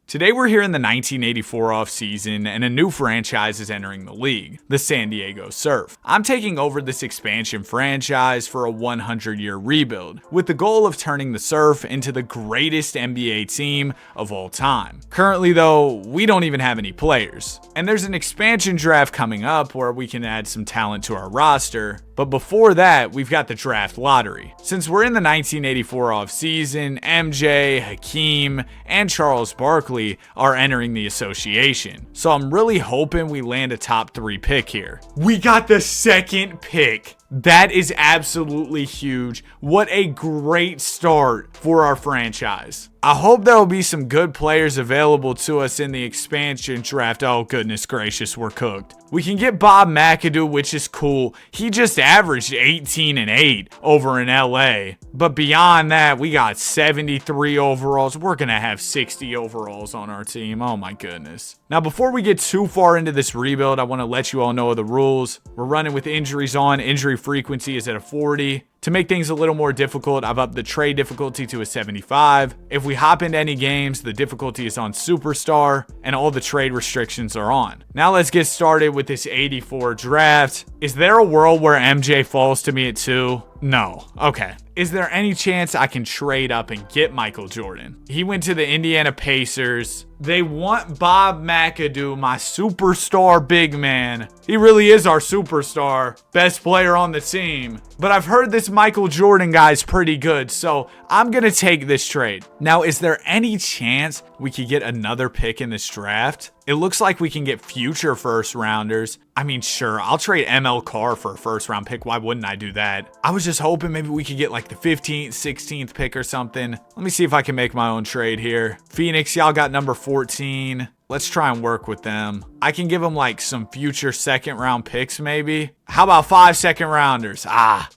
Today we're here in the 1984 offseason and a new franchise is entering the league, the San Diego Surf. I'm taking over this expansion franchise for a 100-year rebuild, with the goal of turning the Surf into the greatest NBA team of all time. Currently though, we don't even have any players, and there's an expansion draft coming up where we can add some talent to our roster. But before that, we've got the draft lottery. Since we're in the 1984 offseason, MJ, Hakeem, and Charles Barkley are entering the association. So I'm really hoping we land a top 3 pick here. We got the second pick. That is absolutely huge. What a great start for our franchise. I hope there will be some good players available to us in the expansion draft. Oh, goodness gracious, we're cooked. We can get Bob McAdoo, which is cool. He just averaged 18 and 8 over in LA. But beyond that, we got 73 overalls. We're going to have 60 overalls on our team. Oh my goodness. Now, before we get too far into this rebuild, I want to let you all know the rules. We're running with injuries on. Injury frequency is at a 40. To make things a little more difficult, I've upped the trade difficulty to a 75. If we hop into any games, the difficulty is on Superstar, and all the trade restrictions are on. Now let's get started with this 84 draft. Is there a world where MJ falls to me at 2? No. Okay. Is there any chance I can trade up and get Michael Jordan? He went to the Indiana Pacers. They want Bob McAdoo, my superstar big man. He really is our superstar, best player on the team. But I've heard this Michael Jordan guy's pretty good, so I'm going to take this trade. Now, is there any chance we could get another pick in this draft? It looks like we can get future first rounders. I mean, sure, I'll trade ML Carr for a first round pick. Why wouldn't I do that? I was just hoping maybe we could get like the 15th, 16th pick or something. Let me see if I can make my own trade here. Phoenix, y'all got number 14. Let's try and work with them. I can give them like some future second round picks maybe. How about 5 second rounders?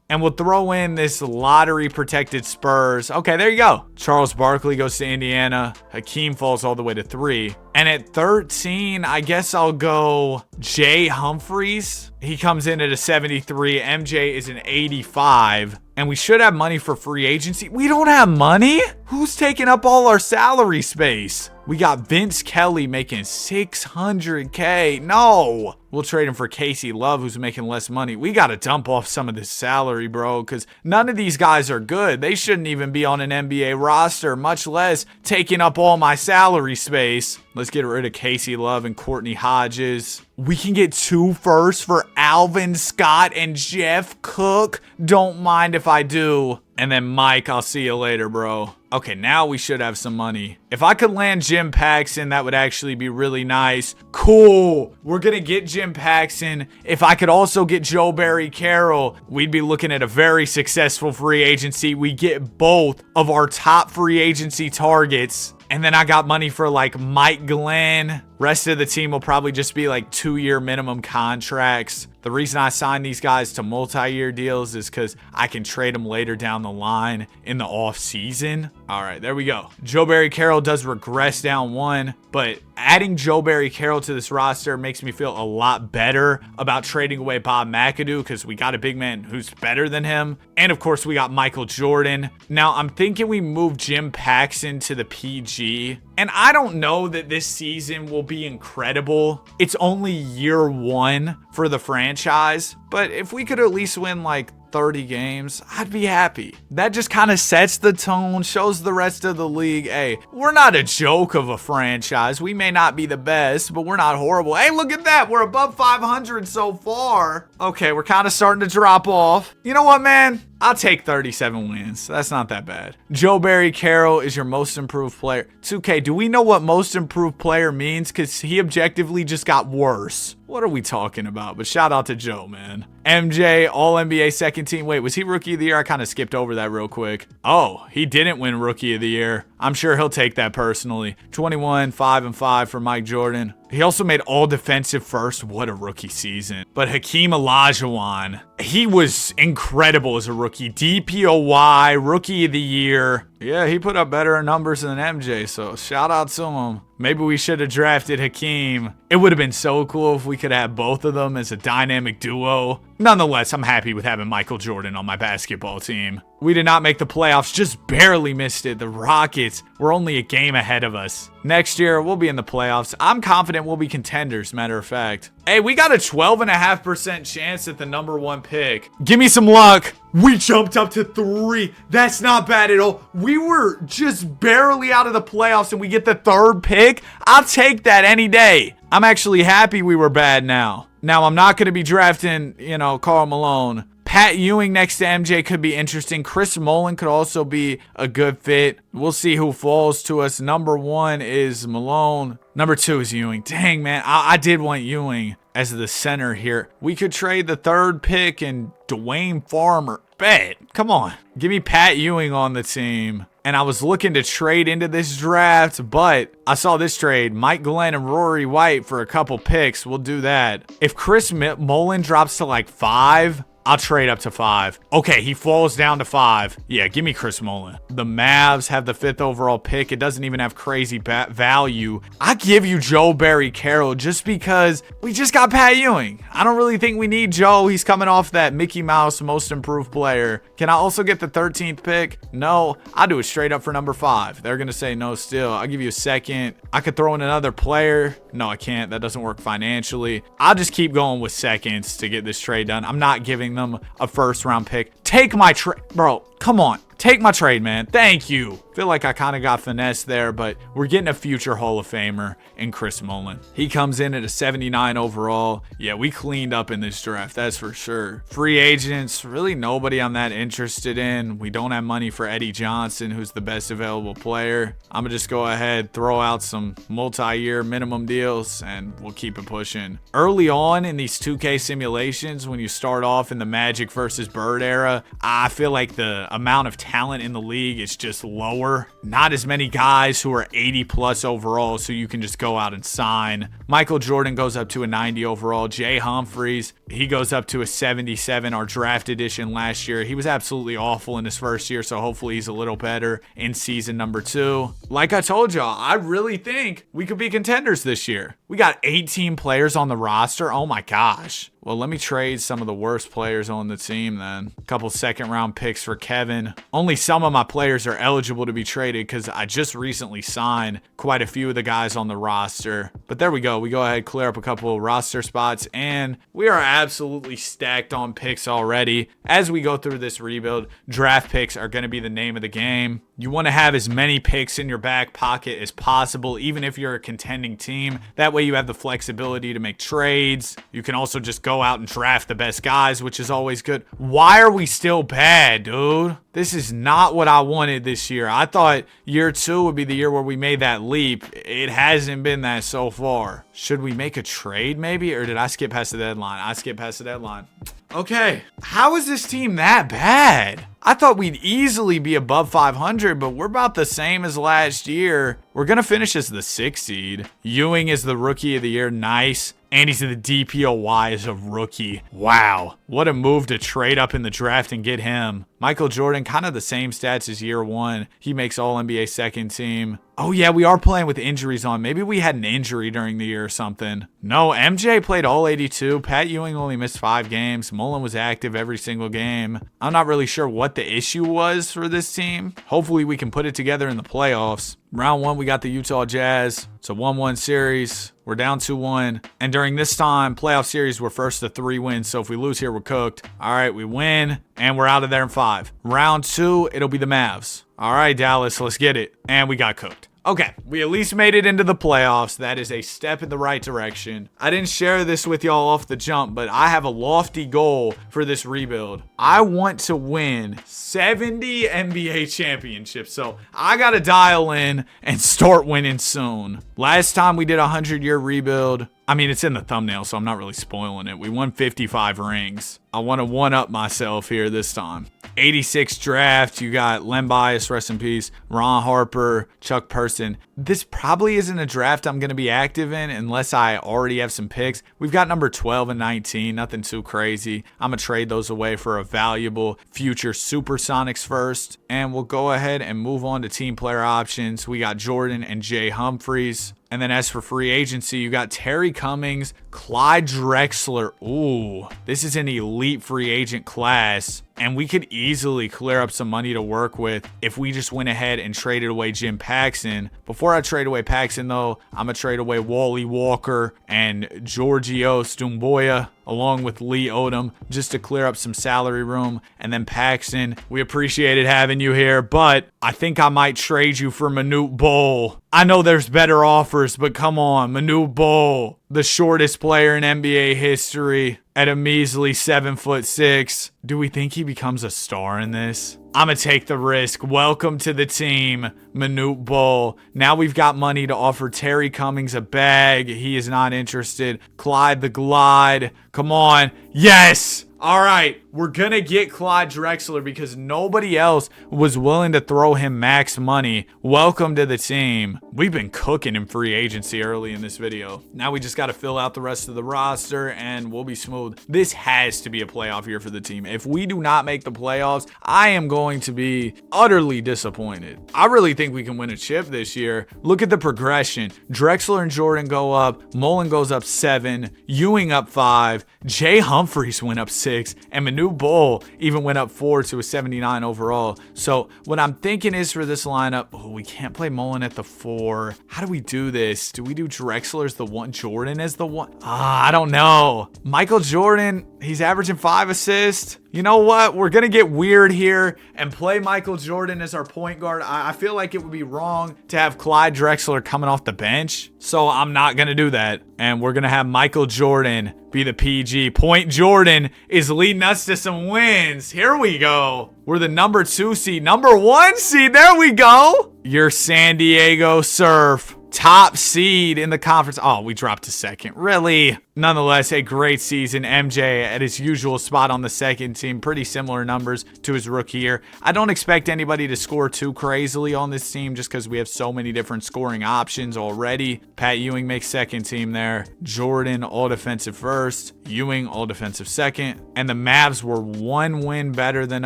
And we'll throw in this lottery protected Spurs. Okay, there you go. Charles Barkley goes to Indiana. Hakeem falls all the way to 3. And at 13, I guess I'll go Jay Humphries. He comes in at a 73. MJ is an 85. And we should have money for free agency. We don't have money? Who's taking up all our salary space? We got Vince Kelly making $600K. No. We'll trade him for Casey Love, who's making less money. We got to dump off some of this salary, bro, because none of these guys are good. They shouldn't even be on an NBA roster, much less taking up all my salary space. Let's get rid of Casey Love and Courtney Hodges. We can get 2 firsts for Alvin Scott and Jeff Cook. Don't mind if I do. And then Mike, I'll see you later, bro. Okay, now we should have some money. If I could land Jim Paxson, that would actually be really nice. Cool. We're going to get Jim Paxson. If I could also get Joe Barry Carroll, we'd be looking at a very successful free agency. We get both of our top free agency targets. And then I got money for like Mike Glenn. Rest of the team will probably just be like 2-year minimum contracts. The reason I signed these guys to multi-year deals is because I can trade them later down the line in the off season. All right, there we go. Joe Barry Carroll does regress down 1, but adding Joe Barry Carroll to this roster makes me feel a lot better about trading away Bob McAdoo because we got a big man who's better than him. And of course, we got Michael Jordan. Now, I'm thinking we move Jim Paxson to the PG. And I don't know that this season will be incredible. It's only year 1 for the franchise. But if we could at least win like 30 games, I'd be happy. That just kind of sets the tone, shows the rest of the league, hey, we're not a joke of a franchise. We may not be the best, but we're not horrible. Hey, look at that. We're above 500 so far. Okay, we're kind of starting to drop off. You know what, man? I'll take 37 wins. That's not that bad. Joe Barry Carroll is your most improved player. 2K, do we know what most improved player means? Because he objectively just got worse. What are we talking about? But shout out to Joe, man. MJ, All-NBA second team. Wait, was he Rookie of the Year? I kind of skipped over that real quick. Oh, he didn't win Rookie of the Year. I'm sure he'll take that personally. 21, 5-5 for Mike Jordan. He also made all defensive first. What a rookie season. But Hakeem Olajuwon, he was incredible as a rookie. DPOY, Rookie of the Year. Yeah, he put up better numbers than MJ, so shout out to him. Maybe we should have drafted Hakeem. It would have been so cool if we could have both of them as a dynamic duo. Nonetheless, I'm happy with having Michael Jordan on my basketball team. We did not make the playoffs, just barely missed it. The Rockets were only a game ahead of us. Next year, we'll be in the playoffs. I'm confident we'll be contenders, matter of fact. Hey, we got a 12.5% chance at the #1 pick. Give me some luck. We jumped up to 3. That's not bad at all. We were just barely out of the playoffs and we get the 3rd pick. I'll take that any day. I'm actually happy we were bad now. Now, I'm not going to be drafting, Karl Malone. Pat Ewing next to MJ could be interesting. Chris Mullin could also be a good fit. We'll see who falls to us. #1 is Malone. #2 is Ewing. Dang, man. I did want Ewing as the center here. We could trade the 3rd pick and Dwayne Farmer. Bet. Come on. Give me Pat Ewing on the team. And I was looking to trade into this draft, but I saw this trade. Mike Glenn and Rory White for a couple picks. We'll do that. If Chris Mullin drops to like 5, I'll trade up to 5. Okay, he falls down to 5. Yeah, give me Chris Mullin. The Mavs have the 5th overall pick. It doesn't even have crazy value. I give you Joe Barry Carroll just because we just got Pat Ewing. I don't really think we need Joe. He's coming off that Mickey Mouse most improved player. Can I also get the 13th pick? No, I'll do it straight up for #5. They're going to say no still. I'll give you a 2nd. I could throw in another player. No, I can't. That doesn't work financially. I'll just keep going with 2nds to get this trade done. I'm not giving them a 1st round pick. Take my trade, bro. Come on. Take my trade, man. Thank you. Feel like I kind of got finessed there, but we're getting a future Hall of Famer in Chris Mullin. He comes in at a 79 overall. Yeah, we cleaned up in this draft, that's for sure. Free agents, really nobody I'm that interested in. We don't have money for Eddie Johnson, who's the best available player. I'm gonna just go ahead, throw out some multi-year minimum deals, and we'll keep it pushing. Early on in these 2K simulations, when you start off in the Magic versus Bird era, I feel like the amount of talent in the league is just lower. Not as many guys who are 80 plus overall, so you can just go out and sign. Michael Jordan goes up to a 90 overall. Jay Humphries, he goes up to a 77, our draft edition last year. He was absolutely awful in his first year, so hopefully he's a little better in season #2. Like I told y'all, I really think we could be contenders this year. We got 18 players on the roster. Oh my gosh. Well, let me trade some of the worst players on the team then. A couple 2nd round picks for Kevin. Only some of my players are eligible to be traded because I just recently signed quite a few of the guys on the roster. But there we go. We go ahead, clear up a couple of roster spots, and we are absolutely stacked on picks already. As we go through this rebuild, draft picks are going to be the name of the game. You want to have as many picks in your back pocket as possible, even if you're a contending team. That way you have the flexibility to make trades. You can also just go out and draft the best guys, which is always good. Why are we still bad, dude? This is not what I wanted this year. I thought year 2 would be the year where we made that leap. It hasn't been that so far. Should we make a trade maybe? Or did I skip past the deadline? I skipped past the deadline. Okay. How is this team that bad? I thought we'd easily be above 500, but we're about the same as last year. We're going to finish as the 6th seed. Ewing is the rookie of the year. Nice. And he's the DPOY as a rookie. Wow. What a move to trade up in the draft and get him. Michael Jordan, kind of the same stats as year 1. He makes All-NBA 2nd team. Oh yeah, we are playing with injuries on. Maybe we had an injury during the year or something. No, MJ played all 82. Pat Ewing only missed 5 games. Mullin was active every single game. I'm not really sure what the issue was for this team. Hopefully we can put it together in the playoffs. Round 1, we got the Utah Jazz. It's a 1-1 series. We're down 2-1. And during this time, playoff series, we're first to 3 wins. So if we lose here, we're cooked. All right, we win, and we're out of there in 5. Round 2, it'll be the Mavs. All right, Dallas, let's get it. And we got cooked. Okay, we at least made it into the playoffs. That is a step in the right direction. I didn't share this with y'all off the jump, but I have a lofty goal for this rebuild. I want to win 70 NBA championships. So I got to dial in and start winning soon. Last time we did a 100-year rebuild, I mean, it's in the thumbnail, so I'm not really spoiling it. We won 55 rings. I want to one-up myself here this time. 86 draft, you got Len Bias, rest in peace, Ron Harper, Chuck Person. This probably isn't a draft I'm going to be active in unless I already have some picks. We've got number 12 and 19, nothing too crazy. I'm going to trade those away for a valuable future Supersonics first. And we'll go ahead and move on to team player options. We got Jordan and Jay Humphries. And then as for free agency, you got Terry Cummings, Clyde Drexler. Ooh, this is an elite free agent class. And we could easily clear up some money to work with if we just went ahead and traded away Jim Paxson. Before I trade away Paxson, though, I'm going to trade away Wally Walker and Giorgio Stumboya along with Lee Odom just to clear up some salary room. And then Paxson, we appreciated having you here, but I think I might trade you for Manute Bol. I know there's better offers, but come on, Manute Bol, the shortest player in NBA history at a measly 7'6". Do we think he becomes a star in this? I'm going to take the risk. Welcome to the team, Manute Bol. Now we've got money to offer Terry Cummings a bag. He is not interested. Clyde the Glide. Come on. Yes. All right, we're going to get Clyde Drexler because nobody else was willing to throw him max money. Welcome to the team. We've been cooking in free agency early in this video. Now we just got to fill out the rest of the roster and we'll be smooth. This has to be a playoff year for the team. If we do not make the playoffs, I am going to be utterly disappointed. I really think we can win a chip this year. Look at the progression. Drexler and Jordan go up. Mullen goes up 7. Ewing up 5. Jay Humphries went up 6. And Manute Bol even went up 4 to a 79 overall. So what I'm thinking is for this lineup, we can't play Mullen at the 4. How do we do this? Do we do Drexler as the 1, Jordan as the 1? I don't know. Michael Jordan, he's averaging 5 assists. You know what? We're going to get weird here and play Michael Jordan as our point guard. I feel like it would be wrong to have Clyde Drexler coming off the bench. So I'm not going to do that. And we're going to have Michael Jordan be the PG. Point Jordan is leading us to some wins. Here we go. We're the number 2 seed. Number 1 seed. There we go. Your San Diego Surf. Top seed in the conference. Oh, we dropped to 2nd. Really? Nonetheless, a great season. MJ at his usual spot on the 2nd team. Pretty similar numbers to his rookie year. I don't expect anybody to score too crazily on this team just because we have so many different scoring options already. Pat Ewing makes 2nd team there. Jordan, all defensive 1st. Ewing, all defensive 2nd. And the Mavs were 1 win better than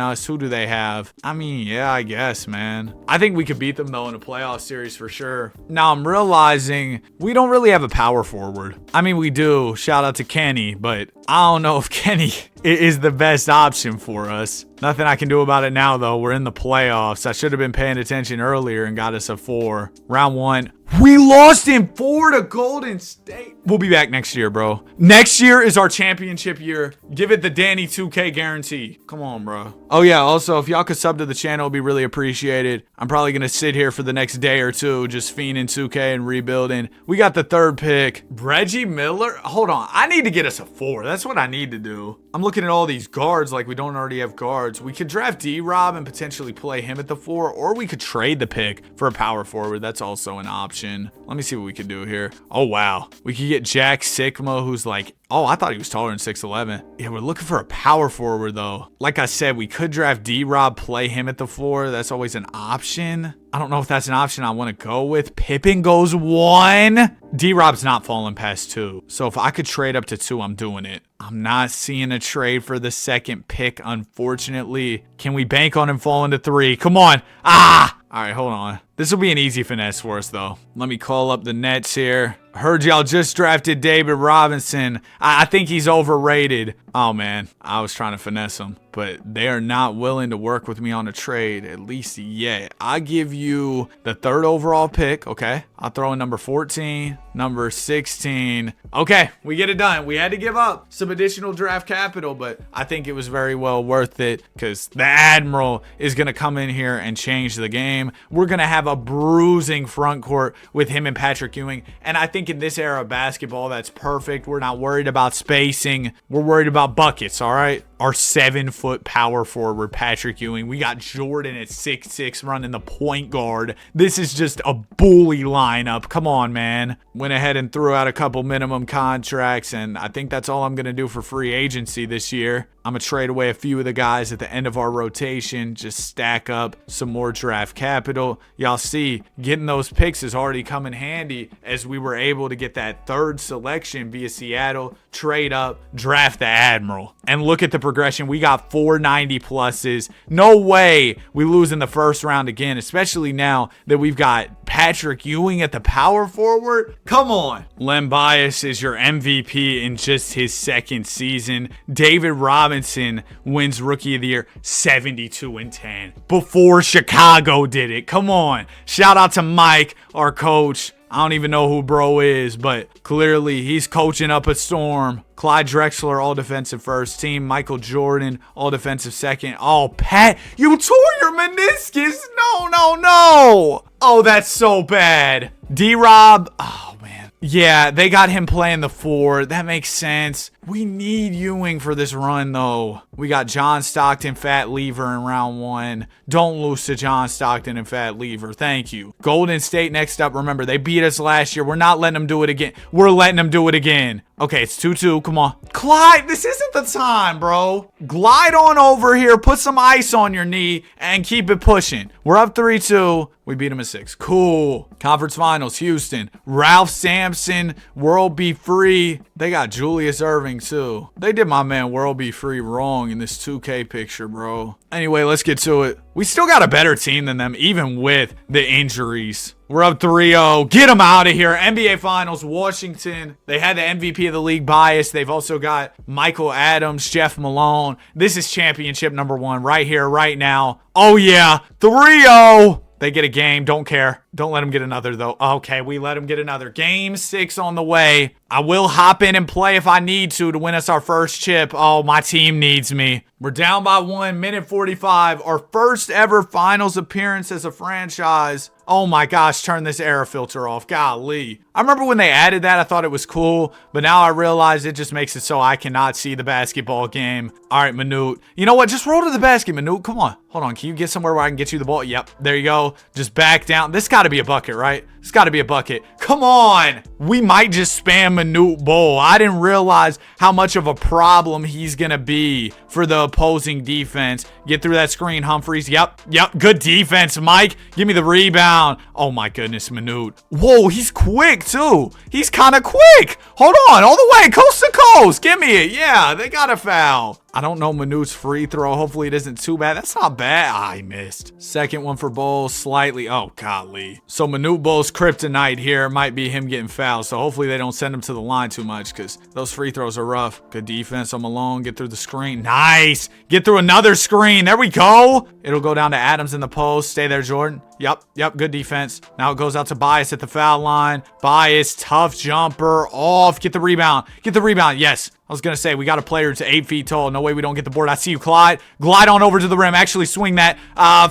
us. Who do they have? I mean, yeah, I guess, man. I think we could beat them, though, in a playoff series for sure. Now, I'm realizing we don't really have a power forward. I mean, we do. Shout out to Kenny, but I don't know if Kenny is the best option for us. Nothing I can do about it now, though. We're in the playoffs. I should have been paying attention earlier and got us a 4. Round 1. We lost in 4 to Golden State. We'll be back next year, bro. Next year is our championship year. Give it the Danny 2K guarantee. Come on, bro. Oh, yeah. Also, if y'all could sub to the channel, it'd be really appreciated. I'm probably going to sit here for the next day or two just fiending 2K and rebuilding. We got the 3rd pick. Reggie Miller? Hold on. I need to get us a 4. That's what I need to do. I'm looking at all these guards like we don't already have guards. We could draft D-Rob and potentially play him at the 4, or we could trade the pick for a power forward. That's also an option. Let me see what we could do here. Oh, wow. We could get Jack Sikma, who's like, oh, I thought he was taller than 6'11". Yeah, we're looking for a power forward, though. Like I said, we could draft D-Rob, play him at the 4. That's always an option. I don't know if that's an option I want to go with. Pippen goes 1. D-Rob's not falling past 2. So if I could trade up to 2, I'm doing it. I'm not seeing a trade for the 2nd pick, unfortunately. Can we bank on him falling to 3? Come on. Ah! All right, hold on. This will be an easy finesse for us, though. Let me call up the Nets here. Heard y'all just drafted David Robinson. I think he's overrated. Oh, man. I was trying to finesse him. But they are not willing to work with me on a trade, at least yet. I give you the 3rd overall pick, okay? I'll throw in number 14, number 16. Okay, we get it done. We had to give up some additional draft capital, but I think it was very well worth it because the Admiral is going to come in here and change the game. We're going to have a bruising front court with him and Patrick Ewing, and I think in this era of basketball, that's perfect. We're not worried about spacing. We're worried about buckets, all right? Our 7-foot power forward, Patrick Ewing. We got Jordan at 6'6", running the point guard. This is just a bully lineup. Come on, man. Went ahead and threw out a couple minimum contracts, and I think that's all I'm going to do for free agency this year. I'm going to trade away a few of the guys at the end of our rotation, just stack up some more draft capital. Y'all see, getting those picks is already coming handy as we were able to get that 3rd selection via Seattle, trade up, draft the Admiral. And look at the progression. We got 490 pluses. No way we lose in the first round again, especially now that we've got Patrick Ewing at the power forward. Come on. Len Bias is your MVP in just his second season. David Robinson wins Rookie of the Year 72-10 before Chicago did it. Come on. Shout out to Mike, our coach. I don't even know who bro is, but clearly he's coaching up a storm. Clyde Drexler, all defensive first team. Michael Jordan, all defensive second. Oh, Pat, you tore your meniscus. No. Oh, that's so bad. D-Rob. Oh, man. Yeah, they got him playing the 4. That makes sense. We need Ewing for this run, though. We got John Stockton, Fat Lever in round 1. Don't lose to John Stockton and Fat Lever. Thank you. Golden State next up. Remember, they beat us last year. We're not letting them do it again. We're letting them do it again. Okay, it's 2-2. Come on. Clyde, this isn't the time, bro. Glide on over here. Put some ice on your knee and keep it pushing. We're up 3-2. We beat them at 6. Cool. Conference Finals, Houston. Ralph Sampson, World Be Free. They got Julius Erving, too. They did my man World Be Free wrong in this 2K picture, bro. Anyway, let's get to it. We still got a better team than them, even with the injuries. We're up 3-0. Get them out of here. NBA Finals, Washington. They had the MVP of the league bias. They've also got Michael Adams, Jeff Malone. This is championship number 1 right here, right now. Oh, yeah. 3-0. They get a game. Don't care. Don't let them get another, though. Okay, we let them get another. Game 6 on the way. I will hop in and play if I need to win us our first chip. Oh, my team needs me. We're down by 1, minute 45. Our first ever finals appearance as a franchise. Oh my gosh, turn this air filter off. Golly. I remember when they added that, I thought it was cool, but now I realize it just makes it so I cannot see the basketball game. All right, Manute. You know what? Just roll to the basket, Manute. Come on. Hold on. Can you get somewhere where I can get you the ball? Yep. There you go. Just back down. This got to be a bucket, right? It's got to be a bucket. Come on. We might just spam Manute Bowl. I didn't realize how much of a problem he's going to be for the opposing defense. Get through that screen, Humphreys. Yep. Good defense, Mike. Give me the rebound. Oh, my goodness, Manute. Whoa, he's quick, too. He's kind of quick. Hold on. All the way. Coast to coast. Give me it. Yeah, they got a foul. I don't know Manute's free throw. Hopefully it isn't too bad. That's not bad. I missed. Second one for Bowles. Slightly. Oh, golly. So Manute Bowles' kryptonite here might be him getting fouled. So hopefully they don't send him to the line too much because those free throws are rough. Good defense on Malone. Get through the screen. Nice. Get through another screen. There we go. It'll go down to Adams in the post. Stay there, Jordan. Yep. Good defense. Now it goes out to Bias at the foul line. Bias, tough jumper. Off. Get the rebound. Yes. I was going to say, we got a player who's 8 feet tall. No way we don't get the board. I see you, Clyde. Glide on over to the rim. Actually swing that.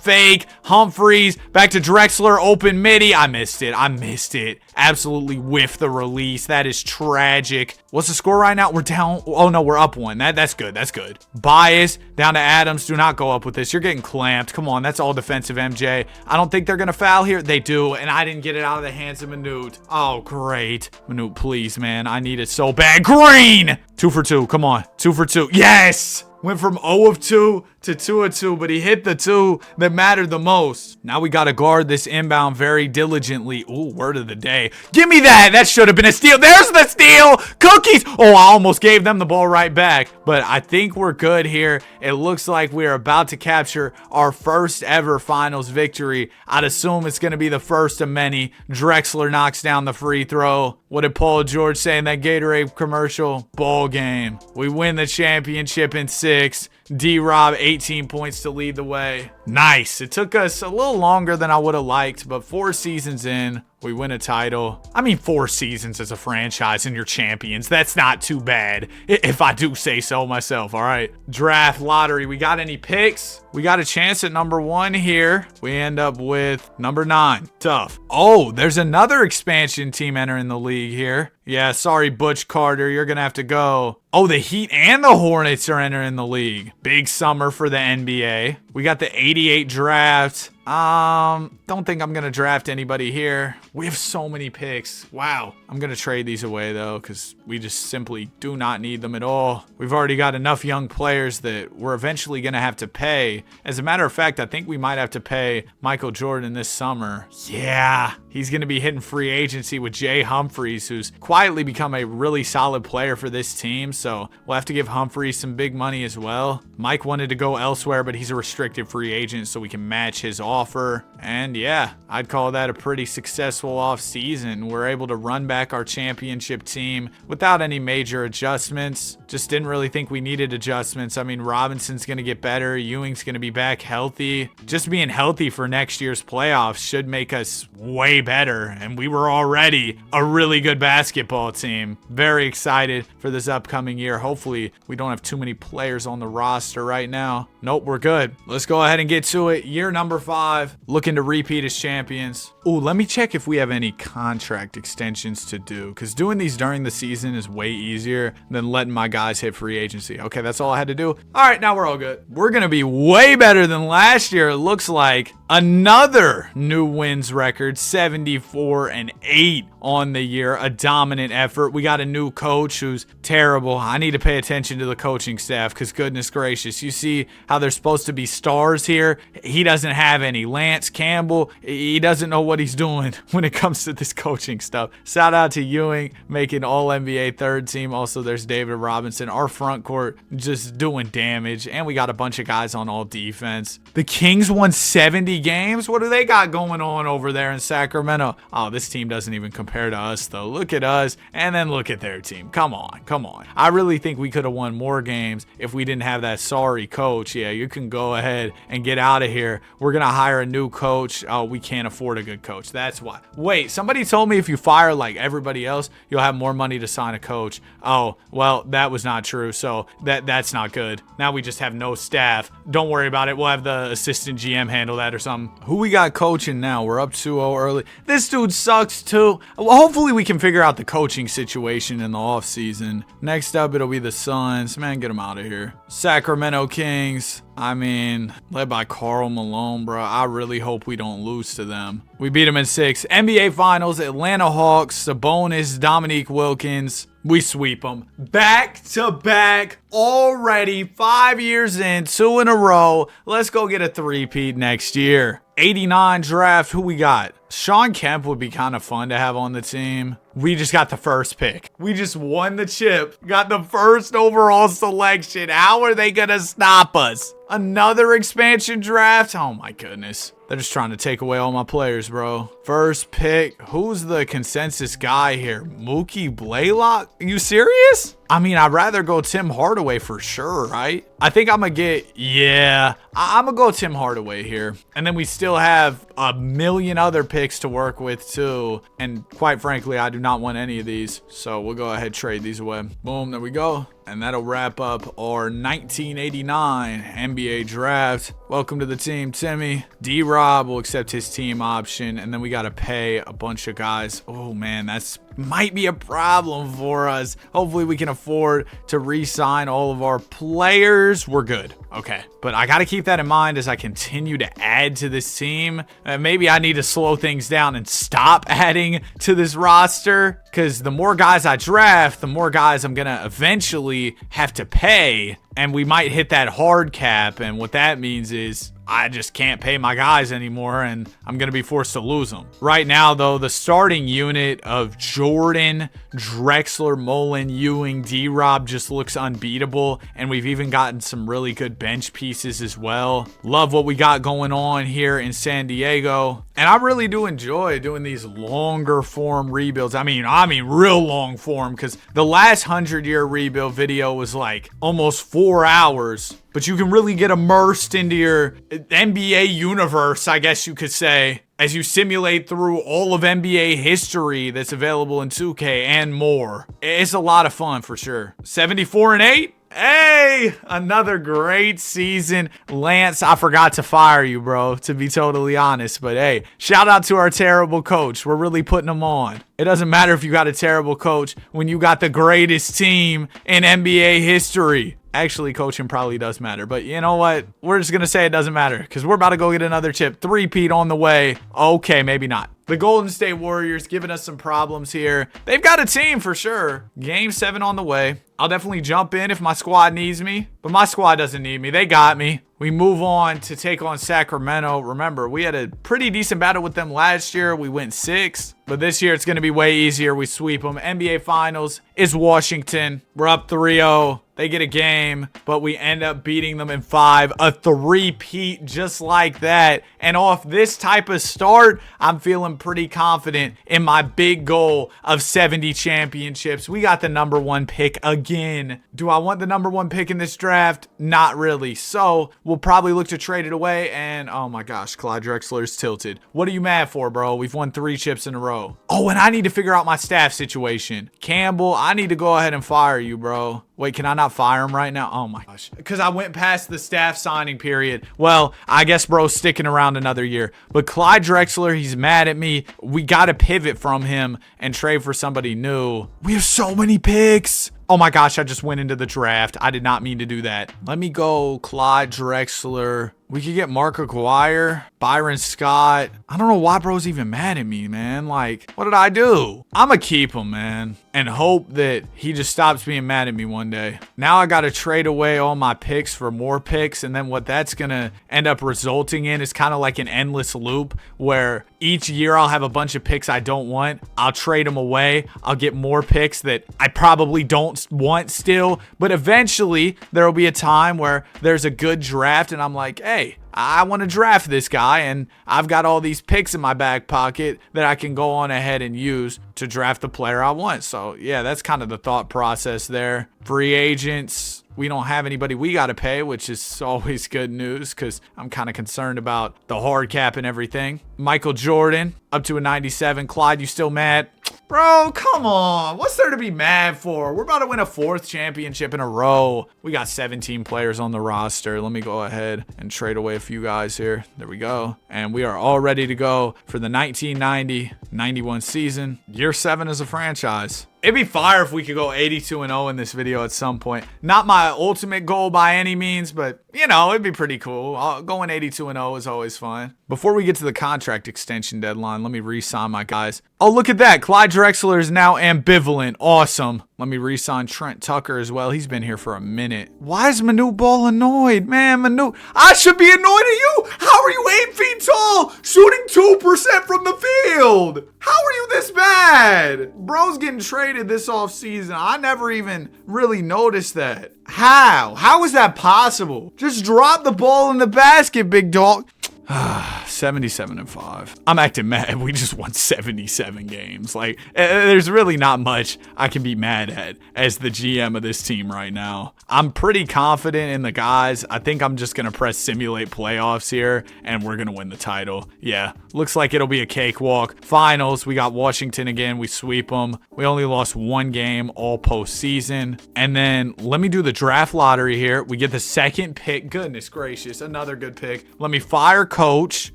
Fake. Humphreys. Back to Drexler. Open midi. I missed it. Absolutely whiffed the release. That is tragic. What's the score right now? We're down. Oh, no, we're up 1. That's good. Bias down to Adams. Do not go up with this. You're getting clamped. Come on. That's all defensive, MJ. I don't think they're going to foul here. They do, and I didn't get it out of the hands of Manute. Oh, great. Manute, please, man. I need it so bad. Green! 2 for 2. Come on. 2 for 2. Yes! Went from 0 of 2 to 2 of 2, but he hit the 2 that mattered the most. Now we got to guard this inbound very diligently. Ooh, word of the day. Give me that. That should have been a steal. There's the steal. Cookies. Oh, I almost gave them the ball right back, but I think we're good here. It looks like we are about to capture our first ever finals victory. I'd assume it's going to be the first of many. Drexler knocks down the free throw. What did Paul George say in that Gatorade commercial? Ball game. We win the championship in 6. D-Rob, 18 points to lead the way. Nice. It took us a little longer than I would have liked, but 4 seasons in, we win a title. I mean, 4 seasons as a franchise and you're champions. That's not too bad, if I do say so myself, all right? Draft, lottery. We got any picks? We got a chance at number 1 here. We end up with number 9. Tough. Oh, there's another expansion team entering the league here. Yeah, sorry, Butch Carter. You're going to have to go. Oh, the Heat and the Hornets are entering the league. Big summer for the NBA. We got the 88 draft. Don't think I'm going to draft anybody here. We have so many picks. Wow. I'm going to trade these away, though, because we just simply do not need them at all. We've already got enough young players that we're eventually going to have to pay. As a matter of fact, I think we might have to pay Michael Jordan this summer. Yeah. He's going to be hitting free agency with Jay Humphries, who's quietly become a really solid player for this team. So we'll have to give Humphries some big money as well. Mike wanted to go elsewhere, but he's a restricted free agent, so we can match his offer. And yeah, I'd call that a pretty successful offseason. We're able to run back our championship team without any major adjustments. Just didn't really think we needed adjustments. I mean, Robinson's going to get better. Ewing's going to be back healthy. Just being healthy for next year's playoffs should make us way better. And we were already a really good basketball team. Very excited for this upcoming year. Hopefully, we don't have too many players on the roster right now. Nope, we're good. Let's go ahead and get to it. Year number 5, looking to repeat as champions. Ooh, let me check if we have any contract extensions to do, because doing these during the season is way easier than letting my guys hit free agency. Okay, that's all I had to do. All right, now we're all good. We're going to be way better than last year. It looks like another new wins record, 74-8 on the year. A dominant effort. We got a new coach who's terrible. I need to pay attention to the coaching staff, because goodness gracious, you see how they're supposed to be stars here. He doesn't have any. Lance Campbell, he doesn't know what he's doing when it comes to this coaching stuff. Shout out to Ewing, making All-NBA third team. Also, there's David Robinson. Our front court just doing damage, and we got a bunch of guys on all defense. The Kings won 70 games. What do they got going on over there in Sacramento? Oh, this team doesn't even compare to us, though. Look at us, and then look at their team. Come on, come on. I really think we could have won more games if we didn't have that sorry coach. Yeah, you can go ahead and get out of here. We're going to hire a new coach. Oh, we can't afford a good coach. That's why. Wait, somebody told me if you fire like everybody else, you'll have more money to sign a coach. Oh, well, that was not true. So that's not good. Now we just have no staff. Don't worry about it. We'll have the assistant GM handle that or something. Who we got coaching now? We're up 2-0 early. This dude sucks too. Well, hopefully we can figure out the coaching situation in the offseason. Next up, it'll be the Suns. Man, get them out of here. Sacramento Kings. I mean, led by Karl Malone, bro. I really hope we don't lose to them. We beat them in 6. NBA Finals, Atlanta Hawks, Sabonis, Dominique Wilkins. We sweep them. Back to back already. 5 years in, 2 in a row. Let's go get a three-peat next year. 89 draft. Who we got? Sean Kemp would be kind of fun to have on the team. We just got the first pick. We just won the chip. Got the first overall selection. How are they going to stop us? Another expansion draft? Oh my goodness. They're just trying to take away all my players, bro. First pick. Who's the consensus guy here? Mookie Blaylock? Are you serious? I mean, I'd rather go Tim Hardaway for sure, right? I think I'm going to get, yeah, I'm going to go Tim Hardaway here. And then we still have a million other picks to work with too. And quite frankly, I do not want any of these. So we'll go ahead and trade these away. Boom, there we go. And that'll wrap up our 1989 NBA draft. Welcome to the team, Timmy. D-Rob will accept his team option. And then we got to pay a bunch of guys. Oh, man, that's might be a problem for us. Hopefully we can afford to re-sign all of our players. We're good. Okay. But I got to keep that in mind as I continue to add to this team. Maybe I need to slow things down and stop adding to this roster, because the more guys I draft, the more guys I'm going to eventually have to pay. And we might hit that hard cap. And what that means is I just can't pay my guys anymore, and I'm going to be forced to lose them. Right now, though, the starting unit of Jordan, Drexler, Mullen, Ewing, D-Rob just looks unbeatable, and we've even gotten some really good bench pieces as well. Love what we got going on here in San Diego, and I really do enjoy doing these longer form rebuilds. I mean real long form, because the last 100-year rebuild video was like almost 4 hours. But you can really get immersed into your NBA universe, I guess you could say, as you simulate through all of NBA history that's available in 2K and more. It's a lot of fun for sure. 74-8? Hey, another great season. Lance, I forgot to fire you, bro, to be totally honest. But hey, shout out to our terrible coach. We're really putting him on. It doesn't matter if you got a terrible coach when you got the greatest team in NBA history. Actually, coaching probably does matter, but you know what? We're just going to say it doesn't matter because we're about to go get another chip. Three-peat on the way. Okay, maybe not. The Golden State Warriors giving us some problems here. They've got a team for sure. Game 7 on the way. I'll definitely jump in if my squad needs me, but my squad doesn't need me. They got me. We move on to take on Sacramento. Remember, we had a pretty decent battle with them last year. We went 6, but this year it's going to be way easier. We sweep them. NBA Finals is Washington. We're up 3-0. They get a game, but we end up beating them in 5. A three-peat just like that. And off this type of start, I'm feeling pretty confident in my big goal of 70 championships. We got the number 1 pick again. Do I want the number 1 pick in this draft? Not really. So we'll probably look to trade it away. And oh my gosh, Clyde Drexler's tilted. What are you mad for, bro? We've won 3 chips in a row. Oh, and I need to figure out my staff situation. Campbell, I need to go ahead and fire you, bro. Wait, can I not fire him right now? Oh my gosh. Because I went past the staff signing period. Well, I guess bro's sticking around another year. But Clyde Drexler, he's mad at me. We got to pivot from him and trade for somebody new. We have so many picks. Oh my gosh, I just went into the draft. I did not mean to do that. Let me go Clyde Drexler. We could get Mark Aguirre, Byron Scott. I don't know why bro's even mad at me, man. Like, what did I do? I'm going to keep him, man, and hope that he just stops being mad at me one day. Now I got to trade away all my picks for more picks, and then what that's going to end up resulting in is kind of like an endless loop where each year I'll have a bunch of picks I don't want. I'll trade them away. I'll get more picks that I probably don't want still, but eventually there will be a time where there's a good draft and I'm like, hey, I want to draft this guy, and I've got all these picks in my back pocket that I can go on ahead and use to draft the player I want. So, yeah, that's kind of the thought process there. Free agents, we don't have anybody we got to pay, which is always good news because I'm kind of concerned about the hard cap and everything. Michael Jordan, up to a 97. Clyde, you still mad? Bro, come on. What's there to be mad for? We're about to win a 4th championship in a row. We got 17 players on the roster. Let me go ahead and trade away a few guys here. There we go. And we are all ready to go for the 1990-91 season. Year 7 as a franchise. It'd be fire if we could go 82-0 in this video at some point. Not my ultimate goal by any means, but, you know, it'd be pretty cool. Going 82-0 is always fun. Before we get to the contract extension deadline, let me re-sign my guys. Oh, look at that. Clyde Drexler is now ambivalent. Awesome. Let me re-sign Trent Tucker as well. He's been here for a minute. Why is Manute Ball annoyed? Man, Manute, I should be annoyed at you. How are you 8 feet tall, shooting 2% from the field? How are you this bad? Bro's getting traded this offseason. I never even really noticed that. How? How is that possible? Just drop the ball in the basket, big dog. 77-5. I'm acting mad. We just won 77 games. Like, there's really not much I can be mad at as the GM of this team right now. I'm pretty confident in the guys. I think I'm just going to press simulate playoffs here, and we're going to win the title. Yeah, looks like it'll be a cakewalk. Finals, we got Washington again. We sweep them. We only lost 1 game all postseason. And then let me do the draft lottery here. We get the 2nd pick. Goodness gracious, another good pick. Let me fire coach,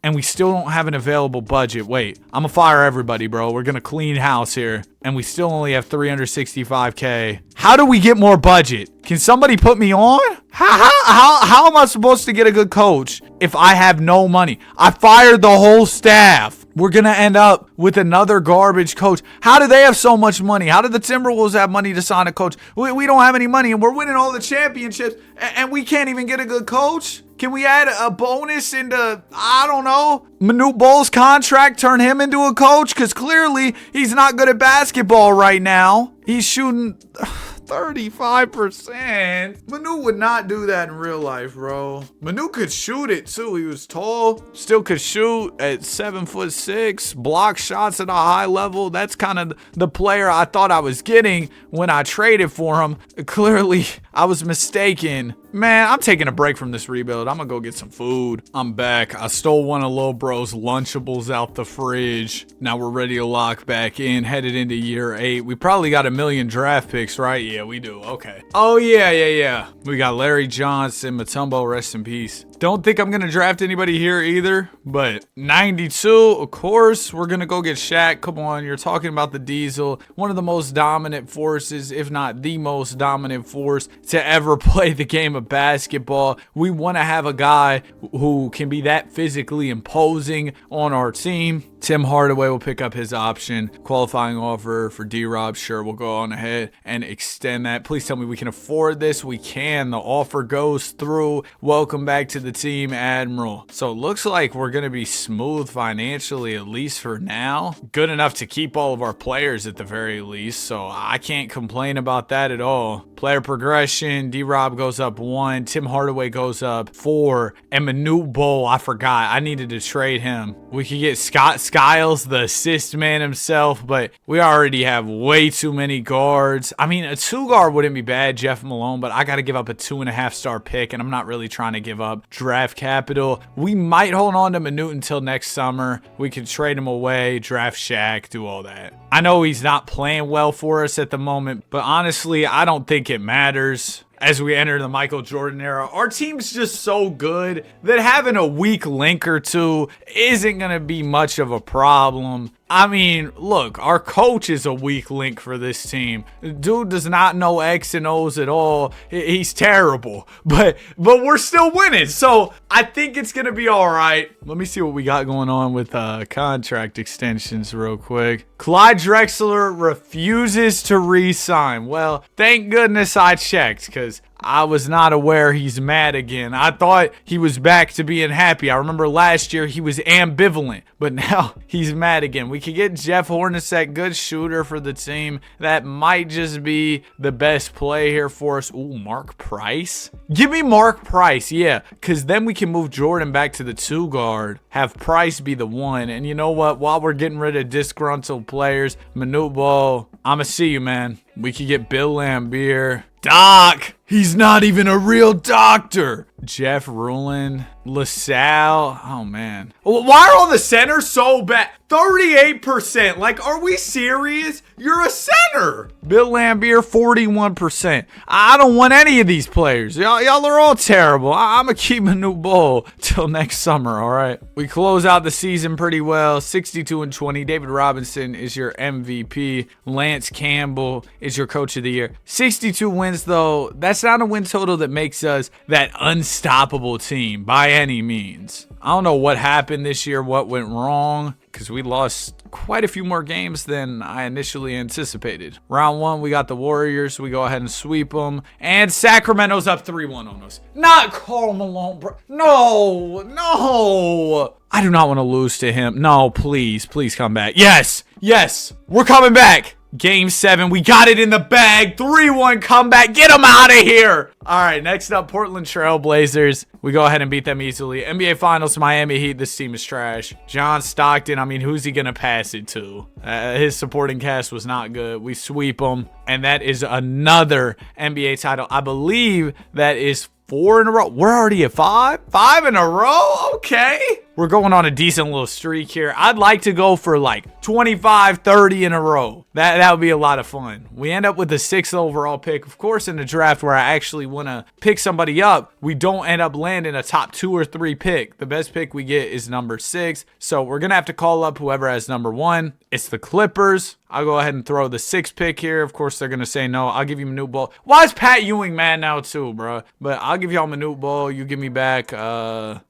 and we still don't have an available budget. Wait, I'm gonna fire everybody, bro. We're gonna clean house here, and we still only have $365K. How do we get more budget? Can somebody put me on? How am I supposed to get a good coach if I have no money? I fired the whole staff. We're gonna end up with another garbage coach. How do they have so much money? How do the Timberwolves have money to sign a coach? We don't have any money, and we're winning all the championships, and we can't even get a good coach? Can we add a bonus into, I don't know, Manute Bol's contract, turn him into a coach? Because clearly he's not good at basketball right now. He's shooting 35%. Manute would not do that in real life, bro. Manute could shoot it too. He was tall, still could shoot at 7'6", block shots at a high level. That's kind of the player I thought I was getting when I traded for him. Clearly, I was mistaken. Man, I'm taking a break from this rebuild. I'm gonna go get some food. I'm back. I stole one of Lil Bro's Lunchables out the fridge. Now we're ready to lock back in, headed into year 8. We probably got 1 million draft picks, right? Yeah, we do. Okay. Oh, yeah. We got Larry Johnson, Mutombo, rest in peace. Don't think I'm going to draft anybody here either, but 92, of course, we're going to go get Shaq. Come on, you're talking about the Diesel, one of the most dominant forces, if not the most dominant force to ever play the game of basketball. We want to have a guy who can be that physically imposing on our team. Tim Hardaway will pick up his option. Qualifying offer for D-Rob. Sure, we'll go on ahead and extend that. Please tell me we can afford this. We can. The offer goes through. Welcome back to the team, Admiral. So it looks like we're going to be smooth financially, at least for now. Good enough to keep all of our players at the very least. So I can't complain about that at all. Player progression. D-Rob goes up 1. Tim Hardaway goes up 4. And Manute Bol, I forgot. I needed to trade him. We could get Scott Skiles, the assist man himself, but we already have way too many guards. I mean, a 2-guard wouldn't be bad, Jeff Malone, but I got to give up a 2.5-star pick, and I'm not really trying to give up draft capital. We might hold on to Manute until next summer. We could trade him away, draft Shaq, do all that. I know he's not playing well for us at the moment, but honestly, I don't think it matters. As we enter the Michael Jordan era, our team's just so good that having a weak link or two isn't going to be much of a problem. I mean, look, our coach is a weak link for this team. Dude does not know X and O's at all. He's terrible, but we're still winning. So I think it's going to be all right. Let me see what we got going on with contract extensions real quick. Clyde Drexler refuses to re-sign. Well, thank goodness I checked, because I was not aware he's mad again. I thought he was back to being happy. I remember last year he was ambivalent, but now he's mad again. We could get Jeff Hornacek, good shooter for the team. That might just be the best play here for us. Ooh, Mark Price? Give me Mark Price, yeah, because then we can move Jordan back to the 2-guard, have Price be the 1. And you know what? While we're getting rid of disgruntled players, Manute Bol, I'ma see you, man. We could get Bill Laimbeer. Doc! He's not even a real doctor. Jeff Rulin, LaSalle. Oh, man. Why are all the centers so bad? 38%. Like, are we serious? You're a center. Bill Laimbeer, 41%. I don't want any of these players. Y'all are all terrible. I'm going to keep Manute Bol till next summer, all right? We close out the season pretty well. 62-20. David Robinson is your MVP. Lance Campbell is your coach of the year. 62 wins, though. That's not a win total that makes us that unstoppable team by any means. I don't know what happened this year, what went wrong, because we lost quite a few more games than I initially anticipated. Round 1, we got the Warriors. We go ahead and sweep them. And Sacramento's up 3-1 on us. Not Karl Malone, bro. No. I do not want to lose to him. No, please come back. Yes, we're coming back. Game 7, we got it in the bag. 3-1 comeback. Get them out of here. All right, next up, Portland Trail Blazers. We go ahead and beat them easily. NBA Finals, Miami Heat. This team is trash. John Stockton, I mean, who's he going to pass it to? His supporting cast was not good. We sweep them, and that is another NBA title. I believe that is 4 in a row. We're already at 5? 5 in a row? Okay. We're going on a decent little streak here. I'd like to go for like 25, 30 in a row. That would be a lot of fun. We end up with the 6th overall pick. Of course, in the draft where I actually want to pick somebody up, we don't end up landing a top 2 or 3 pick. The best pick we get is number 6. So we're going to have to call up whoever has number 1. It's the Clippers. I'll go ahead and throw the 6th pick here. Of course, they're going to say no. I'll give you Manute Bol. Why is Pat Ewing mad now too, bro? But I'll give y'all Manute Bol. You give me back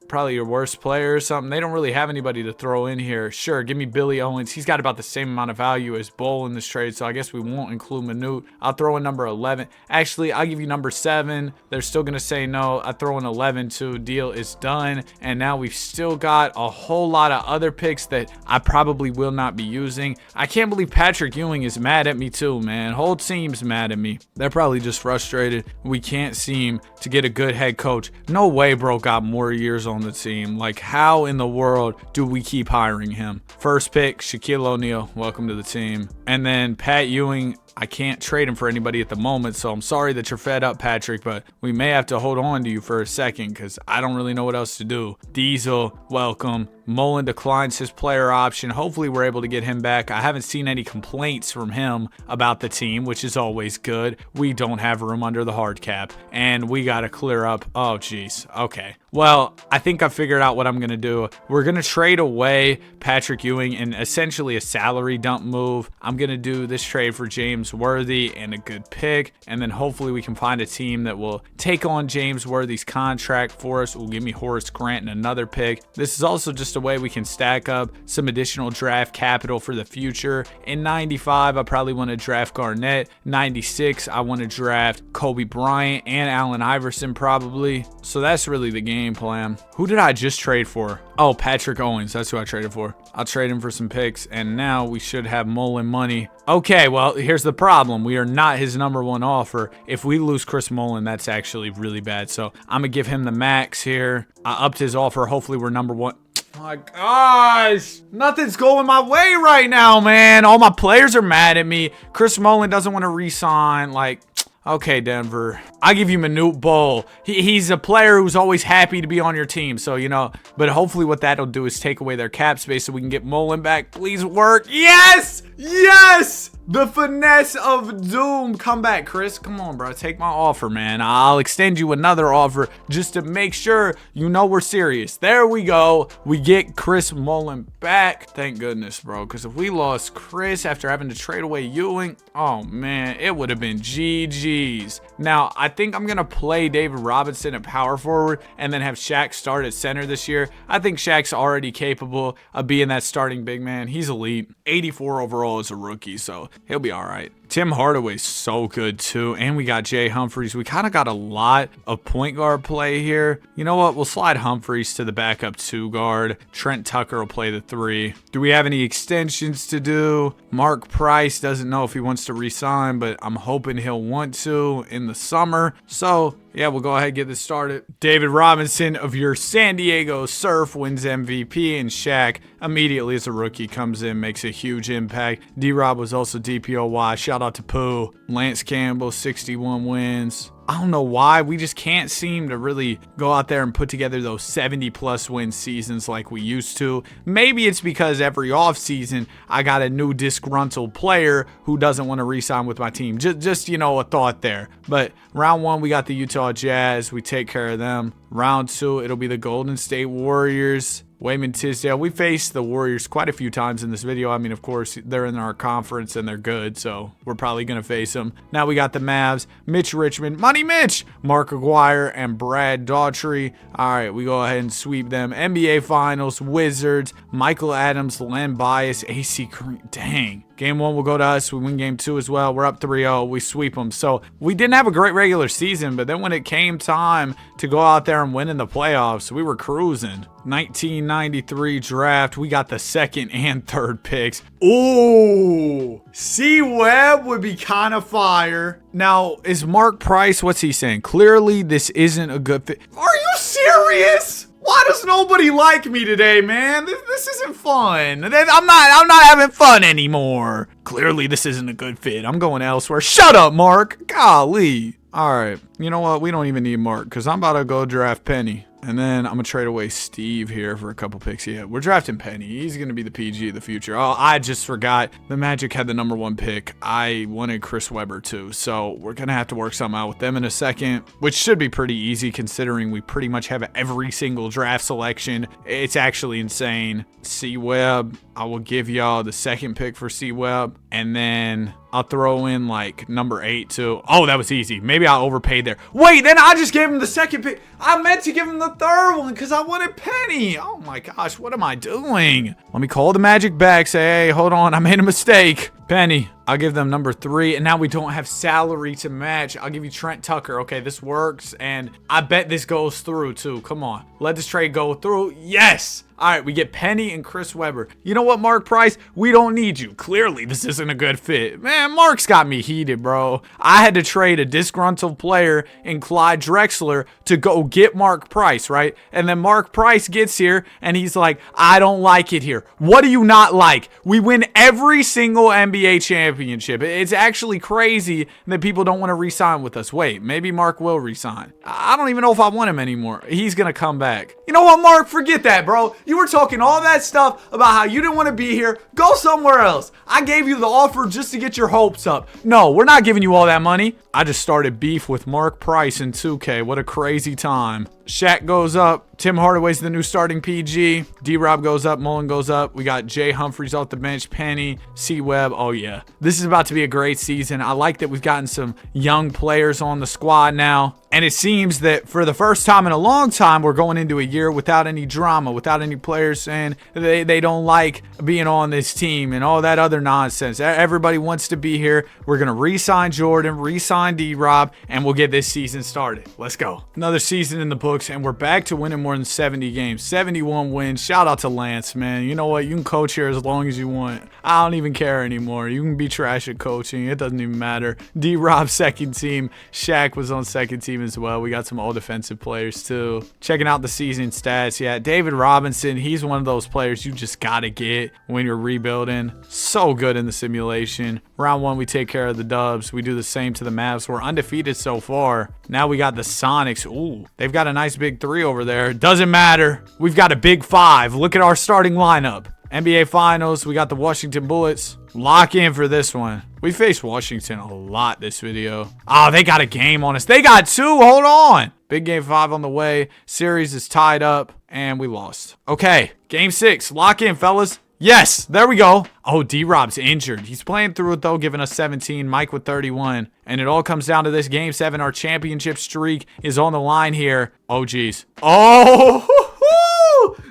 probably your worst player or something. They don't really have anybody to throw in here. Sure, give me Billy Owens. He's got about the same amount of value as Bol in this trade, so I guess we won't include Manute. I'll throw in number 11. Actually, I'll give you number 7. They're still going to say no. I throw in 11 too. Deal is done. And now we've still got a whole lot of other picks that I probably will not be using. I can't believe Patrick Ewing is mad at me too, man. Whole team's mad at me. They're probably just frustrated. We can't seem to get a good head coach. No way bro got more years on the team. Like, how in the world do we keep hiring him? First pick, Shaquille O'Neal. Welcome to the team. And then Pat Ewing, I can't trade him for anybody at the moment, so I'm sorry that you're fed up, Patrick, but we may have to hold on to you for a second because I don't really know what else to do. Diesel, welcome. Mullen declines his player option. Hopefully we're able to get him back. I haven't seen any complaints from him about the team, which is always good. We don't have room under the hard cap, and we got to clear up. Oh, jeez. Okay. Well, I think I figured out what I'm going to do. We're going to trade away Patrick Ewing in essentially a salary dump move. I'm going to do this trade for James Worthy and a good pick, and then hopefully we can find a team that will take on James Worthy's contract for us. Will give me Horace Grant and another pick. This is also just a way we can stack up some additional draft capital for the future. In 95, I probably want to draft Garnett. 96, I want to draft Kobe Bryant and Allen Iverson probably. So that's really the game plan. Who did I just trade for? Oh, Patrick Owens. That's who I traded for. I'll trade him for some picks, and now we should have Mullen money. Okay, well, here's the problem. We are not his number one offer. If we lose Chris Mullen, that's actually really bad. So I'm going to give him the max here. I upped his offer. Hopefully we're number one. Oh my gosh, nothing's going my way right now, man. All my players are mad at me. Chris Mullen doesn't want to re-sign. Like, okay, Denver, I give you Manute Bol. He's a player who's always happy to be on your team. So, you know, but hopefully what that'll do is take away their cap space so we can get Mullen back. Please work. Yes! Yes! The finesse of doom. Come back, Chris. Come on, bro. Take my offer, man. I'll extend you another offer just to make sure you know we're serious. There we go. We get Chris Mullen back. Thank goodness, bro. Because if we lost Chris after having to trade away Ewing, oh, man, it would have been GG's. Now, I think I'm going to play David Robinson at power forward and then have Shaq start at center this year. I think Shaq's already capable of being that starting big man. He's elite. 84 overall as a rookie, so he'll be all right. Tim Hardaway's so good too, and we got Jay Humphries. We kind of got a lot of point guard play here. You know what? We'll slide Humphries to the backup 2 guard. Trent Tucker will play the 3. Do we have any extensions to do? Mark Price doesn't know if he wants to re-sign, but I'm hoping he'll want to in the summer. So yeah, we'll go ahead and get this started. David Robinson of your San Diego Surf wins MVP, and Shaq immediately as a rookie comes in, makes a huge impact. D-Rob was also DPOY. Shout out to Pooh. Lance Campbell, 61 wins. I don't know why. We just can't seem to really go out there and put together those 70-plus win seasons like we used to. Maybe it's because every offseason I got a new disgruntled player who doesn't want to re-sign with my team. Just, you know, a thought there. But round 1, we got the Utah Jazz. We take care of them. Round 2, it'll be the Golden State Warriors. Wayman Tisdale. We faced the Warriors quite a few times in this video. I mean, of course, they're in our conference and they're good, so we're probably going to face them. Now we got the Mavs, Mitch Richmond, Money Mitch, Mark Aguirre, and Brad Daughtry. All right, we go ahead and sweep them. NBA Finals, Wizards, Michael Adams, Len Bias, AC Kareem. Dang. Game 1 will go to us. We win game 2 as well. We're up 3-0. We sweep them. So we didn't have a great regular season, but then when it came time to go out there and win in the playoffs, we were cruising. 1993 draft. We got the 2nd and 3rd picks. Ooh, C-Webb would be kind of fire. Now, is Mark Price, what's he saying? Clearly, this isn't a good fit. Are you serious? Why does nobody like me today, man? This isn't fun. I'm not having fun anymore. Clearly, this isn't a good fit. I'm going elsewhere. Shut up, Mark. Golly. All right. You know what? We don't even need Mark because I'm about to go draft Penny. And then I'm going to trade away Steve here for a couple picks. Yeah, we're drafting Penny. He's going to be the PG of the future. Oh, I just forgot. The Magic had the number 1 pick. I wanted Chris Webber too. So we're going to have to work something out with them in a second, which should be pretty easy considering we pretty much have every single draft selection. It's actually insane. C-Webb, I will give y'all the 2nd pick for C-Webb. And then I'll throw in like number 8 too. Oh, that was easy. Maybe I overpaid there. Wait, then I just gave him the 2nd pick. I meant to give him the 3rd one because I wanted Penny. Oh my gosh, what am I doing? Let me call the Magic back. Say, hey, hold on, I made a mistake. Penny, I'll give them number 3, and now we don't have salary to match. I'll give you Trent Tucker. Okay, this works, and I bet this goes through too. Come on, let this trade go through. Yes. All right, we get Penny and Chris Webber. You know what, Mark Price? We don't need you. Clearly, this isn't a good fit. Man, Mark's got me heated, bro. I had to trade a disgruntled player in Clyde Drexler to go get Mark Price, right? And then Mark Price gets here, and he's like, I don't like it here. What do you not like? We win every single NBA championship championship. It's actually crazy that people don't want to re-sign with us. Wait, maybe Mark will re-sign. I don't even know if I want him anymore. He's going to come back. You know what, Mark? Forget that, bro. You were talking all that stuff about how you didn't want to be here. Go somewhere else. I gave you the offer just to get your hopes up. No, we're not giving you all that money. I just started beef with Mark Price in 2K. What a crazy time. Shaq goes up. Tim Hardaway's the new starting PG. D-Rob goes up. Mullen goes up. We got Jay Humphries off the bench. Penny. C-Webb. Oh, yeah. This is about to be a great season. I like that we've gotten some young players on the squad now. And it seems that for the first time in a long time, we're going into a year without any drama, without any players saying they don't like being on this team and all that other nonsense. Everybody wants to be here. We're going to re-sign Jordan, re-sign D-Rob, and we'll get this season started. Let's go. Another season in the books, and we're back to winning more than 70 games. 71 wins. Shout out to Lance, man. You know what? You can coach here as long as you want. I don't even care anymore. You can be trash at coaching. It doesn't even matter. D-Rob, second team. Shaq was on second team as well. We got some all defensive players too. Checking out the season stats. Yeah, David Robinson, he's one of those players you just gotta get when you're rebuilding. So good in the simulation. Round one, we take care of the Dubs. We do the same to the Mavs. We're undefeated so far. Now we got the Sonics. Ooh, they've got a nice big 3 over there. Doesn't matter. We've got a big 5. Look at our starting lineup. NBA Finals, we got the Washington Bullets. Lock in for this one. We faced Washington a lot this video. Oh, they got a game on us. They got 2. Hold on. Big game 5 on the way. Series is tied up, and we lost. Okay, game 6. Lock in, fellas. Yes, there we go. Oh, D-Rob's injured. He's playing through it, though, giving us 17. Mike with 31. And it all comes down to this game 7. Our championship streak is on the line here. Oh, geez. Oh,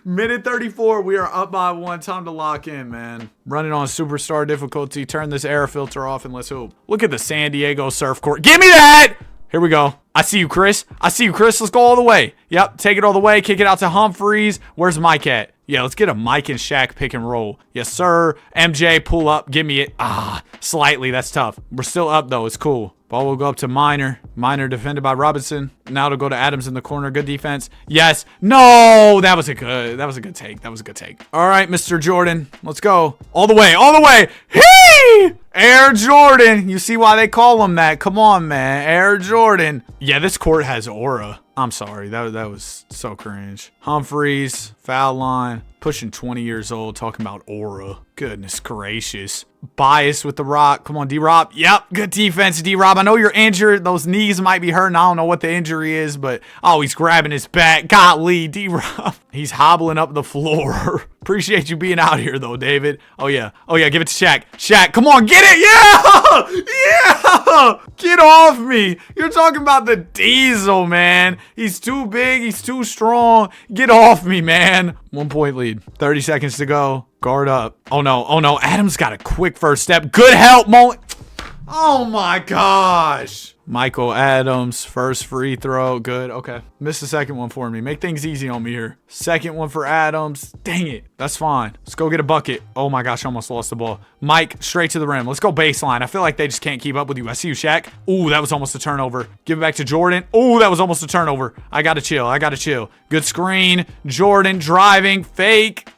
minute 34. We are up by 1. Time to lock in, man. Running on superstar difficulty. Turn this air filter off and let's hoop. Look at the San Diego surf court. Give me that! Here we go. I see you, Chris. I see you, Chris. Let's go all the way. Yep, take it all the way. Kick it out to Humphries. Where's Mike at? Yeah, let's get a Mike and Shaq pick and roll. Yes, sir. MJ, pull up. Give me it. Slightly. That's tough. We're still up, though. It's cool. Ball will go up to Minor. Minor defended by Robinson. Now it'll go to Adams in the corner. Good defense. Yes. No. That was a good take. That was a good take. All right, Mr. Jordan. Let's go. All the way. All the way. Hey! Air Jordan. You see why they call him that. Come on, man. Air Jordan. Yeah, this court has aura. I'm sorry. That was so cringe. Humphries. Foul line. Pushing 20 years old. Talking about aura. Goodness gracious. Bias with the rock. Come on, D-Rob. Yep. Good defense, D-Rob. I know you're injured. Those knees might be hurting. I don't know what the injury is, but oh, he's grabbing his back. Golly, D-Rob. He's hobbling up the floor. Appreciate you being out here, though, David. Oh, yeah. Oh, yeah. Give it to Shaq. Shaq, come on. Get it. Yeah. Yeah. Get off me. You're talking about the Diesel, man. He's too big. He's too strong. Get off me, man. 1 point lead. 30 seconds to go. Guard up. Oh, no. Oh, no. Adams got a quick first step. Good help, Mullen. Oh, my gosh. Michael Adams, first free throw. Good. Okay. Missed the second one for me. Make things easy on me here. Second one for Adams. Dang it. That's fine. Let's go get a bucket. Oh, my gosh. I almost lost the ball. Mike, straight to the rim. Let's go baseline. I feel like they just can't keep up with you. I see you, Shaq. Ooh, that was almost a turnover. Give it back to Jordan. Ooh, that was almost a turnover. I got to chill. I got to chill. Good screen. Jordan driving. Fake.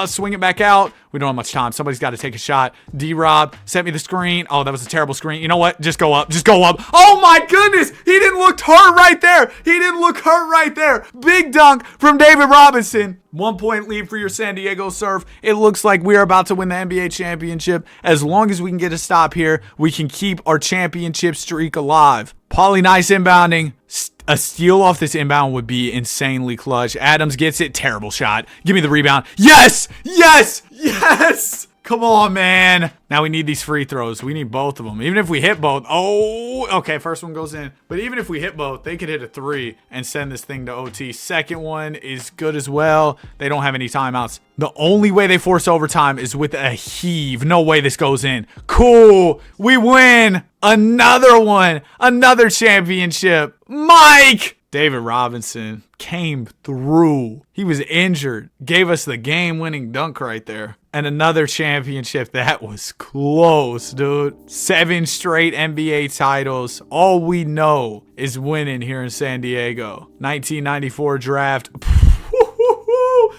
Swing it back out. We don't have much time. Somebody's got to take a shot. D-Rob, set me the screen. Oh, that was a terrible screen. You know what? Just go up. Just go up. Oh, my goodness. He didn't look hurt right there. He didn't look hurt right there. Big dunk from David Robinson. 1 point lead for your San Diego Surf. It looks like we are about to win the NBA championship. As long as we can get a stop here, we can keep our championship streak alive. Pauly nice inbounding. A steal off this inbound would be insanely clutch. Adams gets it. Terrible shot. Give me the rebound. Yes! Yes! Yes! Come on, man. Now we need these free throws. We need both of them. Even if we hit both. Oh, okay. First one goes in. But even if we hit both, they could hit a 3 and send this thing to OT. Second one is good as well. They don't have any timeouts. The only way they force overtime is with a heave. No way this goes in. Cool. We win. Another one. Another championship. Mike! David Robinson came through. He was injured. Gave us the game-winning dunk right there. And another championship. That was close, dude. 7 straight NBA titles. All we know is winning here in San Diego. 1994 draft.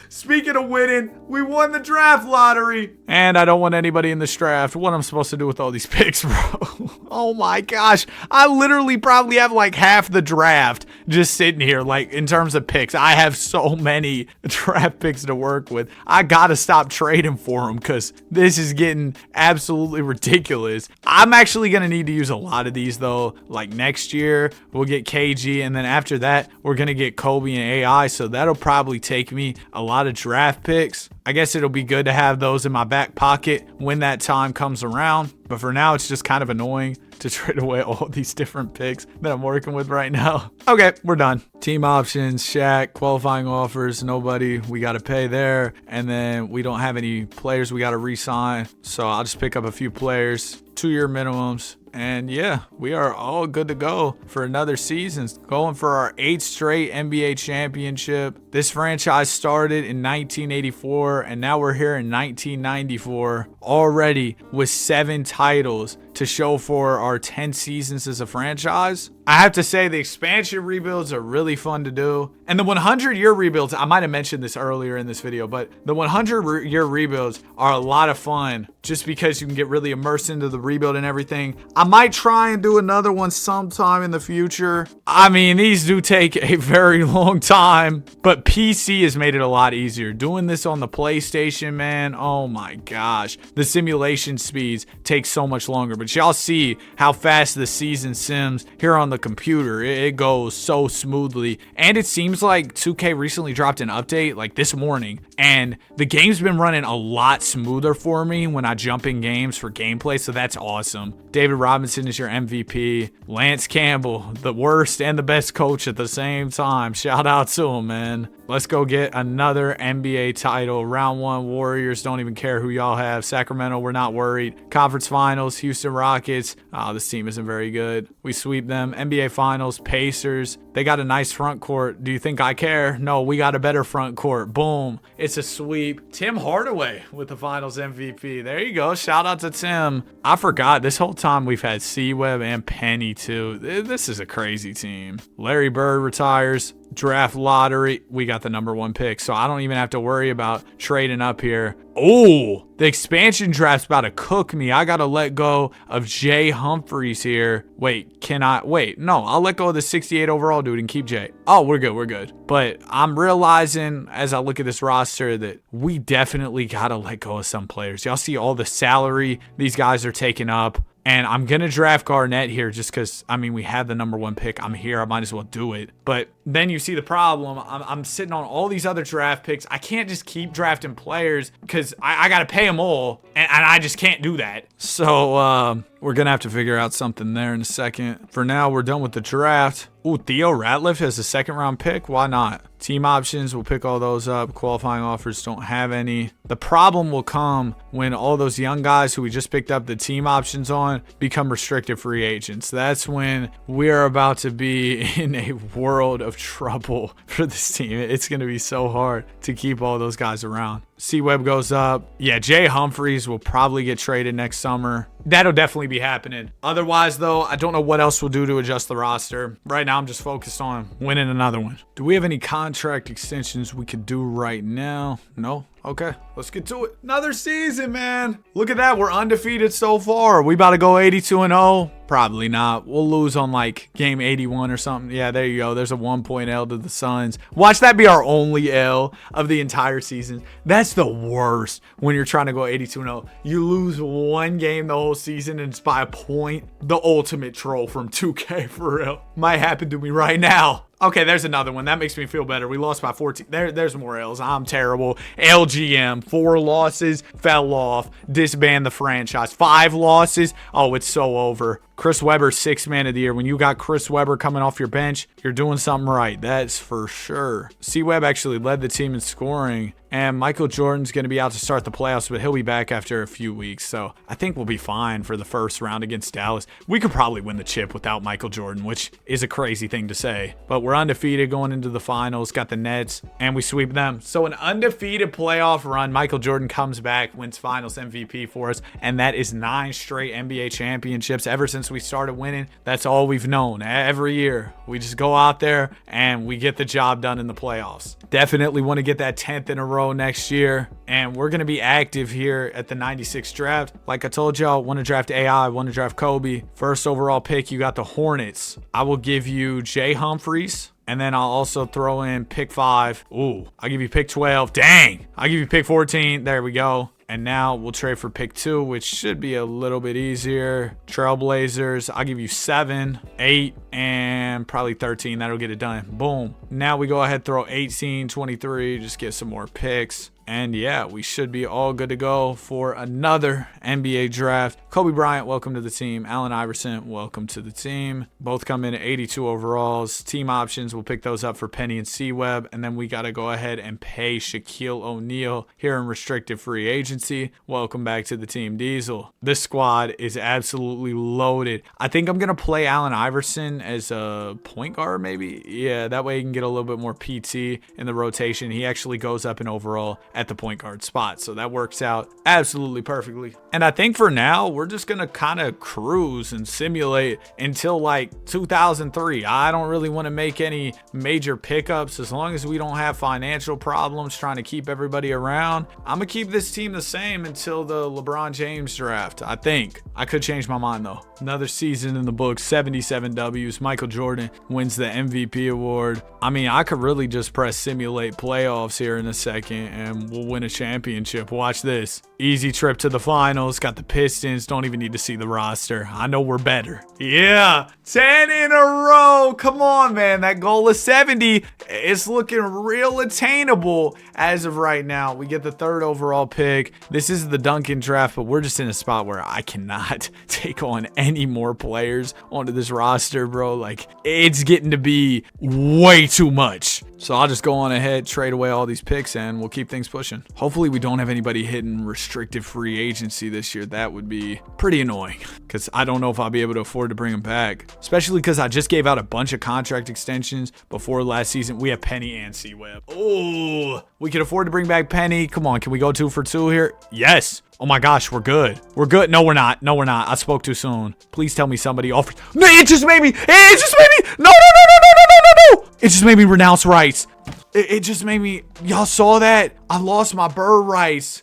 Speaking of winning, we won the draft lottery. And I don't want anybody in this draft. What am I supposed to do with all these picks, bro? Oh my gosh. I literally probably have like half the draft just sitting here, like in terms of picks. I have so many draft picks to work with. I gotta stop trading for them because this is getting absolutely ridiculous. I'm actually gonna need to use a lot of these though. Like next year, we'll get KG, and then after that, we're gonna get Kobe and AI. So that'll probably take me a lot of draft picks. I guess it'll be good to have those in my back pocket when that time comes around. But for now, it's just kind of annoying to trade away all these different picks that I'm working with right now. Okay, we're done. Team options, Shaq, qualifying offers, nobody. We got to pay there. And then we don't have any players we got to re-sign. So I'll just pick up a few players, 2-year minimums. And yeah, we are all good to go for another season. Going for our 8th straight NBA championship. This franchise started in 1984, and now we're here in 1994 already with 7 titles to show for our 10 seasons as a franchise. I have to say the expansion rebuilds are really fun to do. And the 100-year rebuilds, I might have mentioned this earlier in this video, but the 100-year rebuilds are a lot of fun just because you can get really immersed into the rebuild and everything. I might try and do another one sometime in the future. I mean, these do take a very long time, but PC has made it a lot easier. Doing this on the PlayStation, man, oh my gosh. The simulation speeds take so much longer, but y'all see how fast the season sims here on the computer. It goes so smoothly. And it seems like 2K recently dropped an update like this morning, and the game's been running a lot smoother for me when I jump in games for gameplay, so that's awesome. David Robinson is your MVP. Lance Campbell, the worst and the best coach at the same time. Shout out to him, man. Let's go get another NBA title. Round 1 Warriors, don't even care who y'all have. Sacramento, we're not worried. Conference Finals, Houston Rockets. Oh, this team isn't very good. We sweep them. NBA Finals, Pacers. They got a nice front court. Do you think I care? No, we got a better front court. Boom. It's a sweep. Tim Hardaway with the Finals MVP. There you go. Shout out to Tim. I forgot. This whole time we've had C-Web and Penny too. This is a crazy team. Larry Bird retires. Draft lottery, we got the number 1 pick, so I don't even have to worry about trading up here. Oh, the expansion draft's about to cook me. I gotta let go of Jay Humphries here. Wait, can I? Wait, no, I'll let go of the 68 overall dude and keep Jay. Oh, we're good. But I'm realizing as I look at this roster that we definitely gotta let go of some players. Y'all see all the salary these guys are taking up. And I'm going to draft Garnett here just because, I mean, we had the number 1 pick. I'm here. I might as well do it. But then you see the problem. I'm sitting on all these other draft picks. I can't just keep drafting players because I got to pay them all. And I just can't do that. So we're going to have to figure out something there in a second. For now, we're done with the draft. Ooh, Theo Ratliff has a 2nd round pick. Why not? Team options, we'll pick all those up. Qualifying offers, don't have any. The problem will come when all those young guys who we just picked up the team options on become restricted free agents. That's when we're about to be in a world of trouble for this team. It's going to be so hard to keep all those guys around. C-Web goes up. Yeah, Jay Humphries will probably get traded next summer. That'll definitely be happening. Otherwise, though, I don't know what else we'll do to adjust the roster. Right now, I'm just focused on winning another one. Do we have any contract extensions we could do right now? No? Okay, let's get to it. Another season, man. Look at that. We're undefeated so far. We about to go 82-0? Probably not. We'll lose on like game 81 or something. Yeah, there you go. There's a 1-point L to the Suns. Watch that be our only L of the entire season. That's the worst when you're trying to go 82-0. You lose one game the whole season and it's by a point. The ultimate troll from 2K for real. Might happen to me right now. Okay, there's another one. That makes me feel better. We lost by 14. There's more L's. I'm terrible. LGM, 4 losses, fell off, disband the franchise. 5 losses. Oh, it's so over. Chris Webber, 6th man of the year. When you got Chris Webber coming off your bench, you're doing something right. That's for sure. C-Web actually led the team in scoring. And Michael Jordan's going to be out to start the playoffs, but he'll be back after a few weeks. So I think we'll be fine for the first round against Dallas. We could probably win the chip without Michael Jordan, which is a crazy thing to say. But we're undefeated going into the finals. Got the Nets, and we sweep them. So an undefeated playoff run. Michael Jordan comes back, wins finals MVP for us, and that is 9 straight NBA championships ever since we started winning. That's all we've known. Every year, we just go out there and we get the job done in the playoffs. Definitely want to get that 10th in a row next year, and we're going to be active here at the 96 draft. Like I told y'all, want to draft AI, want to draft Kobe. First overall pick, you got the Hornets. I will give you Jay Humphries. And then I'll also throw in pick 5. Ooh, I'll give you pick 12. Dang. I'll give you pick 14. There we go. And now we'll trade for pick 2, which should be a little bit easier. Trailblazers, I'll give you 7, 8, and probably 13. That'll get it done. Boom. Now we go ahead, throw 18, 23, just get some more picks. And yeah, we should be all good to go for another NBA draft. Kobe Bryant, welcome to the team. Allen Iverson, welcome to the team. Both come in at 82 overalls. Team options, we'll pick those up for Penny and C-Web. And then we got to go ahead and pay Shaquille O'Neal here in restricted free agency. Welcome back to the team, Diesel. This squad is absolutely loaded. I think I'm going to play Allen Iverson as a point guard maybe. Yeah, that way he can get a little bit more PT in the rotation. He actually goes up in overall at the point guard spot, so that works out absolutely perfectly. And I think for now we're just gonna kind of cruise and simulate until like 2003. I don't really want to make any major pickups as long as we don't have financial problems trying to keep everybody around. I'm gonna keep this team the same until the LeBron James draft. I think I could change my mind though. Another season in the books, 77 W's. Michael Jordan wins the MVP award. I mean, I could really just press simulate playoffs here in a second and we'll win a championship. Watch this. Easy trip to the finals. Got the Pistons. Don't even need to see the roster. I know we're better. Yeah. 10 in a row. Come on, man. That goal of 70 is looking real attainable as of right now. We get the 3rd overall pick. This is the Duncan draft, but we're just in a spot where I cannot take on any more players onto this roster, bro. Like, it's getting to be way too much. So I'll just go on ahead, trade away all these picks, and we'll keep things pushing. Hopefully we don't have anybody hitting restricted free agency this year. That would be pretty annoying because I don't know if I'll be able to afford to bring them back, especially because I just gave out a bunch of contract extensions before last season. We have Penny and C-Web. Oh, we can afford to bring back Penny. Come on, can we go 2 for 2 here? Yes. Oh my gosh, we're good. We're good. No, we're not. No, we're not. I spoke too soon. Please tell me somebody offers. No, it just made me. It just made me. No, no, no, no, no, no, no, no, no. It just made me renounce rights. It just made me. Y'all saw that? I lost my bird rights.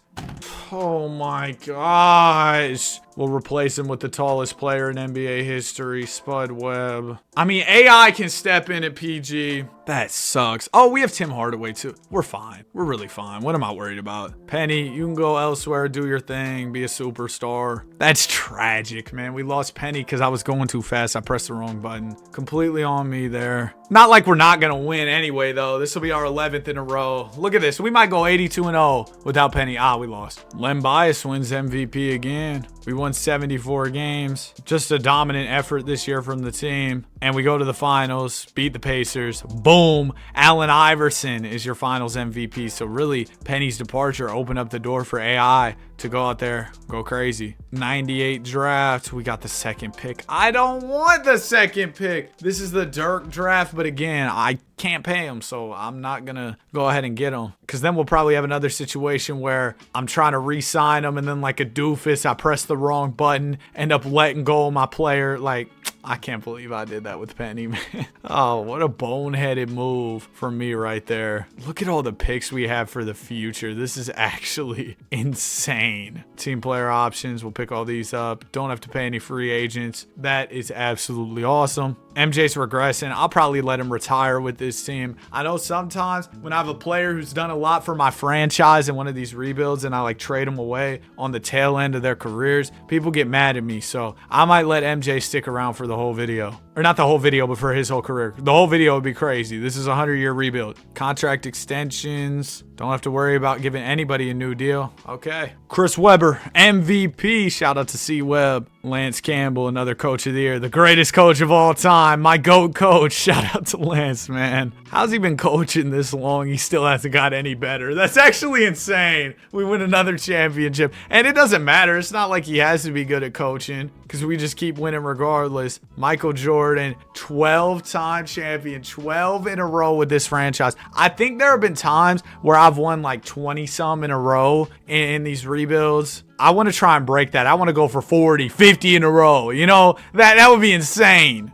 Oh my gosh. We'll replace him with the tallest player in NBA history, Spud Webb. I mean, AI can step in at PG. That sucks. Oh, we have Tim Hardaway too. We're fine. We're really fine. What am I worried about? Penny, you can go elsewhere, do your thing, be a superstar. That's tragic, man. We lost Penny because I was going too fast. I pressed the wrong button. Completely on me there. Not like we're not going to win anyway, though. This will be our 11th in a row. Look at this. We might go 82-0 without Penny. Ah, we lost. Len Bias wins MVP again. We won 74 games. Just a dominant effort this year from the team. And we go to the finals, beat the Pacers. Boom. Allen Iverson is your finals MVP. So really, Penny's departure opened up the door for AI to go out there, go crazy. 98 draft. We got the 2nd pick. I don't want the 2nd pick. This is the Dirk draft. But again, I can't pay him, so I'm not gonna go ahead and get him, because then we'll probably have another situation where I'm trying to re-sign him and then like a doofus I press the wrong button, end up letting go of my player. Like, I can't believe I did that with Penny, man. Oh, what a boneheaded move from me right there. Look at all the picks we have for the future. This is actually insane. Team player options, we'll pick all these up. Don't have to pay any free agents. That is absolutely awesome. MJ's regressing. I'll probably let him retire with this team. I know sometimes when I have a player who's done a lot for my franchise in one of these rebuilds and I like trade them away on the tail end of their careers, people get mad at me. So I might let MJ stick around for the whole video. Or not the whole video, but for his whole career. The whole video would be crazy. This is a 100-year rebuild. Contract extensions. Don't have to worry about giving anybody a new deal. Okay. Chris Webber, MVP. Shout out to C-Web. Lance Campbell, another coach of the year, the greatest coach of all time, my GOAT coach. Shout out to Lance, man. How's he been coaching this long? He still hasn't got any better. That's actually insane. We win another championship, and it doesn't matter. It's not like he has to be good at coaching because we just keep winning regardless. Michael Jordan, 12-time champion, 12 in a row with this franchise. I think there have been times where I've won like 20-some in a row in these rebuilds. I want to try and break that. I want to go for 40, 50 in a row. You know, that would be insane.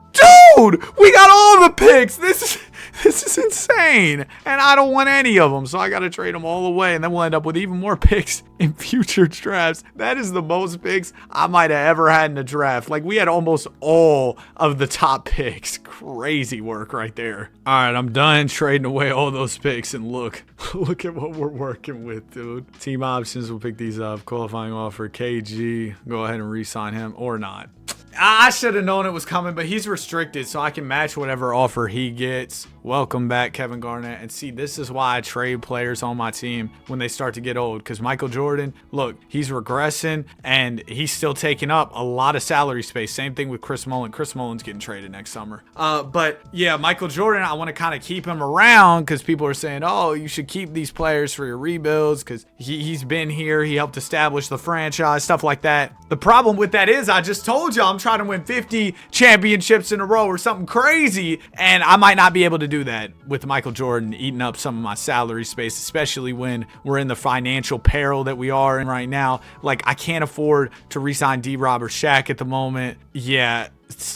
Dude, we got all the picks. This is insane. And I don't want any of them, so I got to trade them all away. And then we'll end up with even more picks in future drafts. That is the most picks I might have ever had in a draft. Like, we had almost all of the top picks. Crazy work right there. All right, I'm done trading away all those picks. And look at what we're working with, dude. Team options, we'll pick these up. Qualifying offer, KG. Go ahead and re-sign him or not. I should have known it was coming, but he's restricted, so I can match whatever offer he gets. Welcome back, Kevin Garnett. And see, this is why I trade players on my team when they start to get old. Because Michael Jordan, look, he's regressing, and he's still taking up a lot of salary space. Same thing with Chris Mullin. Chris Mullin's getting traded next summer. But yeah, Michael Jordan, I want to kind of keep him around because people are saying, oh, you should keep these players for your rebuilds because he's been here. He helped establish the franchise, stuff like that. The problem with that is I just told you I'm trying to win 50 championships in a row or something crazy, and I might not be able to do that with Michael Jordan eating up some of my salary space, especially when we're in the financial peril that we are in right now. Like, I can't afford to re-sign D-Rob or Shaq at the moment. Yeah,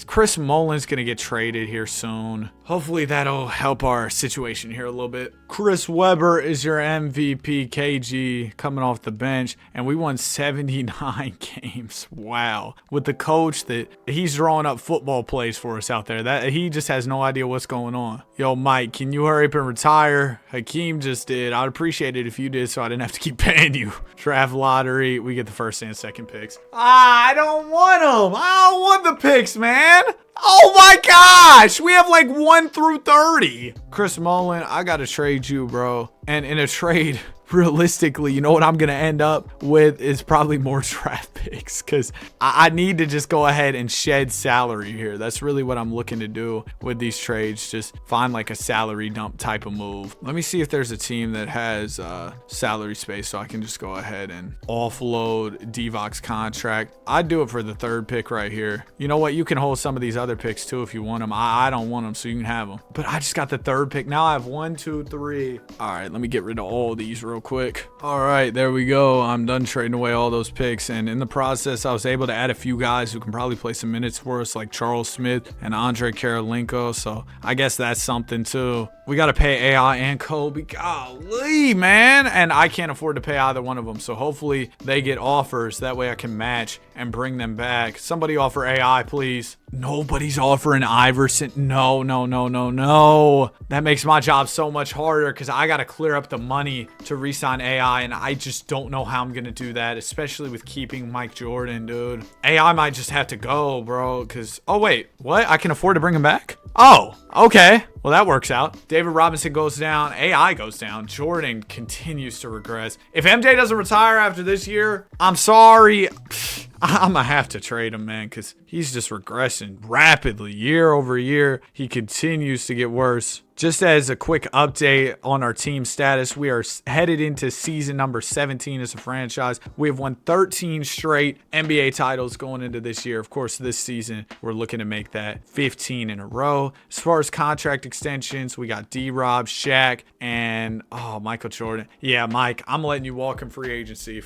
Chris Mullin's going to get traded here soon. Hopefully that'll help our situation here a little bit. Chris Webber is your MVP, KG, coming off the bench, and we won 79 games. Wow. With the coach that he's drawing up football plays for us out there. That he just has no idea what's going on. Yo, Mike, can you hurry up and retire? Hakeem just did. I'd appreciate it if you did so I didn't have to keep paying you. Draft lottery, we get the first and second picks. I don't want them. I don't want the picks, man. Oh my gosh, we have like 1 through 30. Chris Mullin, I gotta trade you, bro. And in a trade, realistically, you know what I'm gonna end up with is probably more draft picks because I need to just go ahead and shed salary here. That's really what I'm looking to do with these trades. Just find like a salary dump type of move. Let me see if there's a team that has salary space so I can just go ahead and offload Divoc's contract. I'd do it for the 3rd pick right here. You know what? You can hold some of these other picks too if you want them. I don't want them, so you can have them. But I just got the 3rd pick. Now I have 1, 2, 3. All right, let me get rid of all these real quick. All right, there we go. I'm done trading away all those picks, and in the process I was able to add a few guys who can probably play some minutes for us, like Charles Smith and Andre Karolinko, so I guess that's something too. We got to pay AI and Kobe. Golly, man. And I can't afford to pay either one of them. So hopefully they get offers. That way I can match and bring them back. Somebody offer AI, please. Nobody's offering Iverson. No. That makes my job so much harder because I got to clear up the money to re-sign AI. And I just don't know how I'm going to do that, especially with keeping Mike Jordan, dude. AI might just have to go, bro. Because, oh, wait. What? I can afford to bring him back? Oh, okay. Well, that works out. David Robinson goes down. AI goes down. Jordan continues to regress. If MJ doesn't retire after this year, I'm sorry. I'm going to have to trade him, man, because he's just regressing rapidly. Year over year, he continues to get worse. Just as a quick update on our team status, we are headed into season number 17 as a franchise. We have won 13 straight NBA titles going into this year. Of course, this season, we're looking to make that 15 in a row. As far as contract extensions, we got D-Rob, Shaq, and Michael Jordan. Yeah, Mike, I'm letting you walk in free agency.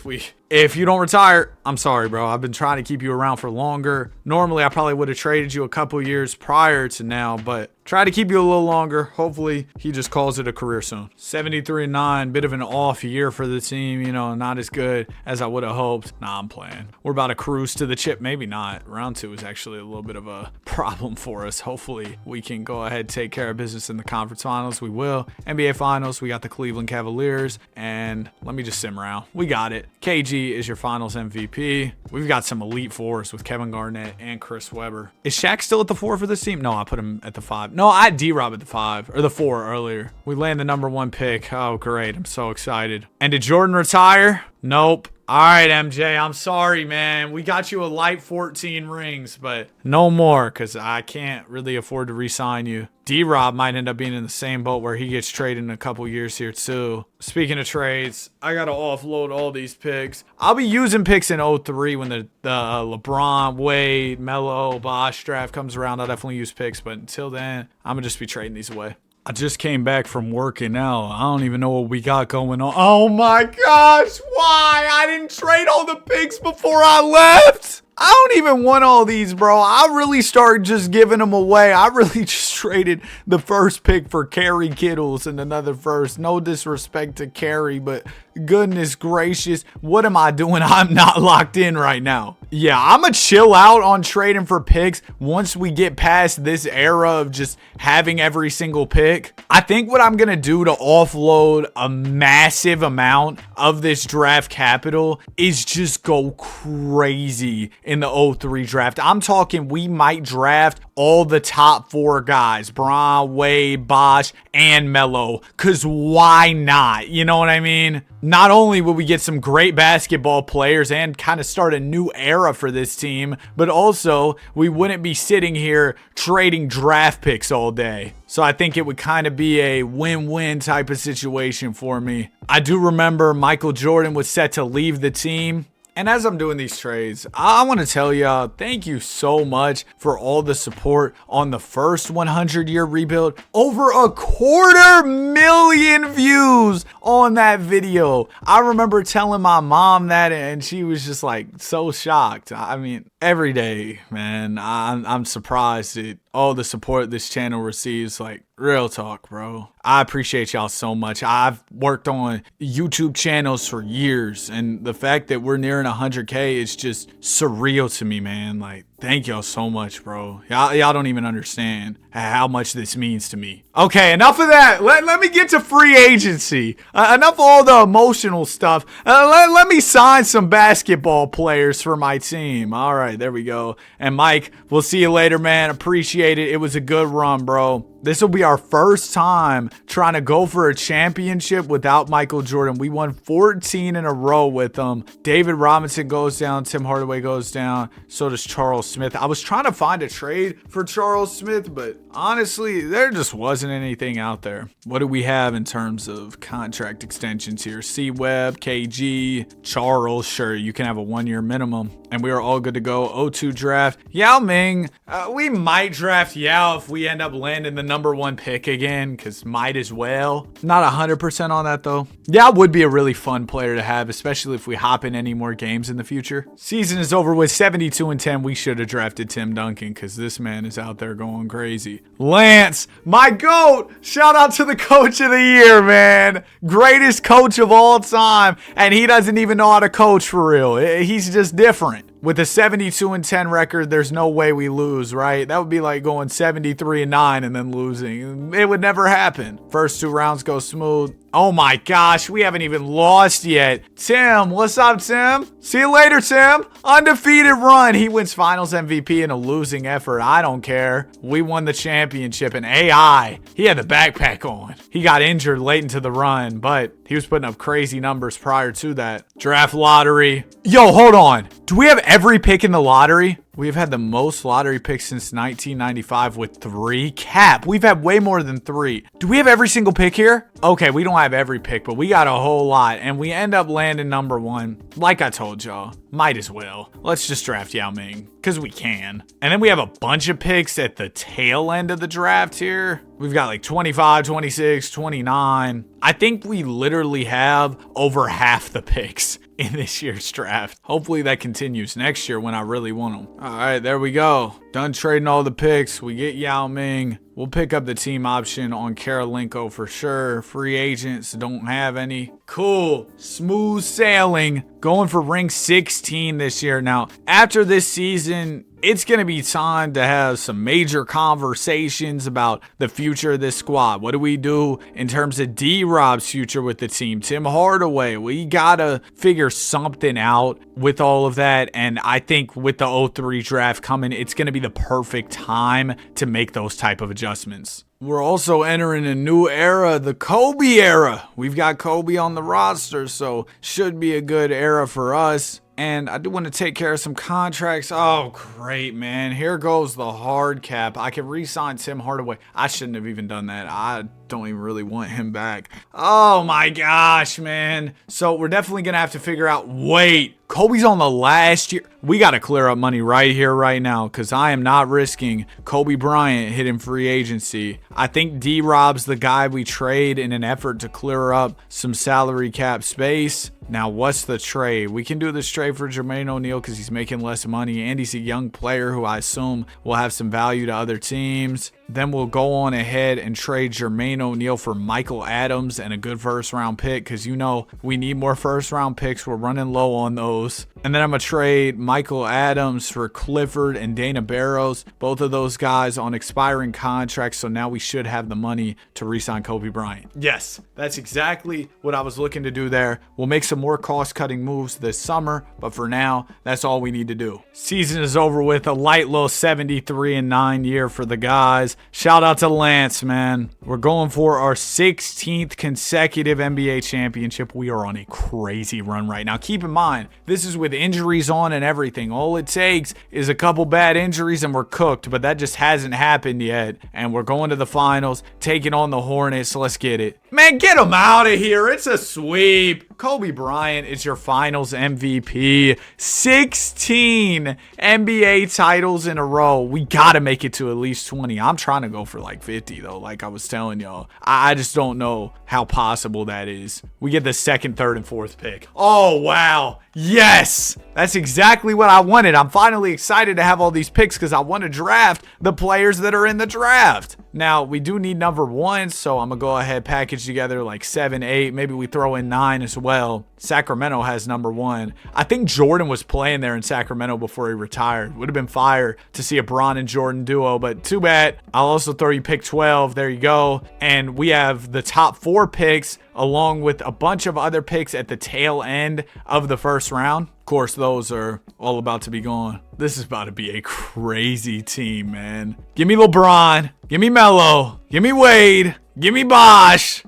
If you don't retire, I'm sorry, bro. I've been trying to keep you around for longer. Normally, I probably would have traded you a couple years prior to now, but try to keep you a little longer. Hopefully, he just calls it a career soon. 73-9, bit of an off year for the team. You know, not as good as I would have hoped. Nah, I'm playing. We're about to cruise to the chip. Maybe not. Round 2 is actually a little bit of a problem for us. Hopefully, we can go ahead and take care of business in the conference finals. We will. NBA finals, we got the Cleveland Cavaliers. And let me just sim around. We got it. KG is your finals MVP. We've got some elite fours with Kevin Garnett and Chris Webber. Is Shaq still at the 4 for this team? No, I put him at the 5. No, I had D-Rob at the 5 or the 4 earlier. We land the number 1 pick. Oh, great. I'm so excited. And did Jordan retire? Nope. All right, MJ, I'm sorry, man. We got you a light 14 rings, but no more because I can't really afford to re-sign you. D-Rob might end up being in the same boat where he gets traded in a couple years here, too. Speaking of trades, I got to offload all these picks. I'll be using picks in 03 when the LeBron, Wade, Melo, Bosh draft comes around. I'll definitely use picks, but until then, I'm going to just be trading these away. I just came back from working out. I don't even know what we got going on. Oh my gosh, why? I didn't trade all the picks before I left. I don't even want all these, bro. I really started just giving them away. I really just traded the first pick for Kerry Kittles and another first. No disrespect to Kerry, but goodness gracious, what am I doing? I'm not locked in right now. Yeah, I'm going to chill out on trading for picks once we get past this era of just having every single pick. I think what I'm going to do to offload a massive amount of this draft capital is just go crazy in the 03 draft. I'm talking we might draft all the top 4 guys, Bron, Wade, Bosh, and Melo, because why not? You know what I mean? Not only will we get some great basketball players and kind of start a new era for this team, but also we wouldn't be sitting here trading draft picks all day. So I think it would kind of be a win-win type of situation for me. I do remember Michael Jordan was set to leave the team. And as I'm doing these trades, I want to tell y'all, thank you so much for all the support on the first 100-year rebuild. Over 250,000 views on that video. I remember telling my mom that, and she was just like so shocked. I mean, every day, man, I'm surprised at all the support this channel receives. Like, real talk, bro. I appreciate y'all so much. I've worked on YouTube channels for years, and the fact that we're nearing 100K is just surreal to me, man. Like, thank y'all so much, bro. Y'all don't even understand how much this means to me. Okay, enough of that. Let me get to free agency. Enough of all the emotional stuff. Let me sign some basketball players for my team. All right, there we go. And Mike, we'll see you later, man. Appreciate it. It was a good run, bro. This will be our first time trying to go for a championship without Michael Jordan. We won 14 in a row with him. David Robinson goes down. Tim Hardaway goes down. So does Charles Smith. I was trying to find a trade for Charles Smith, but honestly, there just wasn't anything out there. What do we have in terms of contract extensions here? C-Web, KG, Charles. Sure, you can have a 1-year minimum. And we are all good to go. 02 draft. Yao Ming. We might draft Yao if we end up landing the number 1 pick again, because might as well. Not 100% on that, though. Yao would be a really fun player to have, especially if we hop in any more games in the future. Season is over with 72-10. We should have drafted Tim Duncan, because this man is out there going crazy. Lance, my GOAT. Shout out to the coach of the year, man. Greatest coach of all time. And he doesn't even know how to coach for real. He's just different. With a 72-10 record, there's no way we lose, right? That would be like going 73-9 and then losing. It would never happen. First 2 rounds go smooth. Oh my gosh, we haven't even lost yet. Tim, what's up, Tim? See you later, Tim. Undefeated run. He wins finals MVP in a losing effort. I don't care. We won the championship, and AI, he had the backpack on. He got injured late into the run, but he was putting up crazy numbers prior to that. Draft lottery. Yo, hold on. Do we have every pick in the lottery? We've had the most lottery picks since 1995 with 3. Cap, we've had way more than 3. Do we have every single pick here? Okay, we don't have every pick, but we got a whole lot. And we end up landing number 1. Like I told y'all, might as well. Let's just draft Yao Ming, because we can. And then we have a bunch of picks at the tail end of the draft here. We've got like 25, 26, 29. I think we literally have over half the picks in this year's draft. Hopefully that continues next year when I really want them. All right, there we go. Done trading all the picks. We get Yao Ming. We'll pick up the team option on Karolinko for sure. Free agents don't have any. Cool. Smooth sailing. Going for ring 16 this year. Now, after this season, it's going to be time to have some major conversations about the future of this squad. What do we do in terms of D-Rob's future with the team? Tim Hardaway, we got to figure something out with all of that. And I think with the 03 draft coming, it's going to be the perfect time to make those type of adjustments. We're also entering a new era, the Kobe era. We've got Kobe on the roster, so should be a good era for us. And I do want to take care of some contracts. Oh, great, man. Here goes the hard cap. I can re-sign Tim Hardaway. I shouldn't have even done that. I don't even really want him back. Oh, my gosh, man. So we're definitely going to have to figure out, wait, Kobe's on the last year. We got to clear up money right here, right now, because I am not risking Kobe Bryant hitting free agency. I think D-Rob's the guy we trade in an effort to clear up some salary cap space. Now, what's the trade? We can do this trade for Jermaine O'Neal because he's making less money, and he's a young player who I assume will have some value to other teams. Then we'll go on ahead and trade Jermaine O'Neal for Michael Adams and a good first-round pick because, you know, we need more first-round picks. We're running low on those. And then I'm going to trade Michael Adams for Clifford and Dana Barrows, both of those guys on expiring contracts, so now we should have the money to re-sign Kobe Bryant. Yes, that's exactly what I was looking to do there. We'll make some more cost-cutting moves this summer, but for now, that's all we need to do. Season is over with, a light low 73-9 year for the guys. Shout out to Lance, man. We're going for our 16th consecutive NBA championship. We are on a crazy run right now. Keep in mind, this is with injuries on and everything. All it takes is a couple bad injuries and we're cooked, but that just hasn't happened yet. And we're going to the finals, taking on the Hornets. Let's get it. Man, get them out of here. It's a sweep. Kobe Bryant is your finals MVP. 16 NBA titles in a row. We got to make it to at least 20. I'm trying to go for like 50 though, like I was telling y'all. I just don't know how possible that is. We get the second, third, and fourth pick. Oh, wow. Yes, that's exactly what I wanted. I'm finally excited to have all these picks because I want to draft the players that are in the draft. Now, we do need number 1, so I'm going to go ahead package together like 7, 8. Maybe we throw in 9 as well. Sacramento has number 1. I think Jordan was playing there in Sacramento before he retired. Would have been fire to see a Bron and Jordan duo, but too bad. I'll also throw you pick 12. There you go. And we have the top 4 picks along with a bunch of other picks at the tail end of the first round. Of course, those are all about to be gone. This is about to be a crazy team, man. Give me LeBron. Give me Melo. Give me Wade. Give me Bosh.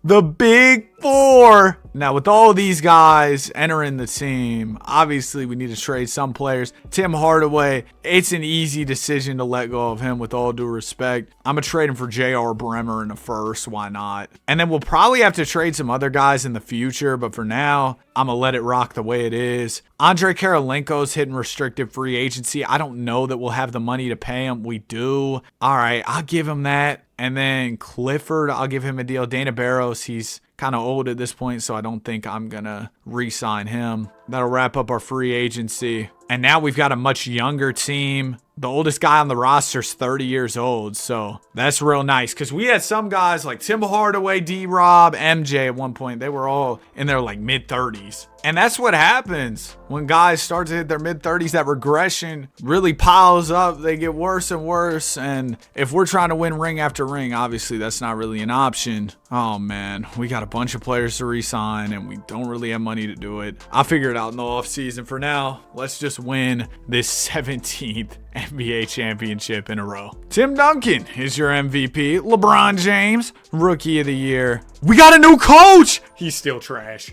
The big 4. Now, with all these guys entering the team, obviously we need to trade some players. Tim Hardaway, it's an easy decision to let go of him with all due respect. I'm going to trade him for J.R. Bremer in the first. Why not? And then we'll probably have to trade some other guys in the future, but for now, I'm going to let it rock the way it is. Andre Karolinko's hitting restricted free agency. I don't know that we'll have the money to pay him. We do. All right, I'll give him that. And then Clifford, I'll give him a deal. Dana Barrows, he's kind of old at this point, so I don't think I'm going to re-sign him. That'll wrap up our free agency. And now we've got a much younger team. The oldest guy on the roster is 30 years old, so that's real nice. Because we had some guys like Tim Hardaway, D-Rob, MJ at one point. They were all in their like mid-30s. And that's what happens when guys start to hit their mid-30s. That regression really piles up. They get worse and worse. And if we're trying to win ring after ring, obviously that's not really an option. Oh, man. We got a bunch of players to re-sign, and we don't really have money to do it. I'll figure it out in the offseason. For now, let's just win this 17th NBA championship in a row. Tim Duncan is your MVP. LeBron James, Rookie of the Year. We got a new coach. He's still trash.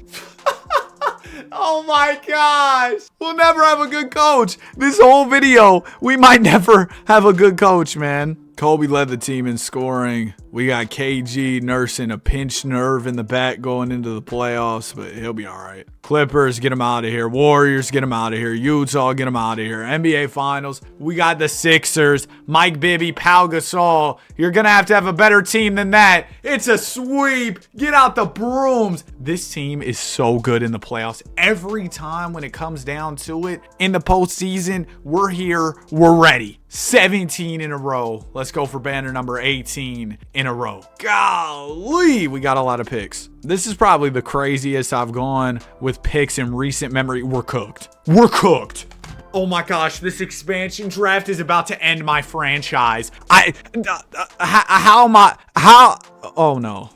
Oh my gosh. We'll never have a good coach. This whole video, we might never have a good coach, man. Kobe led the team in scoring. We got KG nursing a pinched nerve in the back going into the playoffs, but he'll be all right. Clippers, get him out of here. Warriors, get him out of here. Utah, get him out of here. NBA Finals, we got the Sixers. Mike Bibby, Pau Gasol. You're going to have a better team than that. It's a sweep. Get out the brooms. This team is so good in the playoffs. Every time when it comes down to it, in the postseason, we're here. We're ready. 17 in a row. Let's go for banner number 18 in a row. Golly, we got a lot of picks. This is probably the craziest I've gone with picks in recent memory. We're cooked. We're cooked. Oh my gosh, this expansion draft is about to end my franchise. Oh no.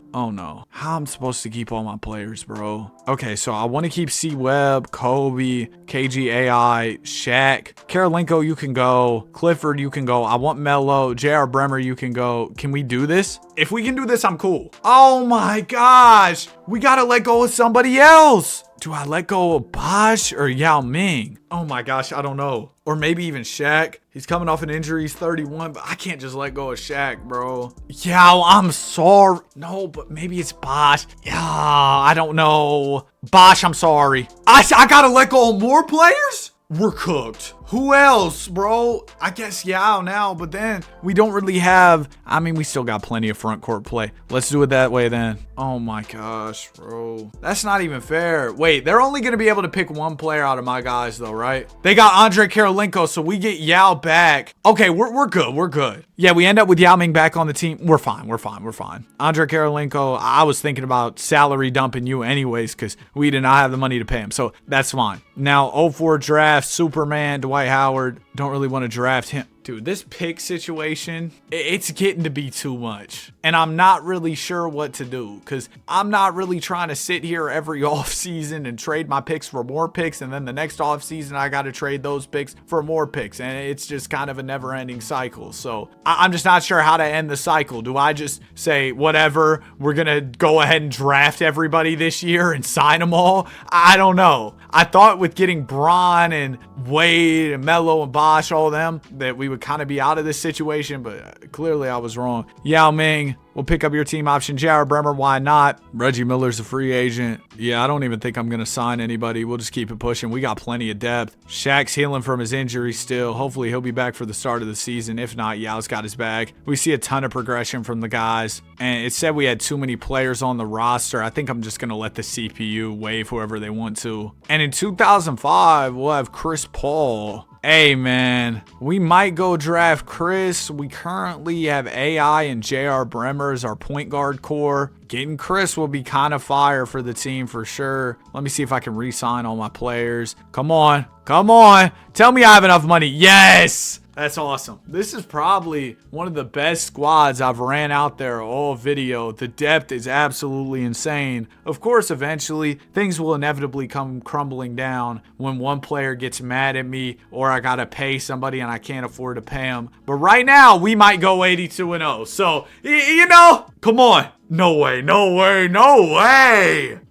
How I'm supposed to keep all my players, bro? Okay, so I want to keep C-Webb, Kobe, KGAI, Shaq, Karolinko, you can go. Clifford, you can go. I want Melo, J.R. Bremer, you can go. Can we do this? If we can do this, I'm cool. Oh my gosh. We got to let go of somebody else. Do I let go of Bosh or Yao Ming? Oh my gosh, I don't know. Or maybe even Shaq. He's coming off an injury. He's 31, but I can't just let go of Shaq, bro. Yao, I'm sorry. No, but maybe it's Bosh. Yeah, I don't know. Bosh, I'm sorry. I gotta let go of more players? We're cooked. Who else, bro? I guess Yao now, but then we don't really have... I mean, we still got plenty of front court play. Let's do it that way then. Oh my gosh, bro. That's not even fair. Wait, they're only going to be able to pick one player out of my guys though, right? They got Andre Karolinko, so we get Yao back. Okay, we're good. We're good. Yeah, we end up with Yao Ming back on the team. We're fine. Andre Karolinko, I was thinking about salary dumping you anyways because we did not have the money to pay him, so that's fine. Now, 04 draft, Superman, Dwight Howard. Don't really want to draft him. Dude, this pick situation, it's getting to be too much. And I'm not really sure what to do because I'm not really trying to sit here every offseason and trade my picks for more picks. And then the next offseason, I got to trade those picks for more picks. And it's just kind of a never-ending cycle. So I'm just not sure how to end the cycle. Do I just say, whatever, we're going to go ahead and draft everybody this year and sign them all? I don't know. I thought with getting Bron and Wade and Melo and Bosh, all of them, that we would kind of be out of this situation, but clearly I was wrong. Yao Ming, we'll pick up your team option. J.R. Bremer, why not? Reggie Miller's a free agent. Yeah, I don't even think I'm going to sign anybody. We'll just keep it pushing. We got plenty of depth. Shaq's healing from his injury still. Hopefully he'll be back for the start of the season. If not, Yao's got his bag. We see a ton of progression from the guys. And it said we had too many players on the roster. I think I'm just going to let the CPU waive whoever they want to. And in 2005, we'll have Chris Paul. Hey, man, we might go draft Chris. We currently have AI and J.R. Bremer as our point guard core. Getting Chris will be kind of fire for the team for sure. Let me see if I can re-sign all my players. Come on. Tell me I have enough money. Yes! That's awesome. This is probably one of the best squads I've ran out there all video. The depth is absolutely insane. Of course, eventually, things will inevitably come crumbling down when one player gets mad at me or I gotta pay somebody and I can't afford to pay them. But right now, we might go 82-0. So, you know, come on. No way.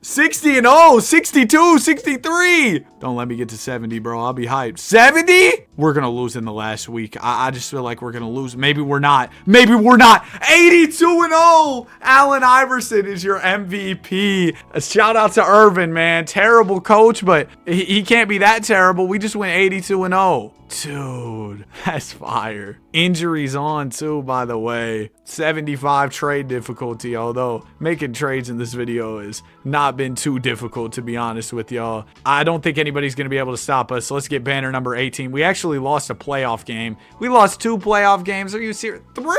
60-0, 62, 63. Don't let me get to 70, bro. I'll be hyped. 70? We're going to lose in the last week. I just feel like we're going to lose. Maybe we're not. 82-0. Allen Iverson is your MVP. A shout out to Irvin, man. Terrible coach, but he can't be that terrible. We just went 82-0. Dude, that's fire. Injuries on too, by the way. 75 trade difficulty, although making trades in this video has not been too difficult, to be honest with y'all. I don't think anybody's going to be able to stop us. So let's get banner number 18. We actually lost a playoff game. We lost 2 playoff games. Are you serious? 3?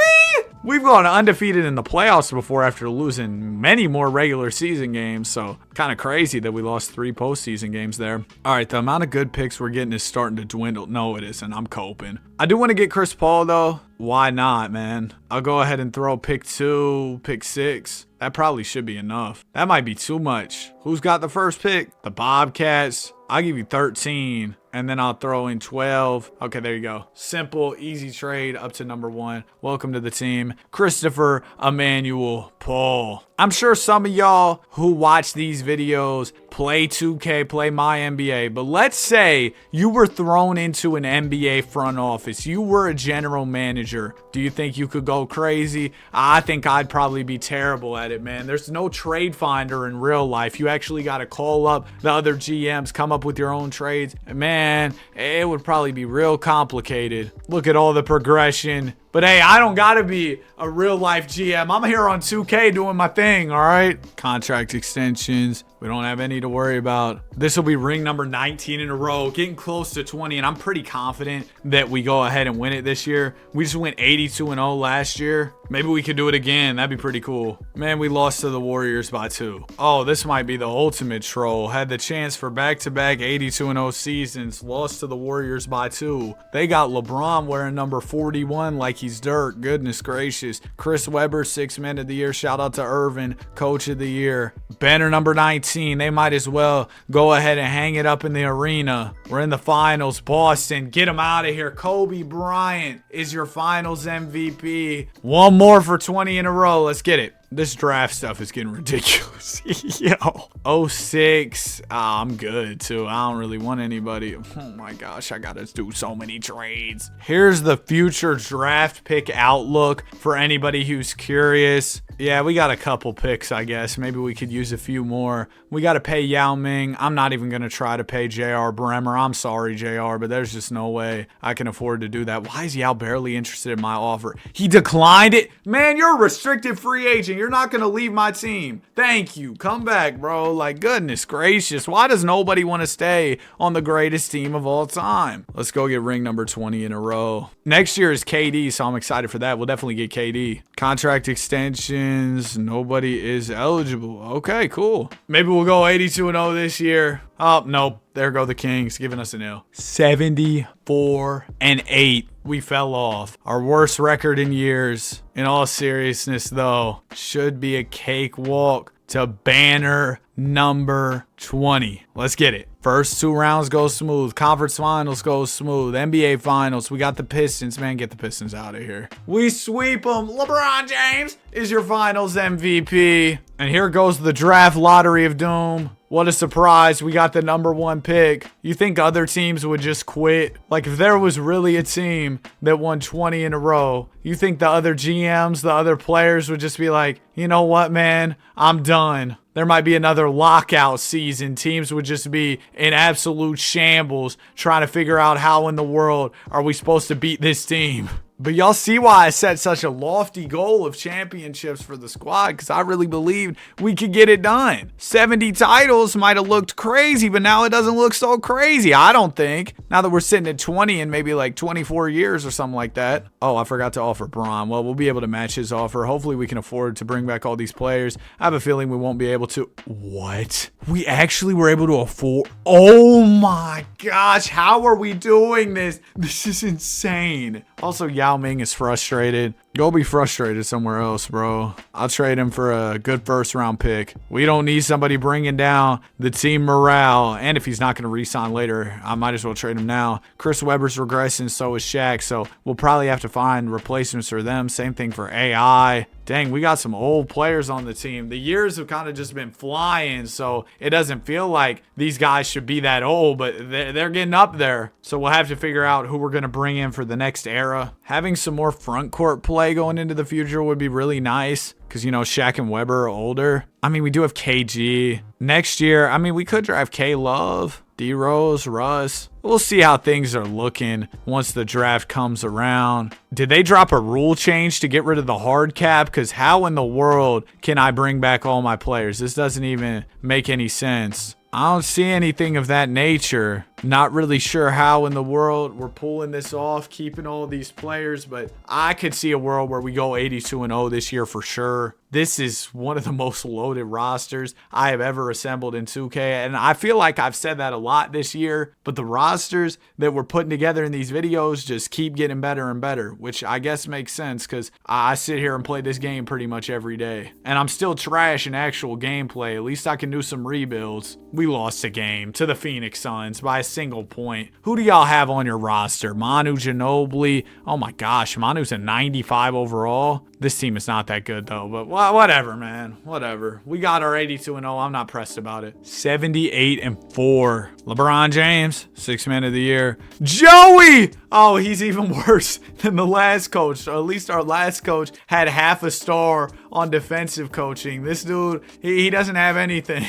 We've gone undefeated in the playoffs before after losing many more regular season games. So kind of crazy that we lost 3 postseason games there. All right, the amount of good picks we're getting is starting to dwindle. No, it isn't. I'm coping. I do want to get Chris Paul, though. Why not, man? I'll go ahead and throw pick 2, pick 6. That probably should be enough. That might be too much. Who's got the first pick? The Bobcats. I'll give you 13. And then I'll throw in 12. Okay, there you go. Simple, easy trade up to number 1. Welcome to the team, Christopher Emmanuel Paul. I'm sure some of y'all who watch these videos play 2K, play my NBA, but let's say you were thrown into an NBA front office. You were a general manager. Do you think you could go crazy? I think I'd probably be terrible at it, man. There's no trade finder in real life. You actually got to call up the other GMs, come up with your own trades. And man, it would probably be real complicated. Look at all the progression. But hey, I don't gotta be a real life GM. I'm here on 2K doing my thing, all right? Contract extensions. We don't have any to worry about. This will be ring number 19 in a row, getting close to 20, and I'm pretty confident that we go ahead and win it this year. We just went 82-0 last year. Maybe we could do it again. That'd be pretty cool. Man, we lost to the Warriors by 2. Oh, this might be the ultimate troll. Had the chance for back-to-back 82-0 seasons. Lost to the Warriors by 2. They got LeBron wearing number 41 like he's dirt. Goodness gracious. Chris Webber, 6th Man of the Year. Shout out to Irvin, Coach of the Year. Banner number 19. They might as well go ahead and hang it up in the arena. We're in the finals. Boston, get him out of here. Kobe Bryant is your finals MVP. One more for 20 in a row. Let's get it. This draft stuff is getting ridiculous. Yo. 06. I'm good too. I don't really want anybody. Oh my gosh, I gotta do so many trades. Here's the future draft pick outlook for anybody who's curious. Yeah, we got a couple picks, I guess. Maybe we could use a few more. We got to pay Yao Ming. I'm not even going to try to pay J.R. Bremer. I'm sorry, J.R., but there's just no way I can afford to do that. Why is Yao barely interested in my offer? He declined it? Man, you're a restricted free agent. You're not going to leave my team. Thank you. Come back, bro. Like, goodness gracious. Why does nobody want to stay on the greatest team of all time? Let's go get ring number 20 in a row. Next year is KD, so I'm excited for that. We'll definitely get KD. Contract extension. Nobody is eligible. Okay, cool. Maybe we'll go 82-0 this year. Oh, nope. There go the Kings giving us an L. 74-8. We fell off. Our worst record in years. In all seriousness, though, should be a cakewalk to banner number 20. Let's get it. First 2 rounds go smooth. Conference finals go smooth. NBA finals. We got the Pistons. Man, get the Pistons out of here. We sweep them. LeBron James is your finals MVP. And here goes the draft lottery of doom. What a surprise. We got the number 1 pick. You think other teams would just quit? Like, if there was really a team that won 20 in a row, you think the other GMs, the other players would just be like, you know what, man? I'm done. There might be another lockout season. Teams would just be in absolute shambles trying to figure out how in the world are we supposed to beat this team. But y'all see why I set such a lofty goal of championships for the squad, because I really believed we could get it done. 70 titles might have looked crazy, but now it doesn't look so crazy, I don't think. Now that we're sitting at 20 in maybe like 24 years or something like that. Oh, I forgot to offer Braun. Well, we'll be able to match his offer. Hopefully we can afford to bring back all these players. I have a feeling we won't be able to. What? We actually were able to afford. Oh my gosh, how are we doing this? This is insane. Also, Yao Ming is frustrated. Go be frustrated somewhere else, bro. I'll trade him for a good first-round pick. We don't need somebody bringing down the team morale. And if he's not going to re-sign later, I might as well trade him now. Chris Webber's regressing, so is Shaq. So we'll probably have to find replacements for them. Same thing for AI. Dang, we got some old players on the team. The years have kind of just been flying, so it doesn't feel like these guys should be that old, but they're getting up there. So we'll have to figure out who we're going to bring in for the next era. Having some more front court play going into the future would be really nice because, you know, Shaq and Webber are older. I mean, we do have KG. Next year, I mean, we could drive K-Love, D-Rose, Russ. We'll see how things are looking once the draft comes around. Did they drop a rule change to get rid of the hard cap? Because how in the world can I bring back all my players? This doesn't even make any sense. I don't see anything of that nature. Not really sure how in the world we're pulling this off, keeping all these players, but I could see a world where we go 82-0 this year for sure. This is one of the most loaded rosters I have ever assembled in 2K, and I feel like I've said that a lot this year, but the rosters that we're putting together in these videos just keep getting better and better, which I guess makes sense because I sit here and play this game pretty much every day, and I'm still trash in actual gameplay. At least I can do some rebuilds. We lost a game to the Phoenix Suns by a single point. Who do y'all have on your roster? Manu Ginobili. Oh my gosh, Manu's a 95 overall. This team is not that good though, but whatever, man. Whatever. We got our 82-0. I'm not pressed about it. 78-4. LeBron James, 6th Man of the Year. Joey! Oh, he's even worse than the last coach. Or at least our last coach had half a star on defensive coaching. This dude, he doesn't have anything.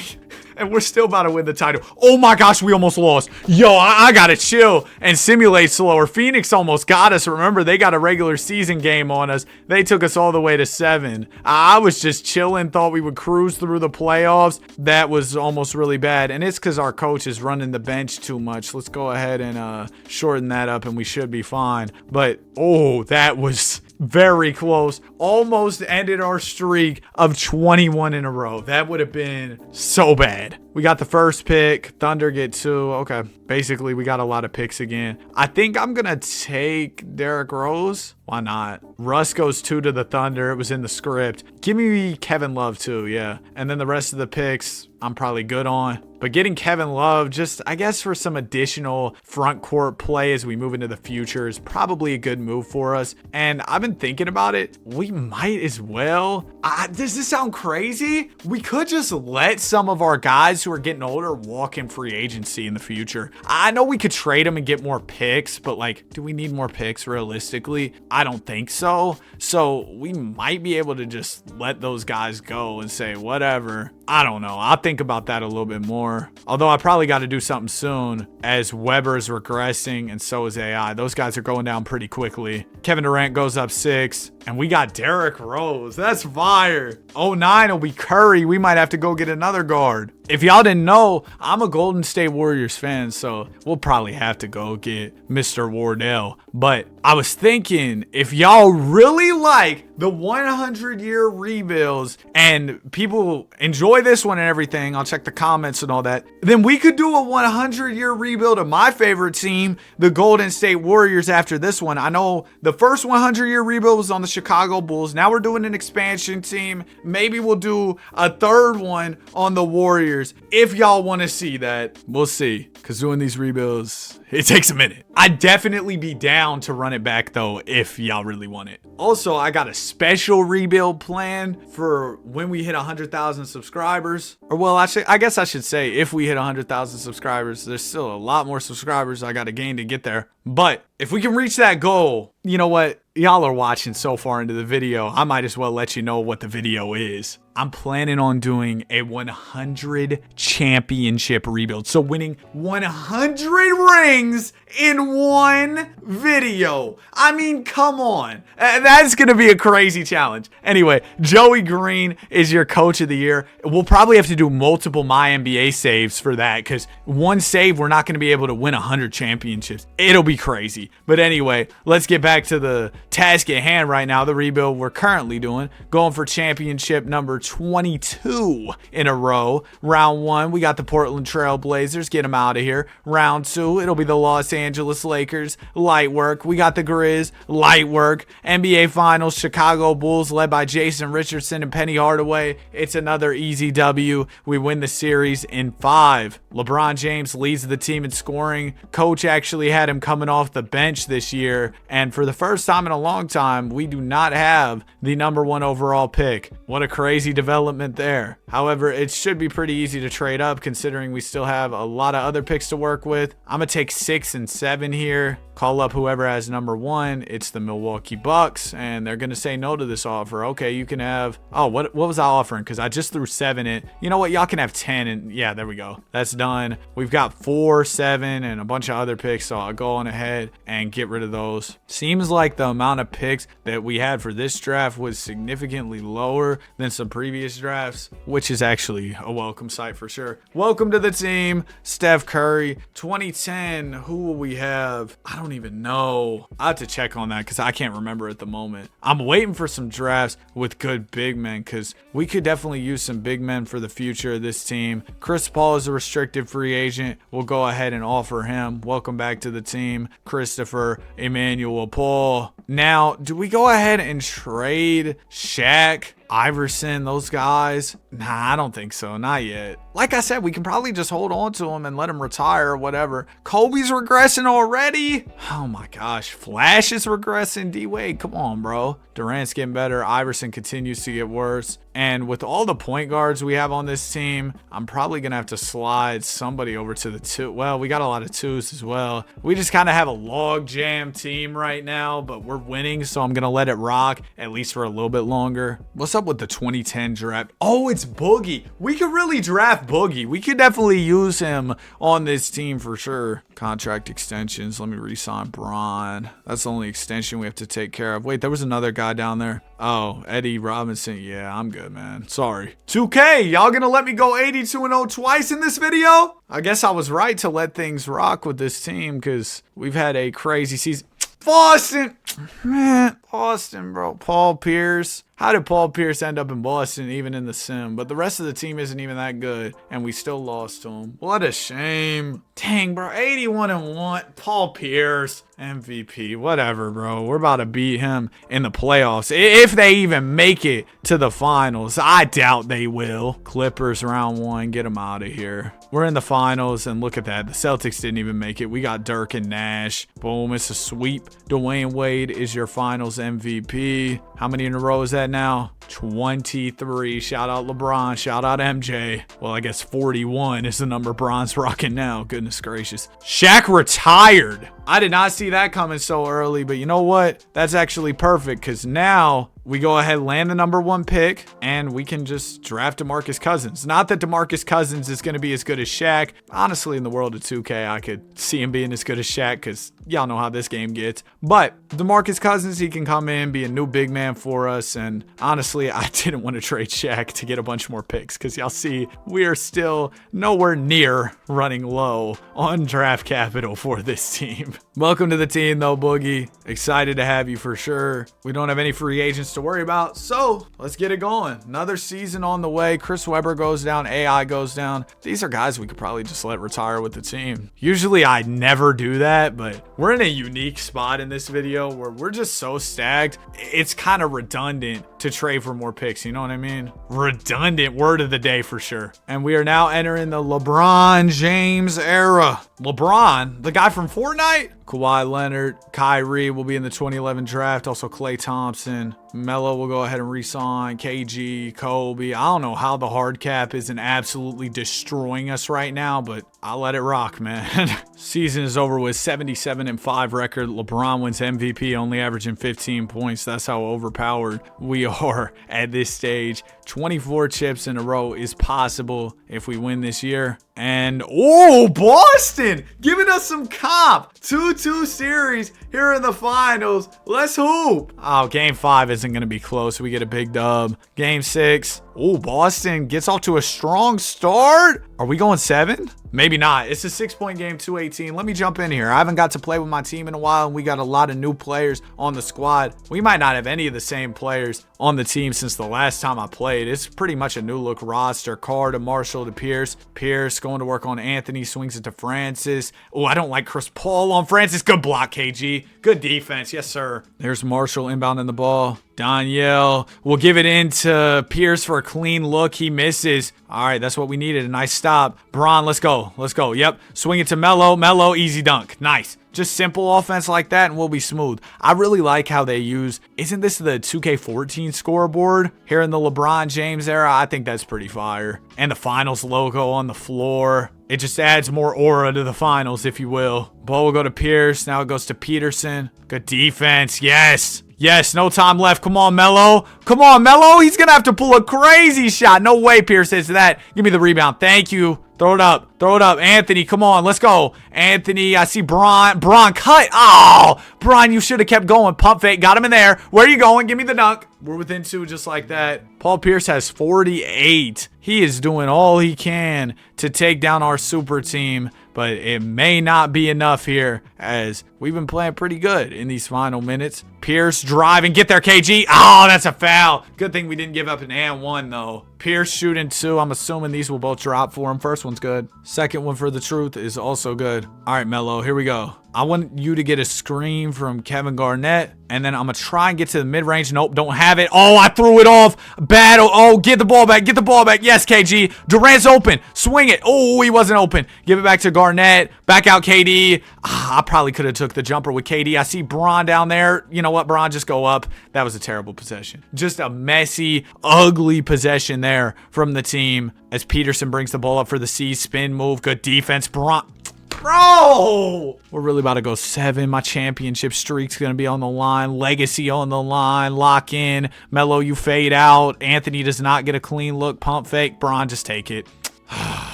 And we're still about to win the title. Oh my gosh, we almost lost. Yo, I gotta chill and simulate slower. Phoenix almost got us. Remember, they got a regular season game on us. They took us all the way to 7. I was just chilling, thought we would cruise through the playoffs. That was almost really bad. And it's because our coach is running the bench too much. Let's go ahead and shorten that up and we should be fine. But, oh, that was very close. Almost ended our streak of 21 in a row. That would have been so bad. We got the first pick. Thunder get 2. Okay. Basically, we got a lot of picks again. I think I'm going to take Derrick Rose. Why not? Russ goes 2 to the Thunder. It was in the script. Give me Kevin Love too. Yeah. And then the rest of the picks, I'm probably good on. But getting Kevin Love, just, I guess, for some additional front court play as we move into the future is probably a good move for us. And I've been thinking about it. We might as well. Does this sound crazy? We could just let some of our guys who are getting older walk in free agency in the future. I know we could trade them and get more picks, but like, do we need more picks realistically? I don't think so. So we might be able to just let those guys go and say, whatever. I don't know. I'll think about that a little bit more. Although I probably got to do something soon as Weber's regressing and so is AI. Those guys are going down pretty quickly. Kevin Durant goes up 6 and we got Derrick Rose. That's fire. 09 will be Curry. We might have to go get another guard. If y'all didn't know, I'm a Golden State Warriors fan, so we'll probably have to go get Mr. Wardell. But I was thinking, if y'all really like the 100-year rebuilds and people enjoy this one and everything, I'll check the comments and all that, then we could do a 100-year rebuild of my favorite team, the Golden State Warriors, after this one. I know the first 100-year rebuild was on the Chicago Bulls. Now we're doing an expansion team. Maybe we'll do a third one on the Warriors. If y'all want to see that, we'll see. Because doing these rebuilds, it takes a minute. I'd definitely be down to run it back though, if y'all really want it. Also, I got a special rebuild plan for when we hit 100,000 subscribers. Or well, I guess I should say if we hit 100,000 subscribers. There's still a lot more subscribers I got to gain to get there. But if we can reach that goal, you know what? Y'all are watching so far into the video, I might as well let you know what the video is. I'm planning on doing a 100 championship rebuild. So winning 100 rings in one video. I mean, come on. That's going to be a crazy challenge. Anyway, Joey Green is your coach of the year. We'll probably have to do multiple My NBA saves for that because one save, we're not going to be able to win 100 championships. It'll be crazy. But anyway, let's get back to the task at hand right now, the rebuild we're currently doing. Going for championship number 22 in a row. Round 1, we got the Portland Trail Blazers. Get them out of here. Round 2, it'll be the Los Angeles Lakers. Light work. We got the Grizz. Light work. NBA Finals, Chicago Bulls led by Jason Richardson and Penny Hardaway. It's another easy W. We win the series in 5. LeBron James leads the team in scoring. Coach actually had him coming off the bench this year. And for the first time in a long time, we do not have the number 1 overall pick. What a crazy development there. However, it should be pretty easy to trade up considering we still have a lot of other picks to work with. I'm going to take 6 and 7 here. Call up whoever has number 1. It's the Milwaukee Bucks, and they're going to say no to this offer. Okay, you can have... Oh, what was I offering? Because I just threw 7 in. You know what? Y'all can have 10, and yeah, there we go. That's done. We've got 4, 7, and a bunch of other picks, so I'll go on ahead and get rid of those. Seems like the amount of picks that we had for this draft was significantly lower than some previous drafts, which is actually a welcome sight for sure. Welcome to the team, Steph Curry. 2010, who will we have? I don't even know. I have to check on that because I can't remember at the moment. I'm waiting for some drafts with good big men because we could definitely use some big men for the future of this team. Chris Paul is a restricted free agent. We'll go ahead and offer him. Welcome back to the team, Christopher Emmanuel Paul. Now, do we go ahead and trade Shaq, Iverson, those guys? Nah, I don't think so. Not yet. Like I said, we can probably just hold on to him and let him retire or whatever. Kobe's regressing already. Oh my gosh. Flash is regressing. D-Wade, come on, bro. Durant's getting better. Iverson continues to get worse. And with all the point guards we have on this team, I'm probably going to have to slide somebody over to the 2. Well, we got a lot of 2s as well. We just kind of have a log jam team right now, but we're we're winning, so I'm going to let it rock, at least for a little bit longer. What's up with the 2010 draft? Oh, it's Boogie. We could really draft Boogie. We could definitely use him on this team for sure. Contract extensions. Let me re-sign Bron. That's the only extension we have to take care of. Wait, there was another guy down there. Oh, Eddie Robinson. Yeah, I'm good, man. Sorry. 2K, y'all gonna let me go 82-0 twice in this video? I guess I was right to let things rock with this team because we've had a crazy season. Boston! Man, Boston, bro. Paul Pierce. How did Paul Pierce end up in Boston, even in the sim? But the rest of the team isn't even that good, and we still lost to him. What a shame. Dang, bro. 81-1. Paul Pierce, MVP. Whatever, bro. We're about to beat him in the playoffs. If they even make it to the finals. I doubt they will. Clippers round 1. Get them out of here. We're in the finals, and look at that. The Celtics didn't even make it. We got Dirk and Nash. Boom. It's a sweep. Dwayne Wade is your finals MVP. How many in a row is that now? 23. Shout out LeBron. Shout out MJ. Well, I guess 41 is the number Bron's rocking now. Goodness gracious. Shaq retired. I did not see that coming so early, but you know what? That's actually perfect because now we go ahead, land the number 1 pick, and we can just draft DeMarcus Cousins. Not that DeMarcus Cousins is going to be as good as Shaq. Honestly, in the world of 2K, I could see him being as good as Shaq because y'all know how this game gets. But DeMarcus Cousins, he can come in, be a new big man for us. And honestly, I didn't want to trade Shaq to get a bunch more picks because y'all see we are still nowhere near running low on draft capital for this team. Welcome to the team, though, Boogie. Excited to have you for sure. We don't have any free agents to worry about, so let's get it going. Another season on the way. Chris Webber goes down, AI goes down. These are guys we could probably just let retire with the team. Usually I never do that, but we're in a unique spot in this video where we're just so stacked. It's kind of redundant to trade for more picks, you know what I mean? Redundant word of the day for sure. And we are now entering the LeBron James era. LeBron, the guy from Fortnite? Kawhi Leonard, Kyrie will be in the 2011 draft. Also Klay Thompson. Melo will go ahead and re-sign. KG, Kobe. I don't know how the hard cap isn't absolutely destroying us right now, but I'll let it rock, man. Season is over with 77-5 record. LeBron wins MVP, only averaging 15 points. That's how overpowered we are at this stage. 24 chips in a row is possible if we win this year. And, oh, Boston giving us some comp. 2-2 series here in the finals. Let's hoop. Oh, game 5 isn't going to be close. We get a big dub. Game 6. Oh, Boston gets off to a strong start. Are we going 7? Maybe not. It's a 6-point game, 2-18. Let me jump in here. I haven't got to play with my team in a while, and we got a lot of new players on the squad. We might not have any of the same players on the team since the last time I played. It's pretty much a new look roster. Carr to Marshall to Pierce. Pierce going to work on Anthony, swings it to Francis. Oh, I don't like Chris Paul on Francis. Good block, KG. Good defense. Yes, sir. There's Marshall inbounding the ball. Danielle will give it into Pierce for a clean look. He misses. All right, that's what we needed. A nice stop. Bron, let's go. Let's go. Yep. Swing it to Melo. Melo, easy dunk. Nice. Just simple offense like that and we'll be smooth. I really like how they use, isn't this the 2K14 scoreboard here in the LeBron James era? I think that's pretty fire. And the finals logo on the floor. It just adds more aura to the finals, if you will. Ball will go to Pierce. Now it goes to Peterson. Good defense. Yes. Yes, no time left. Come on, Melo. Come on, Melo. He's going to have to pull a crazy shot. No way Pierce hits that. Give me the rebound. Thank you. Throw it up. Throw it up. Anthony, come on. Let's go. Anthony, I see Bron. Bron, cut. Oh, Bron, you should have kept going. Pump fake. Got him in there. Where are you going? Give me the dunk. We're within 2 just like that. Paul Pierce has 48. He is doing all he can to take down our super team, but it may not be enough here as we've been playing pretty good in these final minutes. Pierce driving. Get there, KG. Oh, that's a foul. Good thing we didn't give up an and 1, though. Pierce shooting 2. I'm assuming these will both drop for him. First one's good. Second one for the truth is also good. All right, Melo, here we go. I want you to get a screen from Kevin Garnett, and then I'm going to try and get to the mid-range. Nope, don't have it. Oh, I threw it off. Battle. Oh, get the ball back. Get the ball back. Yes, KG. Durant's open. Swing it. Oh, he wasn't open. Give it back to Garnett. Back out, KD. I probably could have took the jumper with KD. I see Bron down there. You know what, Bron? Just go up. That was a terrible possession. Just a messy, ugly possession there from the team as Peterson brings the ball up for the C. Spin move. Good defense. Bron. Bro, we're really about to go 7. My championship streak's going to be on the line. Legacy on the line. Lock in. Melo, you fade out. Anthony does not get a clean look. Pump fake. Bron, just take it.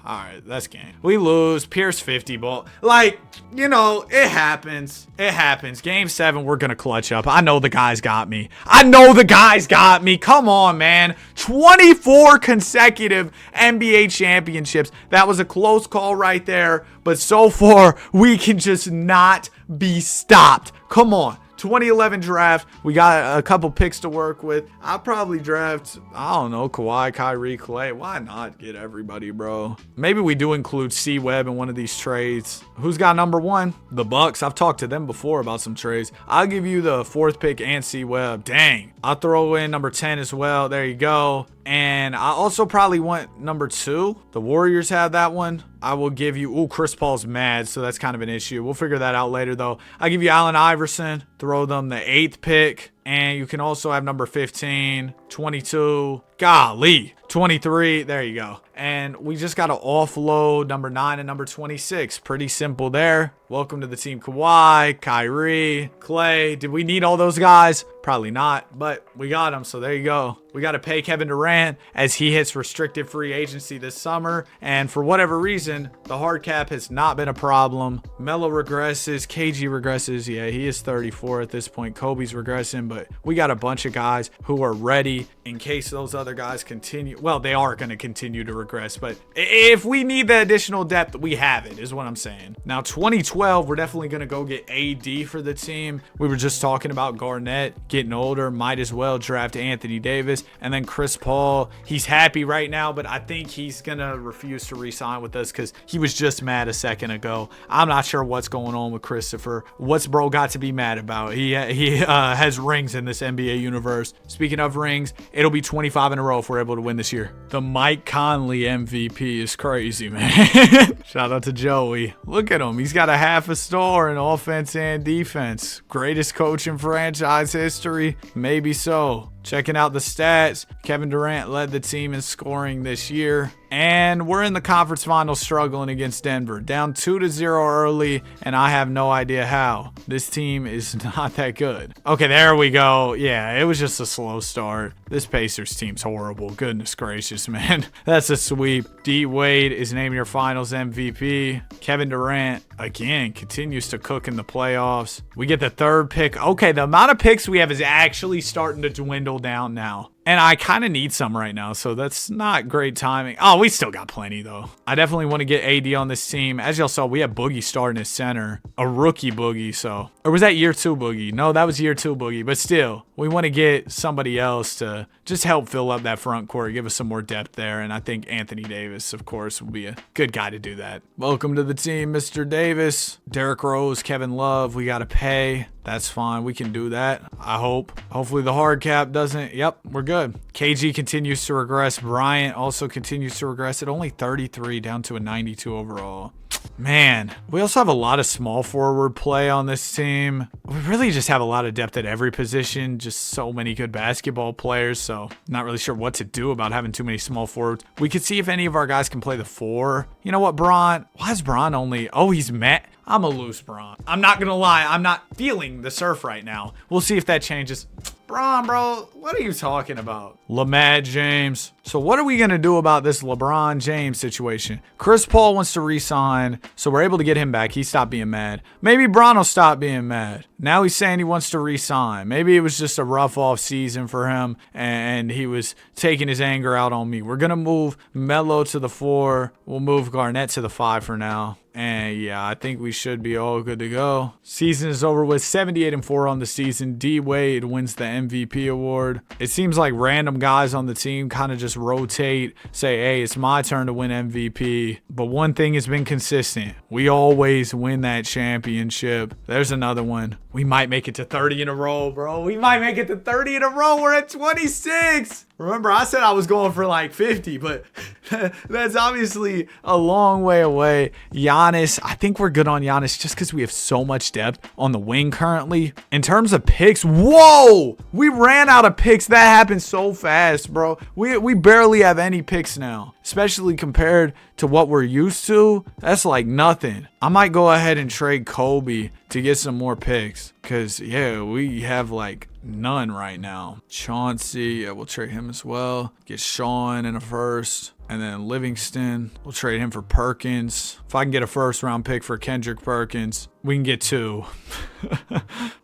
All right, that's game. We lose. Pierce 50 ball. Like, you know, it happens. It happens. Game 7, we're going to clutch up. I know the guys got me. Come on, man. 24 consecutive NBA championships. That was a close call right there. But so far, we can just not be stopped. Come on. 2011 draft, we got a couple picks to work with. I'll probably draft, I don't know, Kawhi, Kyrie, Clay. Why not get everybody, bro? Maybe we do include C-Web in one of these trades. Who's got number 1? The Bucks. I've talked to them before about some trades. I'll give you the 4th pick and C-Web. Dang. I'll throw in number 10 as well. There you go. And I also probably want number 2. The Warriors have that one. I will give you, Chris Paul's mad, so that's kind of an issue. We'll figure that out later, though. I'll give you Allen Iverson. Throw them the 8th pick. And you can also have number 15, 22, golly, 23. There you go. And we just got to offload number 9 and number 26. Pretty simple there. Welcome to the team, Kawhi, Kyrie, Clay. Did we need all those guys? Probably not, but we got them, so there you go. We got to pay Kevin Durant as he hits restricted free agency this summer. And for whatever reason, the hard cap has not been a problem. Melo regresses. KG regresses. Yeah, he is 34 at this point. Kobe's regressing, but we got a bunch of guys who are ready in case those other guys continue. Well, they are going to continue to regress, but if we need the additional depth, we have it, is what I'm saying. Now, 2012, we're definitely going to go get AD for the team. We were just talking about Garnett getting older. Might as well draft Anthony Davis. And then Chris Paul, he's happy right now, but I think he's going to refuse to re-sign with us because he was just mad a second ago. I'm not sure what's going on with Christopher. What's bro got to be mad about? He has rings in this NBA universe. Speaking of rings, it'll be 25 in a row if we're able to win this year. The Mike Conley MVP is crazy, man. Shout out to Joey. Look at him. He's got a half a star in offense and defense. Greatest coach in franchise history? Maybe so. Checking out the stats, Kevin Durant led the team in scoring this year. And we're in the conference finals struggling against Denver. Down 2-0 early, and I have no idea how. This team is not that good. Okay, there we go. Yeah, it was just a slow start. This Pacers team's horrible. Goodness gracious, man. That's a sweep. D. Wade is named your finals MVP. Kevin Durant, again, continues to cook in the playoffs. We get the 3rd pick. Okay, the amount of picks we have is actually starting to dwindle down now. And I kind of need some right now, so that's not great timing. Oh, we still got plenty, though. I definitely want to get AD on this team. As y'all saw, we have Boogie starting as center. A rookie Boogie, so. Or was that year 2 Boogie? No, that was year 2 Boogie. But still, we want to get somebody else to just help fill up that front court, give us some more depth there. And I think Anthony Davis, of course, will be a good guy to do that. Welcome to the team, Mr. Davis. Derrick Rose, Kevin Love, we got to pay. That's fine. We can do that, I hope. Hopefully the hard cap doesn't. Yep, we're good. KG continues to regress. Bryant also continues to regress at only 33, down to a 92 overall. Man, we also have a lot of small forward play on this team. We really just have a lot of depth at every position. Just so many good basketball players. So not really sure what to do about having too many small forwards. We could see if any of our guys can play the 4. You know what, Bron? Why is Bron only... Oh, he's Matt. I'm a loose Bron. I'm not going to lie. I'm not feeling the surf right now. We'll see if that changes. Bron, bro, what are you talking about? LeMad James. So what are we going to do about this LeBron James situation? Chris Paul wants to re-sign, so we're able to get him back. He stopped being mad. Maybe Bron will stop being mad. Now he's saying he wants to re-sign. Maybe it was just a rough off season for him, and he was taking his anger out on me. We're going to move Melo to the 4. We'll move Garnett to the 5 for now. And yeah, I think we should be all good to go. Season is over with 78-4 on the season. D. Wade wins the MVP award. It seems like random guys on the team kind of just rotate, say, hey, it's my turn to win MVP. But one thing has been consistent. We always win that championship. There's another one. We might make it to 30 in a row, bro. We might make it to 30 in a row. We're at 26. Remember, I said I was going for like 50, but that's obviously a long way away. Giannis, I think we're good on Giannis just because we have so much depth on the wing currently. In terms of picks, whoa! We ran out of picks. That happened so fast, bro. We barely have any picks now, especially compared to what we're used to. That's like nothing. I might go ahead and trade Kobe to get some more picks because, yeah, we have like none right now. Chauncey, yeah, we'll trade him as well. Get Sean in a first. And then Livingston, we'll trade him for Perkins. If I can get a first round pick for Kendrick Perkins, we can get 2.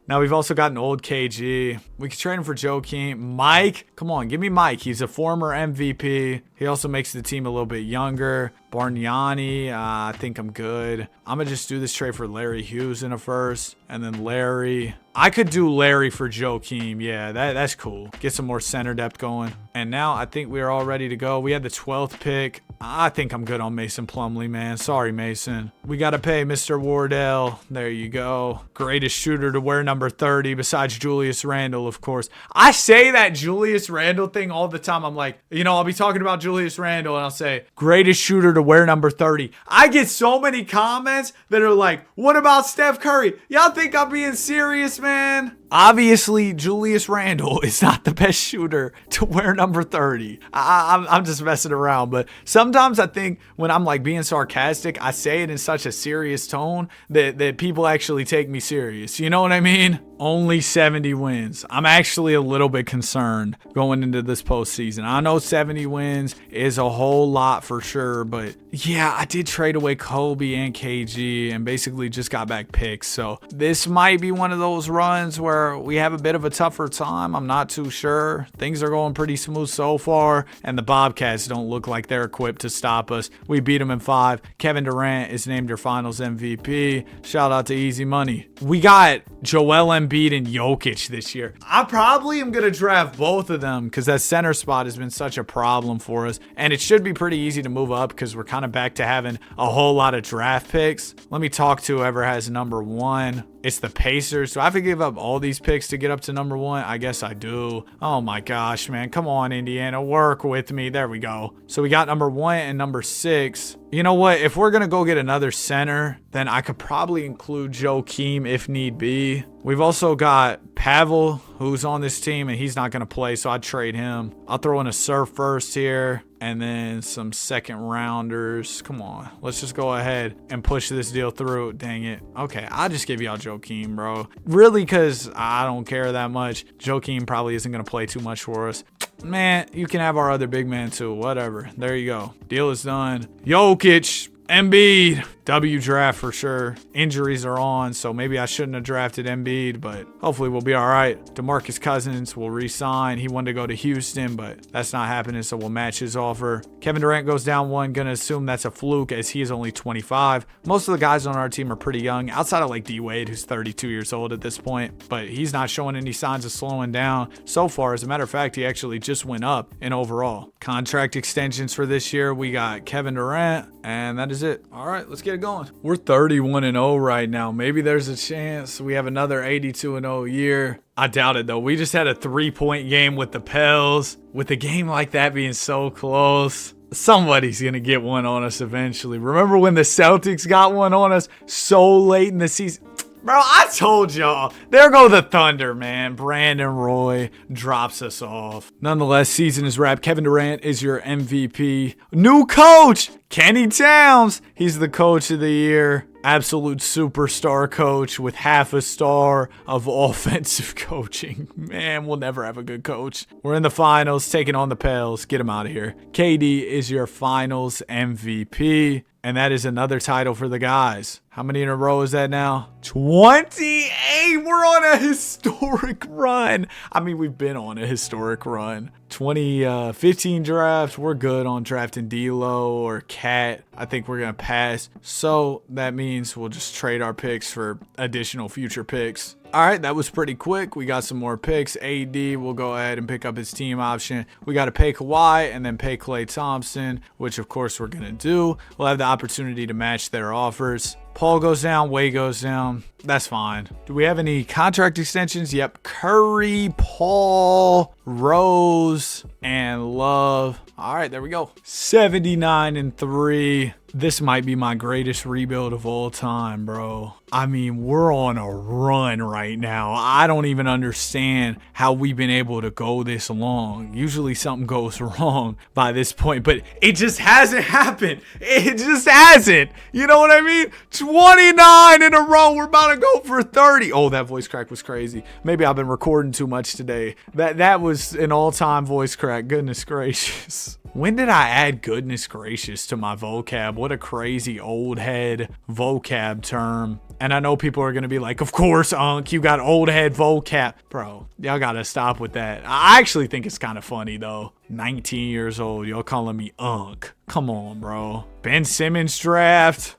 Now we've also got an old KG. We could trade him for Joakim. Mike, come on, give me Mike. He's a former MVP. He also makes the team a little bit younger. Bargnani, I think I'm good. I'm going to just do this trade for Larry Hughes in a first. And then Larry. I could do Larry for Joakim. Yeah, that's cool. Get some more center depth going. And now I think we're all ready to go. We had the 12th pick. I think I'm good on Mason Plumlee, man. Sorry, Mason. We got to pay Mr. Wardell. There you go. Greatest shooter to wear number 30 besides Julius Randle, of course. I say that Julius Randle thing all the time. I'm like, I'll be talking about Julius Randle and I'll say, greatest shooter to wear number 30. I get so many comments that are like, what about Steph Curry? Y'all think I'm being serious, man? Obviously, Julius Randle is not the best shooter to wear number 30. I'm just messing around, but sometimes I think when I'm like being sarcastic, I say it in such a serious tone that people actually take me serious. You know what I mean? Only 70 wins. I'm actually a little bit concerned going into this postseason. I know 70 wins is a whole lot for sure, but yeah, I did trade away Kobe and KG and basically just got back picks. So this might be one of those runs where we have a bit of a tougher time. I'm not too sure. Things are going pretty smooth so far, and the Bobcats don't look like they're equipped to stop us. We beat them in 5. Kevin Durant is named your finals MVP. Shout out to Easy Money. We got Joel Embiid and Jokic this year. I probably am going to draft both of them because that center spot has been such a problem for us, and it should be pretty easy to move up because we're kind of back to having a whole lot of draft picks. Let me talk to whoever has number 1. It's the Pacers. Do I have to give up all these picks to get up to number 1? I guess I do. Oh my gosh, man. Come on, Indiana. Work with me. There we go. So we got number 1 and number 6. You know what? If we're going to go get another center, then I could probably include Joakim if need be. We've also got Pavel, who's on this team, and he's not going to play, so I'd trade him. I'll throw in a Surf first here, and then some second rounders. Come on. Let's just go ahead and push this deal through. Dang it. Okay, I'll just give y'all Joakim, bro. Really, because I don't care that much. Joakim probably isn't going to play too much for us. Man, you can have our other big man too. Whatever. There you go. Deal is done. Jokic. Embiid, W draft for sure. Injuries are on, so maybe I shouldn't have drafted Embiid, but hopefully we'll be all right. DeMarcus Cousins will re-sign. He wanted to go to Houston, but that's not happening, so we'll match his offer. Kevin Durant goes down 1. Gonna assume that's a fluke as he is only 25. Most of the guys on our team are pretty young, outside of like D-Wade, who's 32 years old at this point, but he's not showing any signs of slowing down so far. As a matter of fact, he actually just went up in overall. Contract extensions for this year, we got Kevin Durant, and that is it. All right, let's get it going. We're 31-0 right now. Maybe there's a chance we have another 82-0 year. I doubt it though. We just had a 3-point game with the Pels. With a game like that being so close, somebody's gonna get one on us eventually. Remember when the Celtics got one on us so late in the season? Bro, I told y'all. There go the Thunder, man. Brandon Roy drops us off. Nonetheless, season is wrapped. Kevin Durant is your MVP. New coach, Kenny Towns. He's the coach of the year. Absolute superstar coach with half a star of offensive coaching. Man, we'll never have a good coach. We're in the finals, taking on the Pels. Get him out of here. KD is your finals MVP. And that is another title for the guys. How many in a row is that now? 28! We're on a historic run. I mean, we've been on a historic run. 2015 draft, we're good on drafting D'Lo or Cat. I think we're going to pass. So that means we'll just trade our picks for additional future picks. All right, that was pretty quick. We got some more picks. AD will go ahead and pick up his team option. We got to pay Kawhi and then pay Klay Thompson, which of course we're going to do. We'll have the opportunity to match their offers. Paul goes down, Wade goes down. That's fine. Do we have any contract extensions? Yep. Curry, Paul, Rose. and Love. All right, there we go. 79-3. This might be my greatest rebuild of all time, bro. I mean, we're on a run right now. I don't even understand how we've been able to go this long. Usually something goes wrong by this point, but it just hasn't happened. It just hasn't. You know what I mean? 29 in a row. We're about to go for 30. Oh, that voice crack was crazy. Maybe I've been recording too much today. That was an all-time voice crack. Goodness gracious. When did I add goodness gracious to my vocab? What a crazy old head vocab term. And I know people are going to be like, of course, Unc, you got old head vocab. Bro, y'all got to stop with that. I actually think it's kind of funny, though. 19 years old, y'all calling me Unc. Come on, bro. Ben Simmons draft.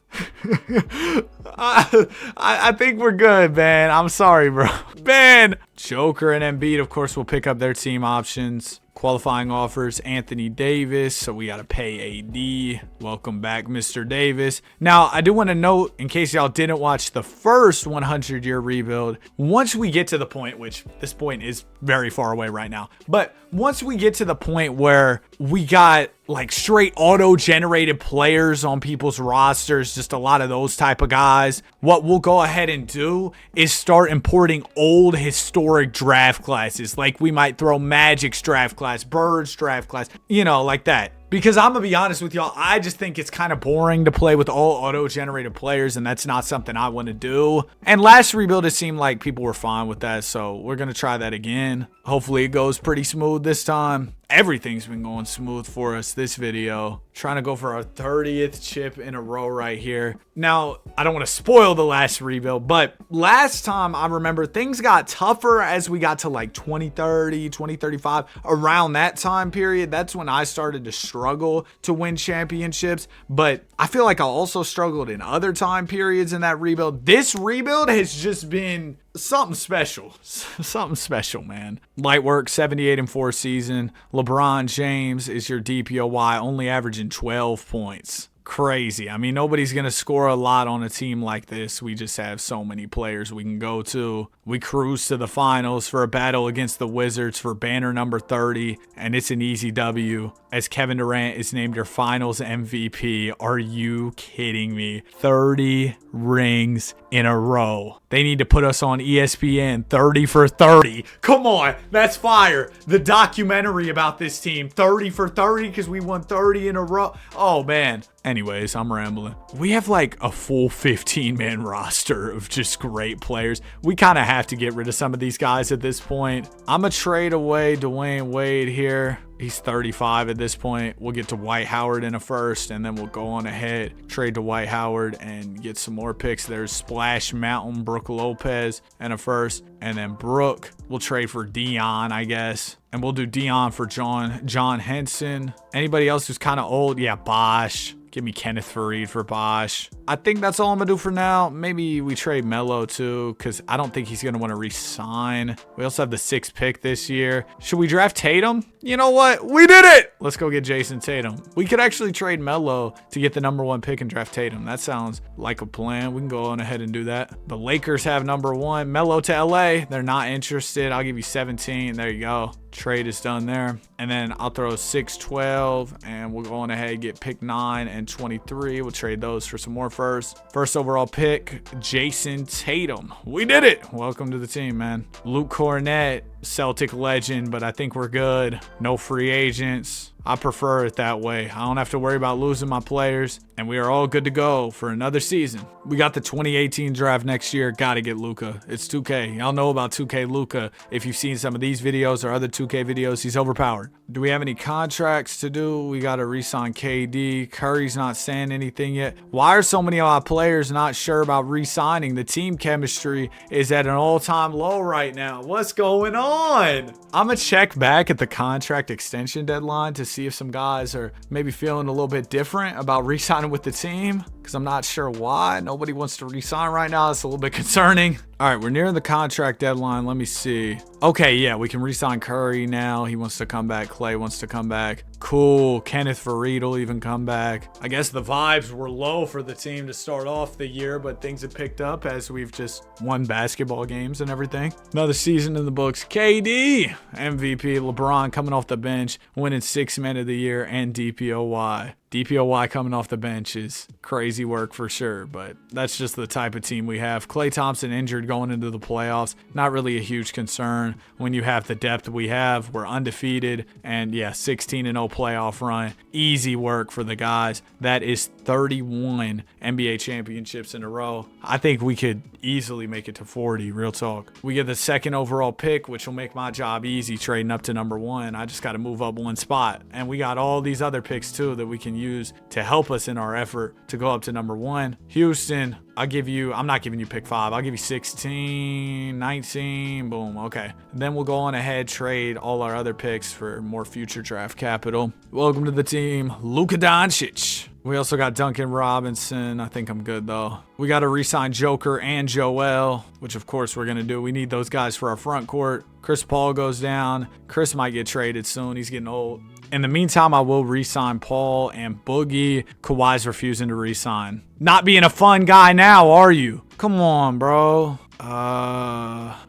I think we're good, Ben. I'm sorry, bro. Ben. Joker and Embiid, of course, will pick up their team options. Qualifying offers, Anthony Davis, so we got to pay AD. Welcome back, Mr. Davis. Now, I do want to note, in case y'all didn't watch the first 100-year rebuild, once we get to the point, which this point is very far away right now, but once we get to the point where we got like straight auto-generated players on people's rosters, just a lot of those type of guys, what we'll go ahead and do is start importing old historic draft classes. Like we might throw Magic's draft class, Bird's draft class, you know, like that. Because I'm going to be honest with y'all, I just think it's kind of boring to play with all auto-generated players, and that's not something I want to do. And last rebuild, it seemed like people were fine with that, so we're going to try that again. Hopefully it goes pretty smooth this time. Everything's been going smooth for us this video. Trying to go for our 30th chip in a row right here. Now, I don't want to spoil the last rebuild, but last time I remember things got tougher as we got to like 2030, 2035. Around that time period, that's when I started to struggle to win championships. But I feel like I also struggled in other time periods in that rebuild. This rebuild has just been something special. Something special, man. Light work, 78-4 season. LeBron James is your DPOY, only averaging 12 points. Crazy. I mean, nobody's going to score a lot on a team like this. We just have so many players we can go to. We cruise to the finals for a battle against the Wizards for banner number 30, and it's an easy W as Kevin Durant is named your finals MVP. Are you kidding me? 30 rings in a row. They need to put us on ESPN 30 for 30. Come on, that's fire. The documentary about this team, 30 for 30, because we won 30 in a row. Oh, man. Anyways, I'm rambling. We have like a full 15-man roster of just great players. We kind of have to get rid of some of these guys at this point. I'm going to trade away Dwayne Wade here. He's 35 at this point. We'll get to Dwight Howard in a first, and then we'll go on ahead, trade to Dwight Howard, and get some more picks. There's Splash Mountain, Brooke Lopez, and a first. And then Brooke, we'll trade for Dion, I guess. And we'll do Dion for John Henson. Anybody else who's kind of old? Yeah, Bosh. Give me Kenneth Faried for Bosh. I think that's all I'm going to do for now. Maybe we trade Melo too, because I don't think he's going to want to re-sign. We also have the 6th pick this year. Should we draft Tatum? You know what? We did it! Let's go get Jason Tatum. We could actually trade Melo to get the number 1 pick and draft Tatum. That sounds like a plan. We can go on ahead and do that. The Lakers have number 1. Melo to LA. They're not interested. I'll give you 17. There you go. Trade is done there. And then I'll throw 6, 12, and we'll go on ahead and get pick 9 and 23. We'll trade those for some more first. First overall pick, Jason Tatum. We did it. Welcome to the team, man. Luke Cornett, Celtic legend, but I think we're good. No free agents. I prefer it that way. I don't have to worry about losing my players, and we are all good to go for another season. We got the 2018 draft next year. Gotta get Luka. It's 2K. Y'all know about 2K Luka. If you've seen some of these videos or other 2K videos, he's overpowered. Do we have any contracts to do? We gotta re-sign KD. Curry's not saying anything yet. Why are so many of our players not sure about re-signing? The team chemistry is at an all-time low right now. What's going on? I'm gonna check back at the contract extension deadline to see if some guys are maybe feeling a little bit different about re-signing with the team, because I'm not sure why. Nobody wants to re-sign right now. It's a little bit concerning. All right, we're nearing the contract deadline. Let me see. Okay, yeah, we can re-sign Curry now. He wants to come back. Clay wants to come back. Cool. Kenneth Faried will even come back. I guess the vibes were low for the team to start off the year, but things have picked up as we've just won basketball games and everything. Another season in the books. KD, MVP. LeBron coming off the bench, winning 6th Man of the Year, and DPOY. DPOY coming off the bench is crazy work for sure, but that's just the type of team we have. Klay Thompson injured going into the playoffs. Not really a huge concern when you have the depth we have. We're undefeated, and yeah, 16-0 playoff run. Easy work for the guys. That is 31 NBA championships in a row. I think we could easily make it to 40, real talk. We get the 2nd overall pick, which will make my job easy trading up to number 1. I just got to move up 1 spot, and we got all these other picks too that we can use to help us in our effort to go up to number 1. Houston, I'm not giving you pick 5. I'll give you 16, 19, boom, okay. Then we'll go on ahead, trade all our other picks for more future draft capital. Welcome to the team, Luka Doncic. We also got Duncan Robinson. I think I'm good though. We got to re-sign Joker and Joel, which of course we're going to do. We need those guys for our front court. Chris Paul goes down. Chris might get traded soon. He's getting old. In the meantime, I will re-sign Paul and Boogie. Kawhi's refusing to re-sign. Not being a fun guy now, are you? Come on, bro.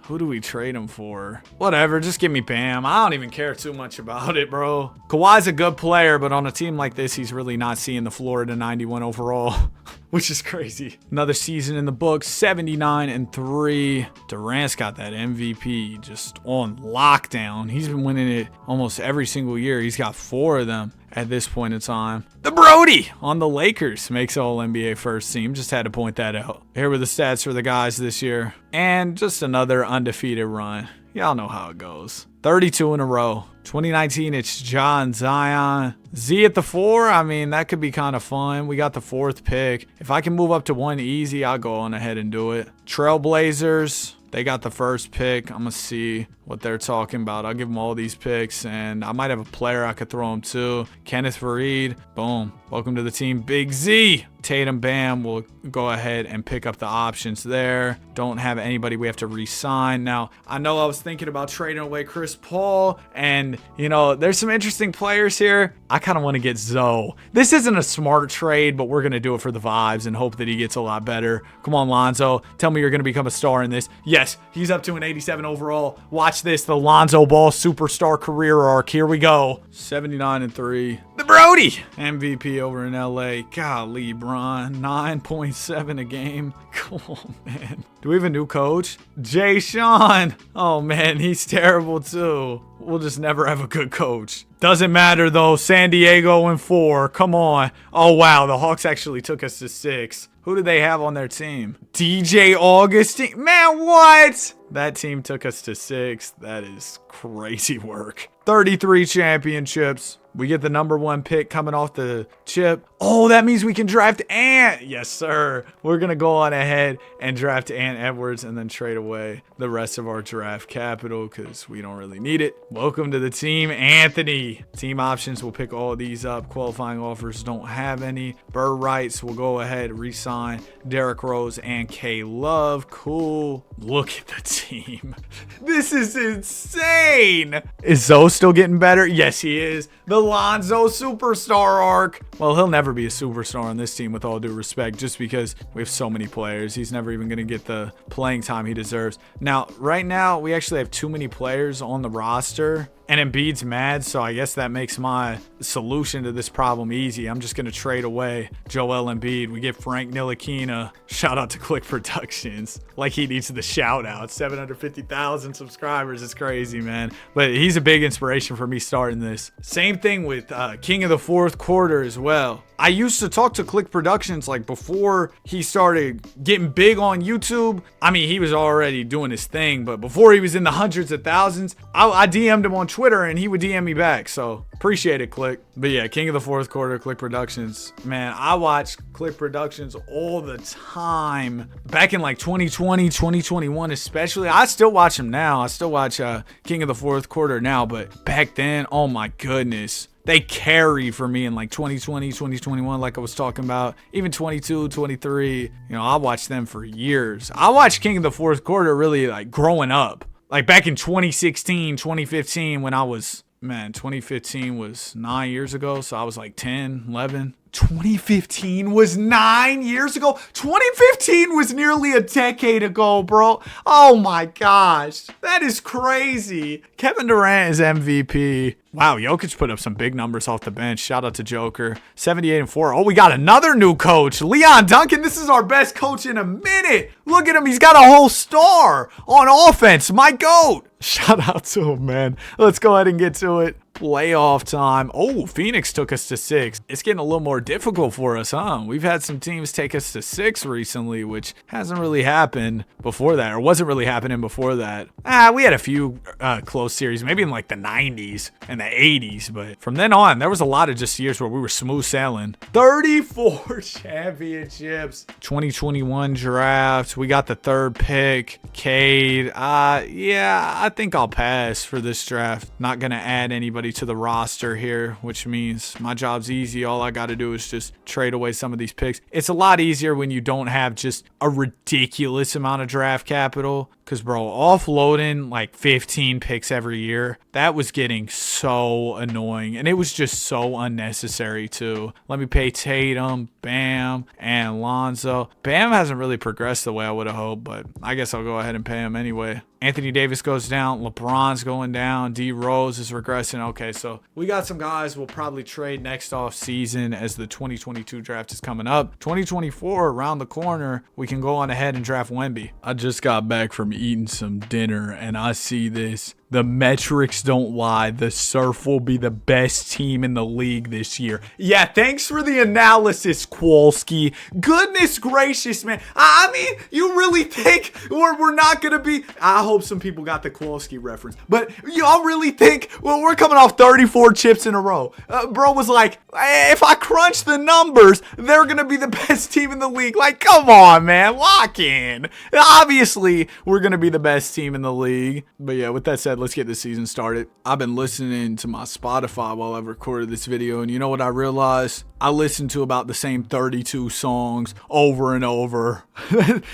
Who do we trade him for? Whatever, just give me Bam. I don't even care too much about it, bro. Kawhi's a good player, but on a team like this, he's really not seeing the floor at a 91 overall, which is crazy. Another season in the books, 79-3. Durant's got that MVP just on lockdown. He's been winning it almost every single year. He's got 4 of them at this point in time. The Brody on the Lakers makes All-NBA first team. Just had to point that out. Here were the stats for the guys this year. And just another undefeated run. Y'all know how it goes. 32 in a row. 2019, it's John Zion. Z at the 4, I mean, that could be kind of fun. We got the 4th pick. If I can move up to 1 easy, I'll go on ahead and do it. Trailblazers, they got the 1st pick. I'm going to see what they're talking about. I'll give them all these picks, and I might have a player I could throw them to. Kenneth Faried, boom. Welcome to the team, Big Z. Tatum, Bam, will go ahead and pick up the options there. Don't have anybody we have to re-sign. Now, I know I was thinking about trading away Chris Paul, and, you know, there's some interesting players here. I kind of want to get Zoe. This isn't a smart trade, but we're going to do it for the vibes and hope that he gets a lot better. Come on, Lonzo. Tell me you're going to become a star in this. Yes, he's up to an 87 overall. Watch this, the Lonzo Ball superstar career arc. Here we go. 79-3. The Brody, MVP over in LA. Golly, Bron, 9.7 a game. Come on, man. Do we have a new coach? Jay Sean. Oh, man, he's terrible, too. We'll just never have a good coach. Doesn't matter, though. San Diego in 4. Come on. Oh, wow. The Hawks actually took us to 6. Who do they have on their team? DJ Augustine. Man, what? That team took us to 6. That is crazy work. 33 championships. We get the number 1 pick coming off the chip. Oh, that means we can draft Ant. Yes, sir. We're going to go on ahead and draft Ant Edwards and then trade away the rest of our draft capital because we don't really need it. Welcome to the team, Anthony. Team options, we'll pick all of these up. Qualifying offers, don't have any. Burr rights, we'll go ahead and re-sign Derrick Rose and K Love. Cool. Look at the team. This is insane. Is Zoe still getting better? Yes, he is. The Lonzo superstar arc. Well, he'll never be a superstar on this team with all due respect, just because we have so many players. He's never even going to get the playing time he deserves. Now, right now, we actually have too many players on the roster. And Embiid's mad, so I guess that makes my solution to this problem easy. I'm just going to trade away Joel Embiid. We get Frank Ntilikina. Shout out to Click Productions. Like he needs the shout out. 750,000 subscribers. It's crazy, man. But he's a big inspiration for me starting this. Same thing with King of the Fourth Quarter as well. I used to talk to Click Productions like before he started getting big on YouTube. I mean, he was already doing his thing, but before he was in the hundreds of thousands, I DM'd him on Twitter and he would DM me back. So appreciate it, Click. But yeah, King of the Fourth Quarter, Click Productions. Man, I watch Click Productions all the time. Back in like 2020, 2021 especially. I still watch him now. I still watch King of the Fourth Quarter now, but back then, oh my goodness. they carry for me in like 2020, 2021, like I was talking about. Even 22, 23, you know, I watched them for years. I watched King of the Fourth Quarter really like growing up. Like back in 2016, 2015 when I was, man, 2015 was 9 years ago. So I was like 10, 11. 2015 was 9 years ago. 2015 was nearly a decade ago, bro. Oh my gosh. That is crazy. Kevin Durant is MVP. Wow, Jokic put up some big numbers off the bench. Shout out to Joker. 78-4. Oh, we got another new coach. Leon Duncan. This is our best coach in a minute. Look at him. He's got a whole star on offense. My GOAT. Shout out to him, man. Let's go ahead and get to it. Playoff time. Oh, Phoenix took us to 6. It's getting a little more difficult for us, huh? We've had some teams take us to 6 recently, which hasn't really happened before that, or wasn't really happening before that. We had a few close series, maybe in like the 90s and the 80s, but from then on, there was a lot of just years where we were smooth sailing. 34 championships. 2021 draft. We got the 3rd pick. Cade. Yeah, I think I'll pass for this draft. Not gonna add anybody to the roster here, which means my job's easy. All I got to do is just trade away some of these picks. It's a lot easier when you don't have just a ridiculous amount of draft capital, because bro, offloading like 15 picks every year, that was getting so annoying, and it was just so unnecessary too. Let me pay Tatum, Bam, and Lonzo. Bam hasn't really progressed the way I would have hoped, but I guess I'll go ahead and pay him anyway. Anthony Davis goes down. LeBron's going down. D Rose is regressing. Okay, so we got some guys we'll probably trade next off season as the 2022 draft is coming up. 2024 around the corner, we can go on ahead and draft Wemby. I just got back from eating some dinner and I see this. The metrics don't lie. The Surf will be the best team in the league this year. Yeah, thanks for the analysis, Kowalski. Goodness gracious, man. I mean, you really think we're not going to be... I hope some people got the Kowalski reference. But y'all really think... Well, we're coming off 34 chips in a row. Bro was like, if I crunch the numbers, they're going to be the best team in the league. Like, come on, man. Lock in. Obviously, we're going to be the best team in the league. But yeah, with that said, let's get the season started. I've been listening to my Spotify while I've recorded this video, and you know what I realized? I listened to about the same 32 songs over and over.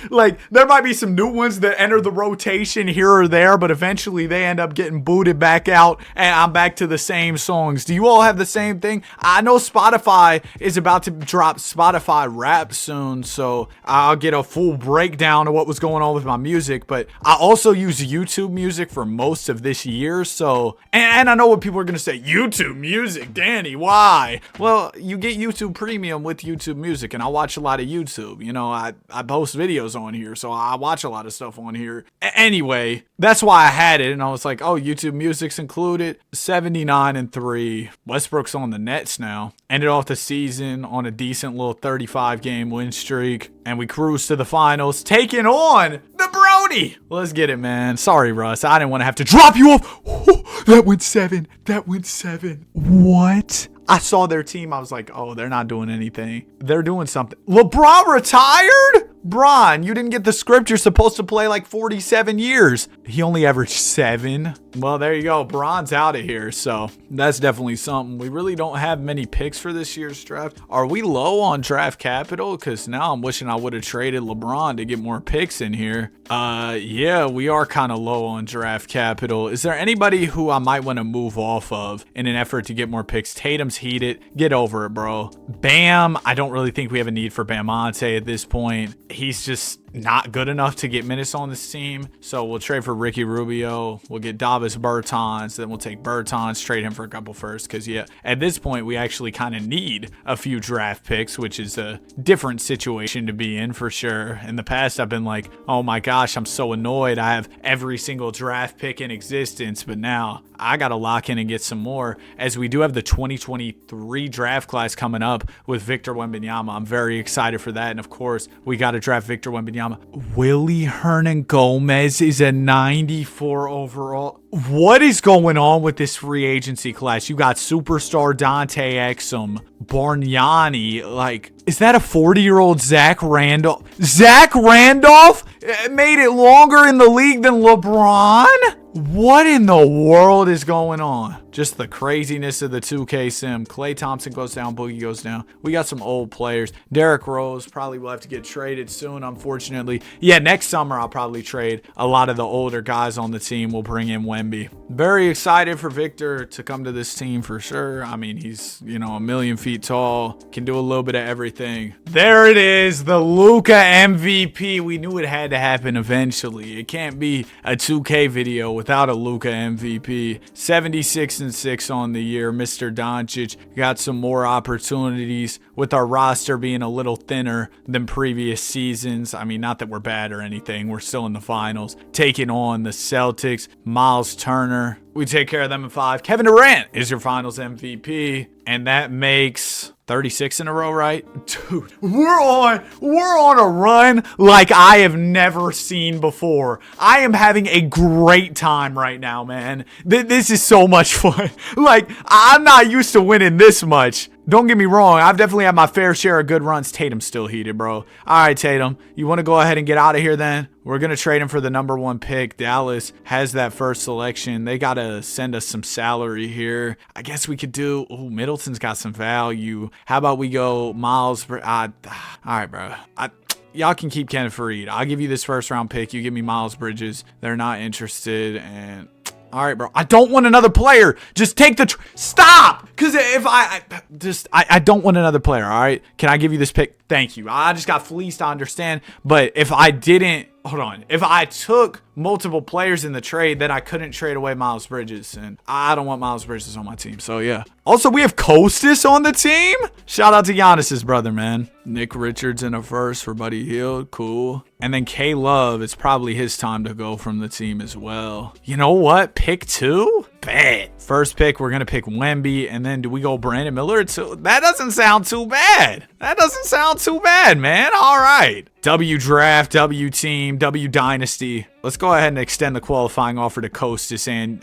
Like, there might be some new ones that enter the rotation here or there, but eventually they end up getting booted back out, and I'm back to the same songs. Do you all have the same thing? I know Spotify is about to drop Spotify Rap soon, so I'll get a full breakdown of what was going on with my music, but I also use YouTube Music for most of this year, so... And I know what people are going to say, YouTube Music, Danny, why? Well, you get YouTube Premium with YouTube Music, and I watch a lot of YouTube. You know, I post videos on here, so I watch a lot of stuff on here. Anyway, that's why I had it, and I was like, oh, YouTube Music's included. 79-3. Westbrook's on the Nets now. Ended off the season on a decent little 35-game win streak, and we cruised to the finals, taking on the Brody. Let's get it, man. Sorry, Russ. I didn't want to have to drop you off. That went 7. That went 7. What? I saw their team. I was like, oh, they're not doing anything. They're doing something. LeBron retired? Bron, you didn't get the script. You're supposed to play like 47 years. He only averaged 7. Well, there you go. Bron's out of here. So that's definitely something. We really don't have many picks for this year's draft. Are we low on draft capital? Because now I'm wishing I would have traded LeBron to get more picks in here. Yeah, we are kind of low on draft capital. Is there anybody who I might want to move off of in an effort to get more picks? Tatum's heated. Get over it, bro. Bam. I don't really think we have a need for Bamante at this point. He's just not good enough to get minutes on this team. So we'll trade for Ricky Rubio. We'll get Davis Bertans. Then we'll take Bertans, trade him for a couple first. Because, yeah, at this point, we actually kind of need a few draft picks, which is a different situation to be in for sure. In the past, I've been like, oh my gosh, I'm so annoyed. I have every single draft pick in existence. But now I got to lock in and get some more, as we do have the 2023 draft class coming up with Victor Wembanyama. I'm very excited for that. And of course, we got to draft Victor Wembanyama. Willie Hernan Gomez is a 94 overall. What is going on with this free agency class? You got superstar Dante Exum, Bargnani. Like, is that a 40-year-old Zach Randolph? Zach Randolph made it longer in the league than LeBron? What in the world is going on? Just the craziness of the 2K sim. Klay Thompson goes down, Boogie goes down. We got some old players. Derrick Rose probably will have to get traded soon, unfortunately. Yeah, next summer I'll probably trade a lot of the older guys on the team. We'll bring in Wemby. Very excited for Victor to come to this team for sure. I mean, he's, you know, 1,000,000 feet tall. Can do a little bit of everything. There it is, the Luka MVP. We knew it had to happen eventually. It can't be a 2K video without a Luka MVP. 76-6 on the year. Mr. Doncic got some more opportunities with our roster being a little thinner than previous seasons. I mean, not that we're bad or anything. We're still in the finals. Taking on the Celtics. Miles Turner. We take care of them in 5. Kevin Durant is your finals MVP. And that makes 36 in a row, right? Dude, we're on a run like I have never seen before. I am having a great time right now, man. This is so much fun. Like, I'm not used to winning this much. Don't get me wrong, I've definitely had my fair share of good runs. Tatum's still heated, bro. All right, Tatum, you want to go ahead and get out of here then? We're going to trade him for the #1 pick. Dallas has that first selection. They got to send us some salary here. I guess we could do, ooh, Middleton's got some value. How about we go Miles? All right, bro. Y'all can keep Kenneth Faried. I'll give you this first round pick. You give me Miles Bridges. They're not interested. And all right, bro. I don't want another player. Just take the stop. Because if I don't want another player. All right. Can I give you this pick? Thank you. I just got fleeced. I understand. But if I didn't, hold on. If I took multiple players in the trade, then I couldn't trade away Miles Bridges. And I don't want Miles Bridges on my team. So, yeah. Also, we have Kostas on the team. Shout out to Giannis's brother, man. Nick Richards in a first for Buddy Hield. Cool. And then K-Love, it's probably his time to go from the team as well. You know what? Pick 2? Bet. First pick, we're going to pick Wemby. And then do we go Brandon Miller? That doesn't sound too bad. That doesn't sound too bad, man. All right. W draft, W team, W dynasty. Let's go ahead and extend the qualifying offer to Kostas and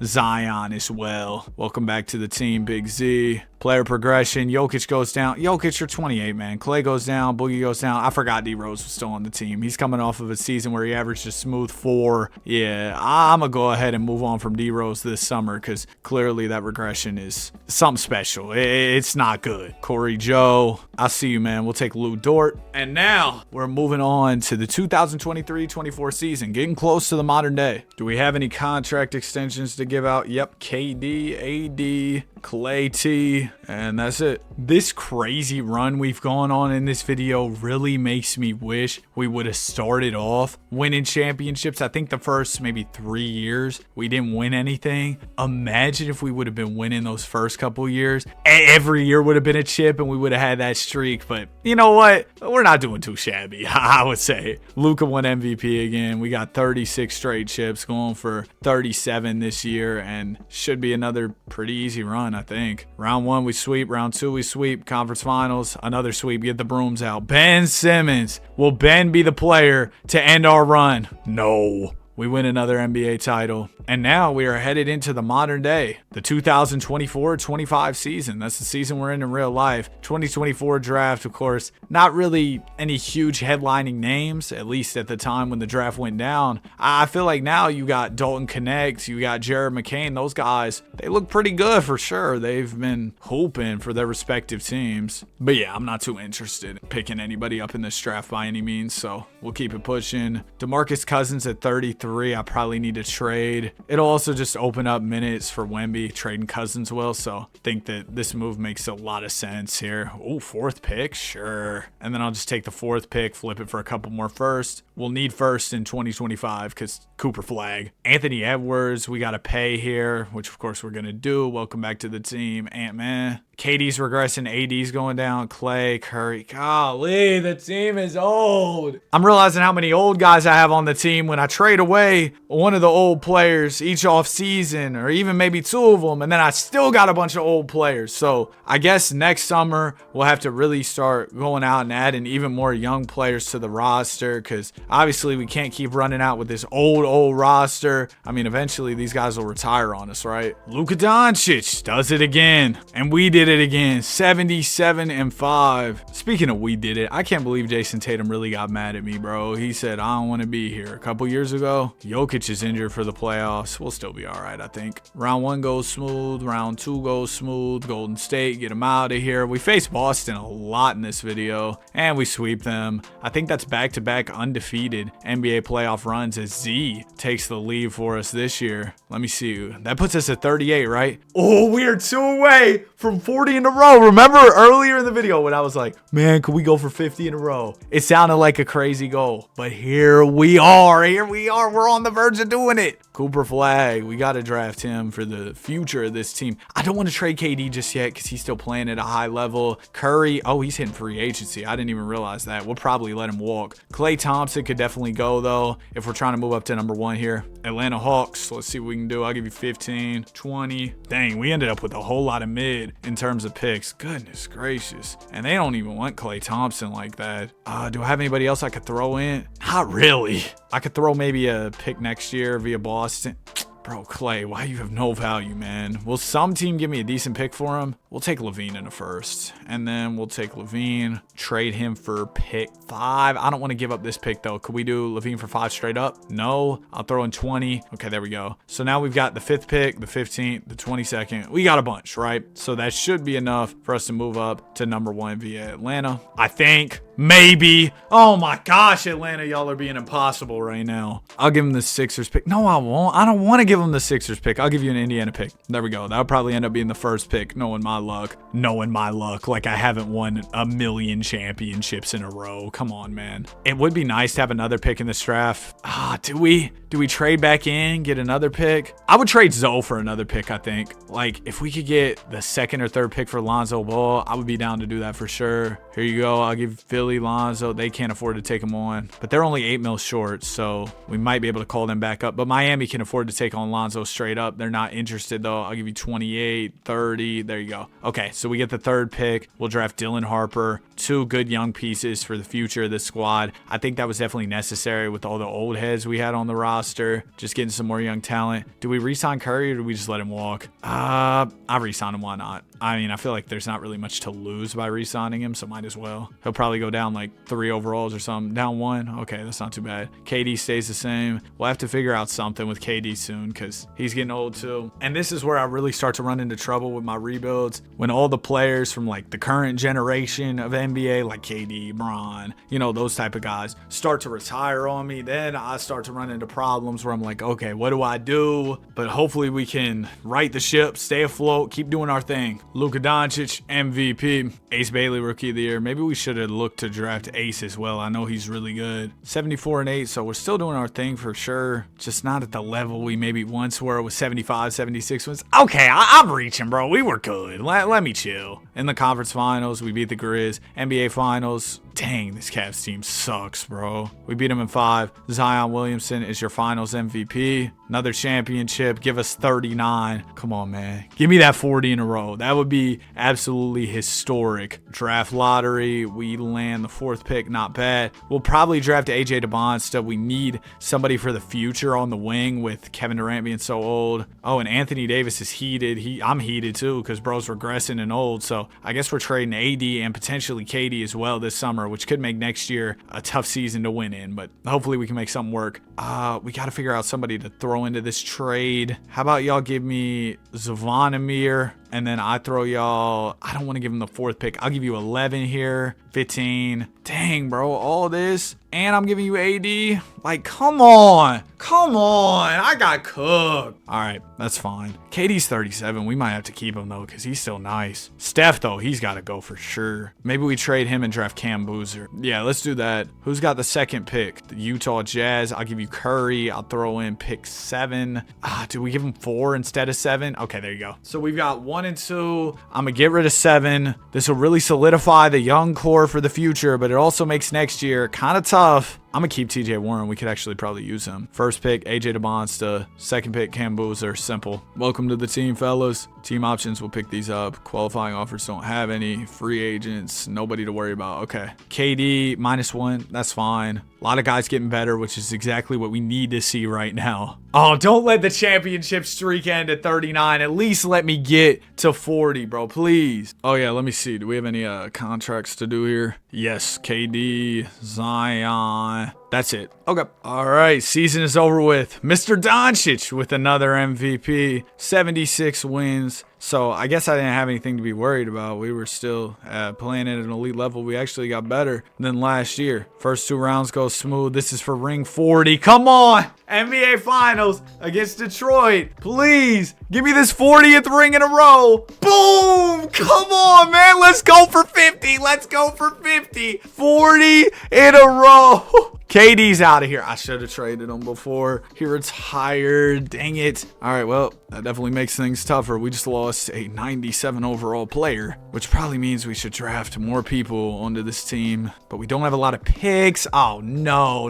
Zion as well. Welcome back to the team, Big Z. Player progression. Jokic goes down. Jokic, you're 28, man. Clay goes down. Boogie goes down. I forgot D Rose was still on the team. He's coming off of a season where he averaged a smooth 4. Yeah, I'm going to go ahead and move on from D Rose this summer because clearly that regression is something special. It's not good. Corey Joe, I see you, man. We'll take Lou Dort. And now we're moving on to the 2023-24 season. Getting close to the modern day. Do we have any contract extensions to give out? Yep. KD, AD, Clay T, and that's it. This crazy run we've gone on in this video really makes me wish we would have started off winning championships. I think the first maybe 3 years we didn't win anything. Imagine if we would have been winning those first couple years. Every year would have been a chip and we would have had that streak. But you know what? We're not doing too shabby, I would say. Luka won MVP again. We got 36 straight chips, going for 37 this year, and should be another pretty easy run, I think. Round 1 we sweep, round 2 we sweep, conference finals, another sweep, get the brooms out. Ben Simmons. Will Ben be the player to end our run? No. We win another NBA title. And now we are headed into the modern day, the 2024-25 season. That's the season we're in real life. 2024 draft, of course, not really any huge headlining names, at least at the time when the draft went down. I feel like now you got Dalton Connect, you got Jared McCain. Those guys, they look pretty good for sure. They've been hooping for their respective teams. But yeah, I'm not too interested in picking anybody up in this draft by any means, so we'll keep it pushing. DeMarcus Cousins at 33, I probably need to trade. It'll also just open up minutes for Wemby, trading Cousins will, so I think that this move makes a lot of sense here. Oh, 4th pick? Sure. And then I'll just take the 4th pick, flip it for a couple more first. We'll need first in 2025 because Cooper flag. Anthony Edwards, we got to pay here, which of course we're going to do. Welcome back to the team, Ant-Man. KD's regressing, AD's going down, Clay, Curry. Golly, the team is old. I'm realizing how many old guys I have on the team when I trade away one of the old players each off season, or even maybe two of them, and then I still got a bunch of old players. So I guess next summer we'll have to really start going out and adding even more young players to the roster, because obviously we can't keep running out with this old roster. I mean, eventually these guys will retire on us, right? Luka Doncic does it again, and we did it again. 77-5. Speaking of we did it, I can't believe Jason Tatum really got mad at me, bro. He said, I don't want to be here. A couple years ago, Jokic is injured for the playoffs. We'll still be all right, I think. Round 1 goes smooth. Round 2 goes smooth. Golden State, get them out of here. We face Boston a lot in this video, and we sweep them. I think that's back-to-back undefeated NBA playoff runs as Z takes the lead for us this year. Let me see. That puts us at 38, right? Oh, we are 2 away from 40 in a row. Remember earlier in the video when I was like, man, could we go for 50 in a row? It sounded like a crazy goal, but here we are. We're on the verge of doing it. Cooper Flag, we got to draft him for the future of this team. I don't want to trade KD just yet because he's still playing at a high level. Curry, oh, he's hitting free agency. I didn't even realize that. We'll probably let him walk. Klay Thompson could definitely go, though, if we're trying to move up to number 1 here. Atlanta Hawks, let's see what we can do. I'll give you 15, 20. Dang, we ended up with a whole lot of mid in terms of picks. Goodness gracious. And they don't even want Klay Thompson like that. Do I have anybody else I could throw in? Not really. I could throw maybe a pick next year via Boston. Bro, Clay, why you have no value, man? Will some team give me a decent pick for him? We'll take Levine in the first. And then we'll take Levine, trade him for pick 5. I don't want to give up this pick, though. Could we do Levine for 5 straight up? No. I'll throw in 20. Okay, there we go. So now we've got the 5th pick, the 15th, the 22nd. We got a bunch, right? So that should be enough for us to move up to number 1 via Atlanta. I think. Maybe. Oh my gosh, Atlanta, y'all are being impossible right now. I'll give him the Sixers pick. No, I won't. I don't want to give him the Sixers pick. I'll give you an Indiana pick. There we go. That would probably end up being the first pick, knowing my luck. Knowing my luck. Like I haven't won a million championships in a row. Come on, man. It would be nice to have another pick in this draft. Do we trade back in, get another pick? I would trade Zoe for another pick, I think. Like, if we could get the 2nd or 3rd pick for Lonzo Ball, I would be down to do that for sure. Here you go. I'll give Philly Lonzo. They can't afford to take him on, but they're only 8 mil short, so we might be able to call them back up. But Miami can afford to take on Lonzo straight up. They're not interested, though. I'll give you 28, 30. There you go. Okay, so we get the 3rd pick. We'll draft Dylan Harper. 2 good young pieces for the future of this squad. I think that was definitely necessary with all the old heads we had on the roster. Just getting some more young talent. Do we re-sign Curry or do we just let him walk? I re-sign him. Why not? I mean, I feel like there's not really much to lose by re-signing him, so might as well. He'll probably go down like 3 overalls or something. Down 1. Okay, that's not too bad. KD stays the same. We'll have to figure out something with KD soon because he's getting old too. And this is where I really start to run into trouble with my rebuilds. When all the players from like the current generation of NBA, like KD, Bron, you know, those type of guys, start to retire on me, then I start to run into problems where I'm like, okay, what do I do? But hopefully we can right the ship, stay afloat, keep doing our thing. Luka Doncic, MVP. Ace Bailey, Rookie of the Year. Maybe we should have looked to draft Ace as well. I know he's really good. 74-8, so we're still doing our thing for sure. Just not at the level we maybe once were with 75, 76 wins. Okay, I'm reaching, bro. We were good. Let me chill. In the conference finals, we beat the Grizz. NBA finals. Dang, this Cavs team sucks, bro. We beat them in 5. Zion Williamson is your finals MVP. Another championship. Give us 39. Come on, man. Give me that 40 in a row. That would be absolutely historic. Draft lottery. We land the 4th pick. Not bad. We'll probably draft AJ DeBond still. We need somebody for the future on the wing with Kevin Durant being so old. Oh, and Anthony Davis is heated. I'm heated too because bro's regressing and old. So I guess we're trading AD and potentially KD as well this summer, which could make next year a tough season to win in, but hopefully we can make something work. We got to figure out somebody to throw into this trade. How about y'all give me Zavonimir, and then I throw y'all, I don't want to give him the 4th pick. I'll give you 11 here, 15. Dang, bro, all this, and I'm giving you AD. Like, come on. I got cooked. All right, that's fine. KD's 37. We might have to keep him, though, because he's still nice. Steph, though, he's got to go for sure. Maybe we trade him and draft Cam Boozer. Yeah, let's do that. Who's got the 2nd pick? The Utah Jazz. I'll give you Curry. I'll throw in pick 7. Do we give him 4 instead of 7? Okay, there you go. So we've got 1 and 2. I'm going to get rid of 7. This will really solidify the young core for the future, but it also makes next year kind of tough. I'm going to keep TJ Warren. We could actually probably use him. First pick, AJ DeBonsta. Second pick, Cam Boozer. Simple. Welcome to the team, fellas. Team options, we'll pick these up. Qualifying offers don't have any. Free agents, nobody to worry about. Okay. KD, -1. That's fine. A lot of guys getting better, which is exactly what we need to see right now. Oh, don't let the championship streak end at 39. At least let me get to 40, bro. Please. Oh, yeah. Let me see. Do we have any contracts to do here? Yes. KD, Zion. That's it. Okay. All right. Season is over with. Mr. Doncic with another MVP. 76 wins. So I guess I didn't have anything to be worried about. We were still playing at an elite level. We actually got better than last year. First 2 rounds go smooth. This is for ring 40. Come on. NBA Finals against Detroit. Please give me this 40th ring in a row. Boom. Come on, man. Let's go for 50. Let's go for 50. 40 in a row. KD's out of here. I should have traded him before he retired. Dang it. All right, well, that definitely makes things tougher. We just lost a 97 overall player, which probably means we should draft more people onto this team, but we don't have a lot of picks. Oh, no.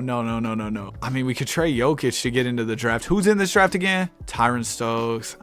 I mean, we could trade Jokic to get into the draft. Who's in this draft again? Tyron Stokes.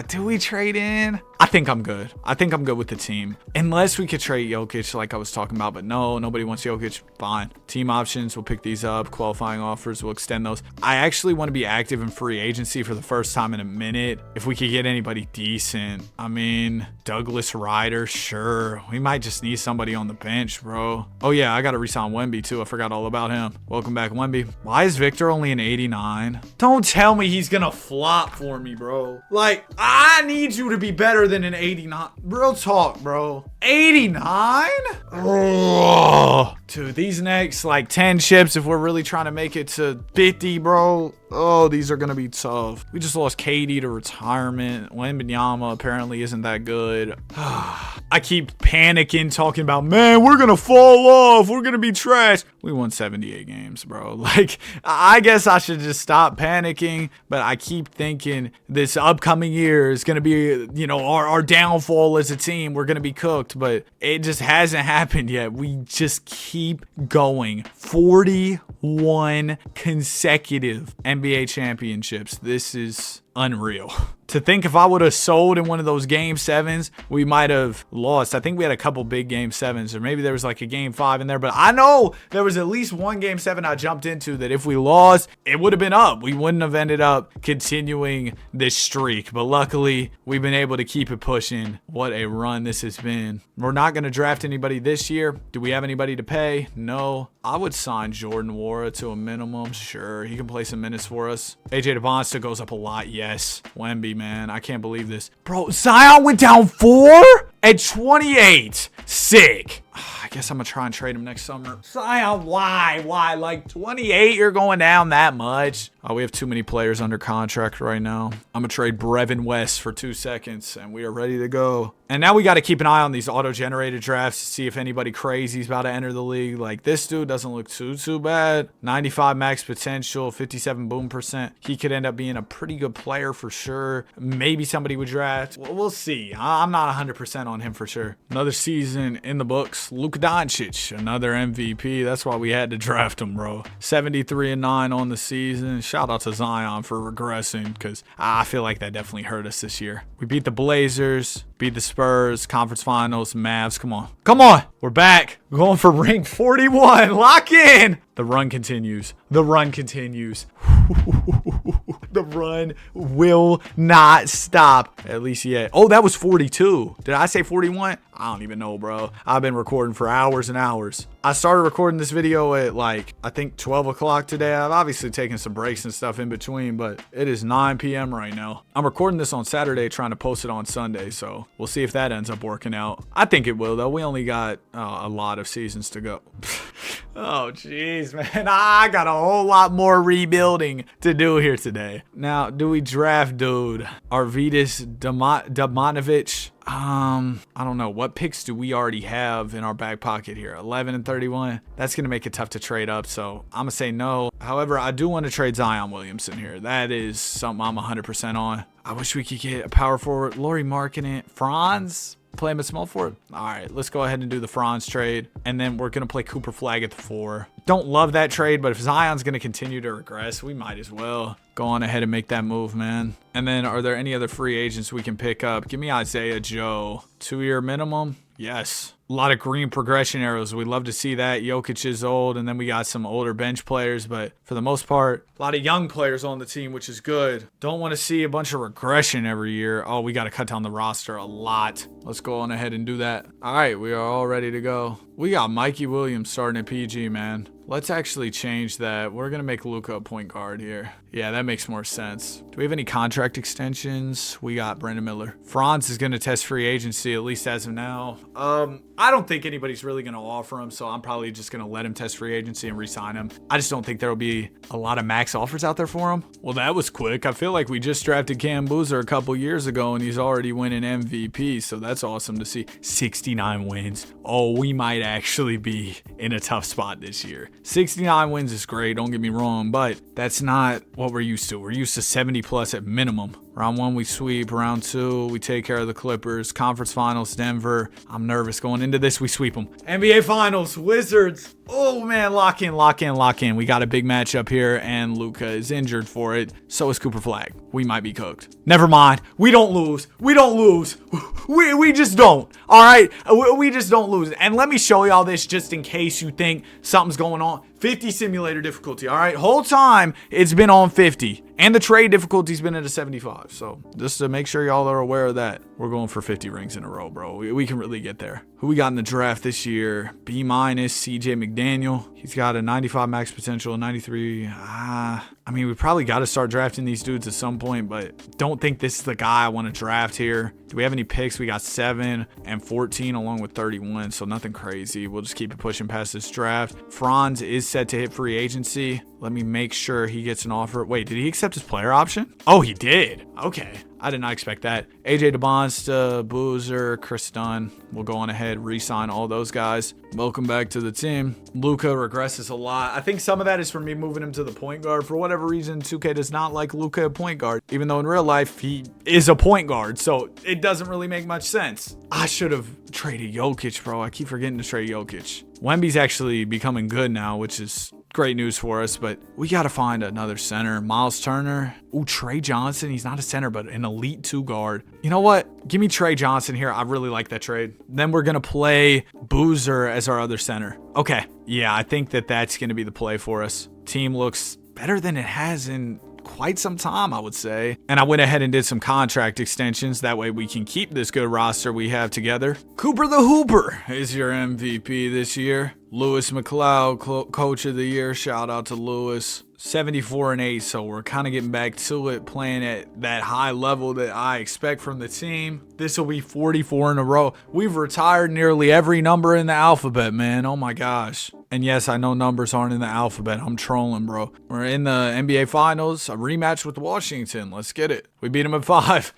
Do we trade in? I think I'm good. I think I'm good with the team. Unless we could trade Jokic like I was talking about, but no, nobody wants Jokic. Fine. Team options, we'll pick these up. Qualifying offers, we'll extend those. I actually want to be active in free agency for the first time in a minute. If we could get anybody decent. I mean, Douglas Ryder, sure. We might just need somebody on the bench, bro. Oh yeah, I got to resign Wemby too. I forgot all about him. Welcome back, Wemby. Why is Victor only an 89? Don't tell me he's gonna flop for me, bro. Like, I need you to be better than an 89. Real talk, bro. 89? Oh, dude, these next like 10 chips, if we're really trying to make it to 50, bro. Oh, these are going to be tough. We just lost KD to retirement. Wembanyama apparently isn't that good. I keep panicking talking about, man, we're going to fall off. We're going to be trash. We won 78 games, bro. Like, I guess I should just stop panicking. But I keep thinking this upcoming year is going to be, you know, our downfall as a team. We're going to be cooked. But it just hasn't happened yet. We just keep going. 41 consecutive NBA championships. This is unreal. To think if I would have sold in one of those game 7s, we might have lost. I think we had a couple big game 7s, or maybe there was like a game 5 in there, but I know there was at least one game 7 I jumped into that if we lost, it would have been up. We wouldn't have ended up continuing this streak, but luckily we've been able to keep it pushing. What a run this has been. We're not going to draft anybody this year. Do we have anybody to pay? No. I would sign Jordan Nwora to a minimum. Sure, he can play some minutes for us. AJ DeBonsta goes up a lot. Yes. Wemby, man, I can't believe this. Bro, Zion went down 4 at 28. Sick. I guess I'm going to try and trade him next summer. Zion, why? Like 28, you're going down that much? Oh, we have too many players under contract right now. I'm going to trade Brevin West for 2 seconds, and we are ready to go. And now we got to keep an eye on these auto-generated drafts to see if anybody crazy is about to enter the league. Like, this dude doesn't look too bad. 95 max potential, 57 boom percent. He could end up being a pretty good player for sure. Maybe somebody would draft. Well, we'll see. I'm not 100% on him for sure. Another season in the books. Luka Doncic, another MVP. That's why we had to draft him, bro. 73-9 on the season. Shout out to Zion for regressing, because I feel like that definitely hurt us this year. We beat the Blazers, beat the Spurs, conference finals, Mavs. Come on. We're back. We're going for ring 41. Lock in. The run continues. The run will not stop. At least yet. Oh, that was 42. Did I say 41? I don't even know, bro. I've been recording for hours and hours. I started recording this video at like, I think 12 o'clock today. I've obviously taken some breaks and stuff in between, but it is 9 p.m. right now. I'm recording this on Saturday, trying to post it on Sunday, so we'll see if that ends up working out. I think it will, though. We only got a lot of seasons to go. Oh, jeez, man. I got a whole lot more rebuilding to do here today. Now, do we draft dude Arvidas Damanovic? I don't know. What picks do we already have in our back pocket here? 11 and 31. That's going to make it tough to trade up, so I'm going to say no. However, I do want to trade Zion Williamson here. That is something I'm 100% on. I wish we could get a power forward. Laurie Markkinen. Franz? Play him at small forward. All right, let's go ahead and do the Franz trade. And then we're going to play Cooper Flagg at the 4. Don't love that trade, but if Zion's going to continue to regress, we might as well go on ahead and make that move, man. And then are there any other free agents we can pick up? Give me Isaiah Joe. 2-year minimum? Yes. A lot of green progression arrows. We love to see that. Jokic is old, and then we got some older bench players, but for the most part, a lot of young players on the team, which is good. Don't want to see a bunch of regression every year. Oh, we got to cut down the roster a lot. Let's go on ahead and do that. All right, we are all ready to go. We got Mikey Williams starting at PG, man. Let's actually change that. We're going to make Luka a point guard here. Yeah, that makes more sense. Do we have any contract extensions? We got Brandon Miller. Franz is going to test free agency, at least as of now. I don't think anybody's really going to offer him, so I'm probably just going to let him test free agency and re-sign him. I just don't think there will be a lot of max offers out there for him. Well, that was quick. I feel like we just drafted Cam Boozer a couple years ago, and he's already winning MVP, so that's awesome to see. 69 wins. Oh, we might actually be in a tough spot this year. 69 wins is great, don't get me wrong, but that's not what we're used to. We're used to 70 plus at minimum. Round 1, we sweep. Round 2, we take care of the Clippers. Conference Finals, Denver. I'm nervous going into this. We sweep them. NBA Finals, Wizards. Oh, man, lock in, lock in, lock in. We got a big matchup here, and Luka is injured for it. So is Cooper Flagg. We might be cooked. Never mind. We don't lose. We don't lose. We just don't. All right? We just don't lose. And let me show y'all this just in case you think something's going on. 50 simulator difficulty, all right? Whole time, it's been on 50. And the trade difficulty's been at a 75. So just to make sure y'all are aware of that, we're going for 50 rings in a row, bro. We can really get there. Who we got in the draft this year? B-, CJ McDaniel. He's got a 95 max potential, 93. I mean, we probably got to start drafting these dudes at some point, but don't think this is the guy I want to draft here. Do we have any picks? We got 7 and 14 along with 31, so nothing crazy. We'll just keep it pushing past this draft. Franz is set to hit free agency. Let me make sure he gets an offer. Wait, did he accept his player option? Oh, he did. Okay. I did not expect that. AJ DeBonsta, Boozer, Chris Dunn. We'll go on ahead, re-sign all those guys. Welcome back to the team. Luka regresses a lot. I think some of that is from me moving him to the point guard. For whatever reason, 2K does not like Luka at point guard, even though in real life he is a point guard. So it doesn't really make much sense. I should have traded Jokic, bro. I keep forgetting to trade Jokic. Wemby's actually becoming good now, which is great news for us, but we got to find another center. Miles Turner. Ooh, Trey Johnson. He's not a center, but an elite 2 guard. You know what? Give me Trey Johnson here. I really like that trade. Then we're going to play Boozer as our other center. Okay. Yeah, I think that's going to be the play for us. Team looks better than it has in quite some time, I would say. And I went ahead and did some contract extensions. That way we can keep this good roster we have together. Cooper the Hooper is your MVP this year. Lewis McLeod, Coach of the Year. Shout out to Lewis. 74 and 8, so we're kind of getting back to it, playing at that high level that I expect from the team. This will be 44 in a row. We've retired nearly every number in the alphabet, man. Oh my gosh. And yes, I know numbers aren't in the alphabet. I'm trolling, bro. We're in the NBA Finals. A rematch with Washington. Let's get it. We beat them at 5.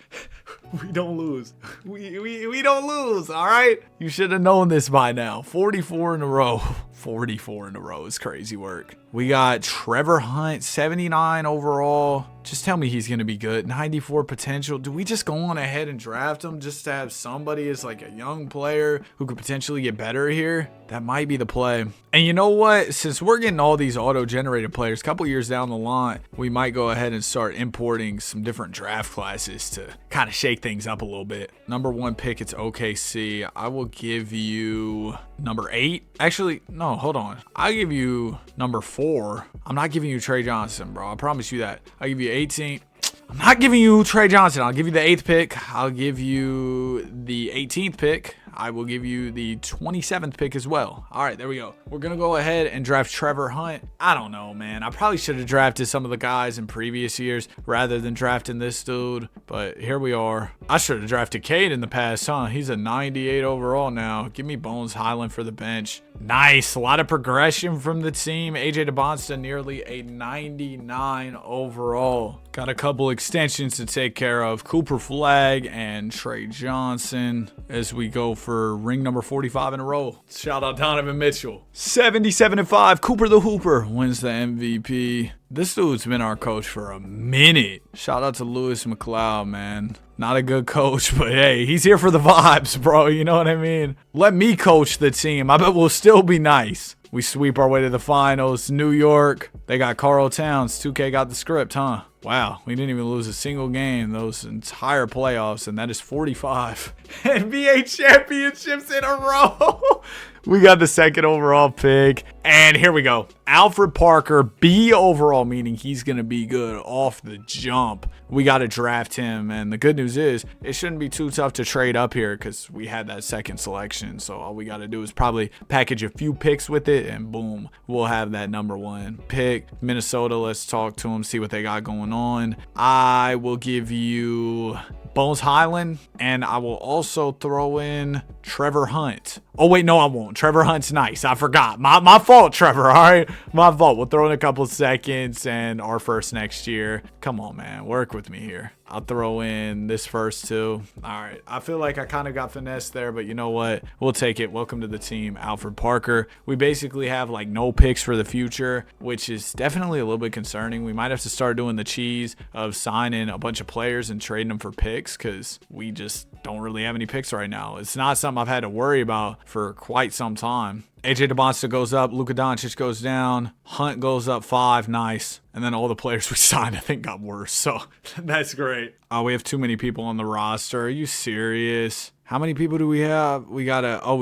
We don't lose. We don't lose, all right? You should have known this by now. 44 in a row. 44 in a row is crazy work. We got Trevor Hunt, 79 overall. Just tell me he's going to be good. 94 potential. Do we just go on ahead and draft him just to have somebody as like a young player who could potentially get better here? That might be the play. And you know what? Since we're getting all these auto-generated players, a couple years down the line, we might go ahead and start importing some different draft classes to kind of shake things up a little bit. Number 1 pick, it's OKC. I will give you number 8. Actually, no, hold on. I'll give you number 4. I'm not giving you Trey Johnson, bro. I promise you that. I'll give you 18. I'm not giving you Trey Johnson. I'll give you the 8th pick. I'll give you the 18th pick. I will give you the 27th pick as well. All right, there we go. We're going to go ahead and draft Trevor Hunt. I don't know, man. I probably should have drafted some of the guys in previous years rather than drafting this dude, but here we are. I should have drafted Cade in the past, huh? He's a 98 overall now. Give me Bones Highland for the bench. Nice. A lot of progression from the team. AJ DeBonsta nearly a 99 overall. Got a couple extensions to take care of. Cooper Flagg and Trey Johnson as we go for ring number 45 in a row. Shout out Donovan Mitchell. 77-5. Cooper the Hooper wins the MVP. This dude's been our coach for a minute. Shout out to Lewis McLeod, man. Not a good coach, but hey, he's here for the vibes, bro. You know what I mean? Let me coach the team. I bet we'll still be nice. We sweep our way to the finals. New York, they got Karl Towns. 2K got the script, huh? Wow, we didn't even lose a single game those entire playoffs, and that is 45 NBA championships in a row. We got the second overall pick, and here we go. Alfred Parker, B overall, meaning he's going to be good off the jump. We got to draft him, and the good news is it shouldn't be too tough to trade up here because we had that second selection, so all we got to do is probably package a few picks with it, and boom, we'll have that number one pick. Minnesota, let's talk to them, see what they got going on. I will give you Bones Highland, and I will also throw in Trevor Hunt. Oh, wait, no, I won't. Trevor Hunt's nice. I forgot. My fault, Trevor, all right? My fault. We'll throw in a couple seconds and our first next year. Come on, man. Work with me here. I'll throw in this first too. All right. I feel like I kind of got finessed there, but you know what? We'll take it. Welcome to the team, Alfred Parker. We basically have like no picks for the future, which is definitely a little bit concerning. We might have to start doing the cheese of signing a bunch of players and trading them for picks because we just don't really have any picks right now. It's not something I've had to worry about for quite some time. AJ DeBonsta goes up, Luka Doncic goes down, Hunt goes up 5, nice. And then all the players we signed, I think, got worse. So that's great. Oh, we have too many people on the roster. Are you serious? How many people do we have? We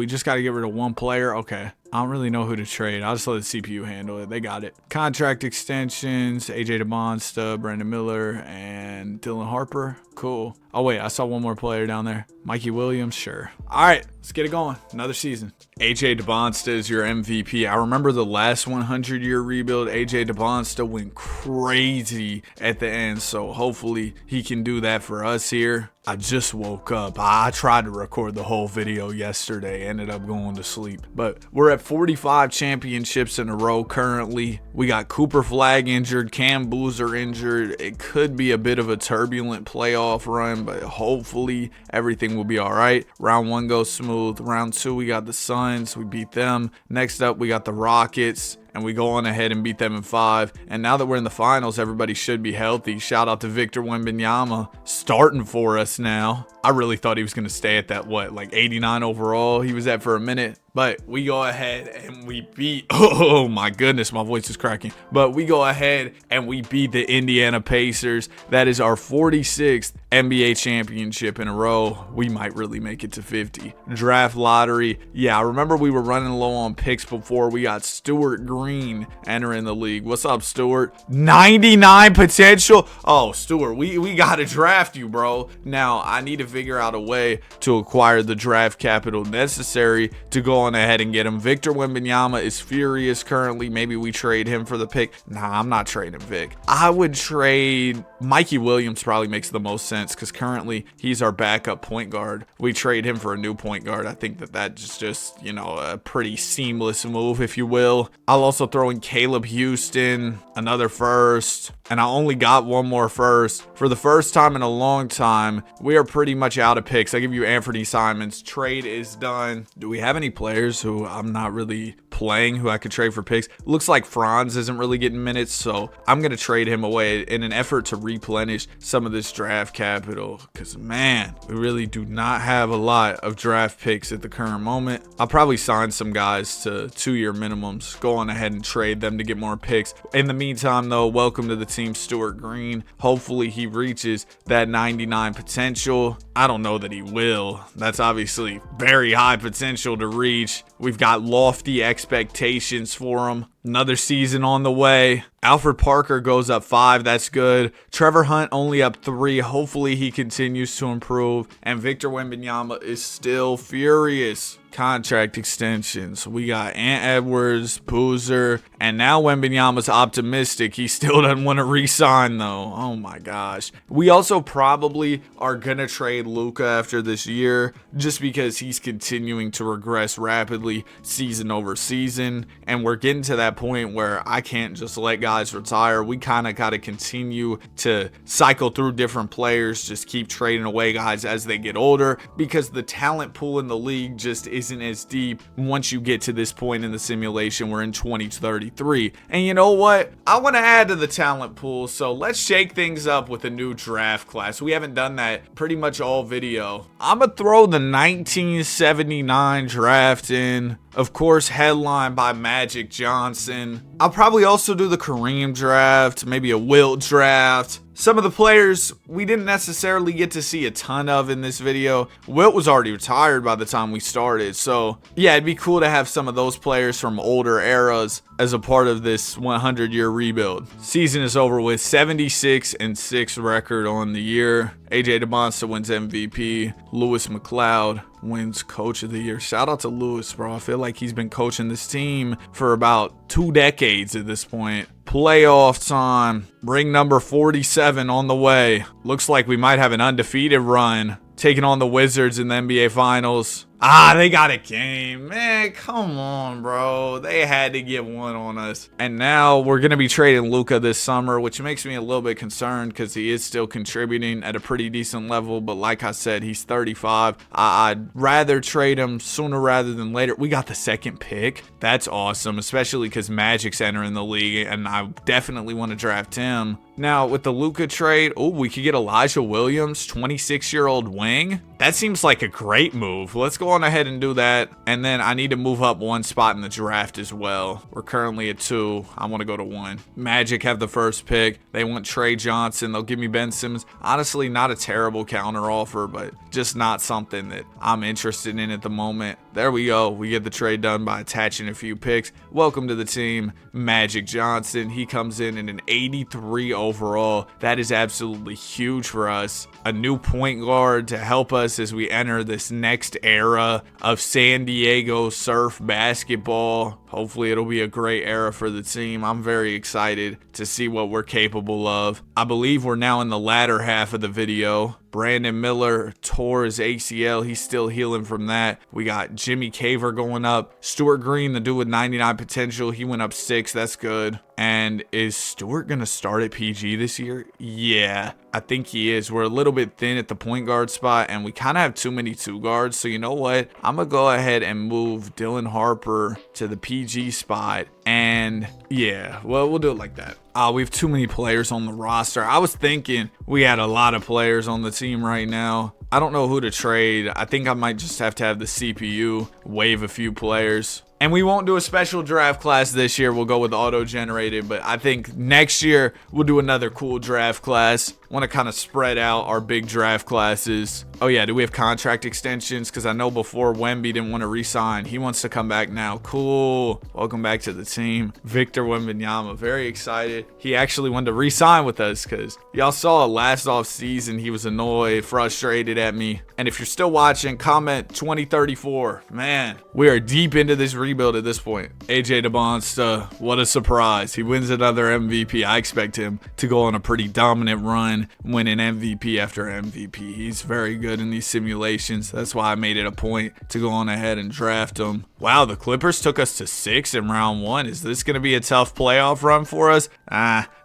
just got to get rid of one player. Okay. I don't really know who to trade. I'll just let the CPU handle it. They got it. Contract extensions, AJ DeBonsta, Brandon Miller, and Dylan Harper. Cool. Oh, wait, I saw one more player down there. Mikey Williams, sure. All right, let's get it going. Another season. AJ DeBonsta is your MVP. I remember the last 100-year rebuild. AJ DeBonsta went crazy at the end, so hopefully he can do that for us here. I just woke up. I tried to record the whole video yesterday, ended up going to sleep. But we're at 45 championships in a row currently. We got Cooper Flagg injured, Cam Boozer injured. It could be a bit of a turbulent playoff run, but hopefully everything will be all right. Round 1 goes smooth. Round 2, we got the Suns. We beat them. Next up, we got the Rockets. And we go on ahead and beat them in 5. And now that we're in the finals, everybody should be healthy. Shout out to Victor Wembanyama starting for us now. I really thought he was going to stay at that, like 89 overall he was at for a minute. But we go ahead and we beat, oh my goodness, my voice is cracking. But we go ahead and we beat the Indiana Pacers. That is our 46th NBA championship in a row. We might really make it to 50. Draft lottery. Yeah, I remember we were running low on picks before. We got Stuart Green entering the league. What's up, Stuart? 99 potential. Oh, Stuart, we got to draft you, bro. Now, I need to figure out a way to acquire the draft capital necessary to go on ahead and get him. Victor Wembanyama is furious currently. Maybe we trade him for the pick. Nah, I'm not trading Vic. I would trade Mikey Williams. Probably makes the most sense because currently he's our backup point guard. We trade him for a new point guard. I think that's just, you know, a pretty seamless move, if you will. I'll also throw in Caleb Houston, another first, and I only got one more first. For the first time in a long time, we are pretty much out of picks. I give you Anthony Simons. Trade is done. Do we have any players who I'm not really playing who I could trade for picks? Looks like Franz isn't really getting minutes, so I'm going to trade him away in an effort to replenish some of this draft capital because, man, we really do not have a lot of draft picks at the current moment. I'll probably sign some guys to 2-year minimums, go on ahead and trade them to get more picks. In the meantime, though, welcome to the team, Stuart Green. Hopefully he reaches that 99 potential. I don't know that he will. That's obviously very high potential to reach. We've got lofty expectations for him. Another season on the way. Alfred Parker goes up 5. That's good. Trevor Hunt only up 3. Hopefully he continues to improve. And Victor Wembanyama is still furious. Contract extensions. We got Ant Edwards, Boozer, and now Wembanyama's optimistic. He still doesn't want to re-sign though. Oh my gosh. We also probably are gonna trade Luka after this year just because he's continuing to regress rapidly season over season, and we're getting to that point where I can't just let guys retire. We kind of got to continue to cycle through different players, just keep trading away guys as they get older, because the talent pool in the league just isn't as deep once you get to this point in the simulation. We're in 2033, and you know what, I want to add to the talent pool, so let's shake things up with a new draft class. We haven't done that pretty much all video. I'm gonna throw the 1979 draft in, of course headlined by Magic Johnson. I'll probably also do the Kareem draft, maybe a Wilt draft. Some of the players we didn't necessarily get to see a ton of in this video. Wilt was already retired by the time we started, so yeah, it'd be cool to have some of those players from older eras as a part of this 100-year rebuild. Season is over with 76-6 record on the year. AJ DeMonsta wins MVP. Lewis McLeod wins Coach of the Year. Shout out to Lewis, bro. I feel like he's been coaching this team for about 2 decades at this point. Playoff time. Ring number 47 on the way. Looks like we might have an undefeated run, taking on the Wizards in the NBA Finals. They got a game. Man, come on, bro. They had to get one on us. And now we're going to be trading Luka this summer, which makes me a little bit concerned because he is still contributing at a pretty decent level. But like I said, he's 35. I'd rather trade him sooner rather than later. We got the 2nd pick. That's awesome, especially because Magic's entering the league, and I definitely want to draft him. Now, with the Luka trade, we could get Elijah Williams, 26-year-old wing. That seems like a great move. Let's go on ahead and do that. And then I need to move up 1 spot in the draft as well. We're currently at 2. I want to go to 1. Magic have the 1st pick. They want Trey Johnson. They'll give me Ben Simmons. Honestly, not a terrible counter offer, but just not something that I'm interested in at the moment. There we go. We get the trade done by attaching a few picks. Welcome to the team, Magic Johnson. He comes in at an 83 overall. That is absolutely huge for us. A new point guard to help us as we enter this next era of San Diego Surf basketball. Hopefully it'll be a great era for the team. I'm very excited to see what we're capable of. I believe we're now in the latter half of the video. Brandon Miller tore his ACL. He's still healing from that. We got Jimmy Caver going up. Stuart Green, the dude with 99 potential, he went up 6. That's good. And is Stuart going to start at PG this year? Yeah, I think he is. We're a little bit thin at the point guard spot, and we kind of have too many 2 guards. So you know what? I'm going to go ahead and move Dylan Harper to the PG spot. And yeah, well, we'll do it like that. We have too many players on the roster. I was thinking we had a lot of players on the team right now. I don't know who to trade. I think I might just have to have the CPU waive a few players. And we won't do a special draft class this year. We'll go with auto-generated. But I think next year we'll do another cool draft class. Want to kind of spread out our big draft classes. Oh yeah, do we have contract extensions? Because I know before Wemby didn't want to re-sign. He wants to come back now. Cool. Welcome back to the team. Victor Wembanyama. Very excited. He actually wanted to re-sign with us because y'all saw last offseason he was annoyed, frustrated at me. And if you're still watching, comment 2034. Man, we are deep into this rebuild at this point. AJ DeMonsta, what a surprise. He wins another MVP. I expect him to go on a pretty dominant run, winning MVP after MVP. He's very good in these simulations. That's why I made it a point to go on ahead and draft him. Wow, the Clippers took us to 6 in round 1. Is this going to be a tough playoff run for us?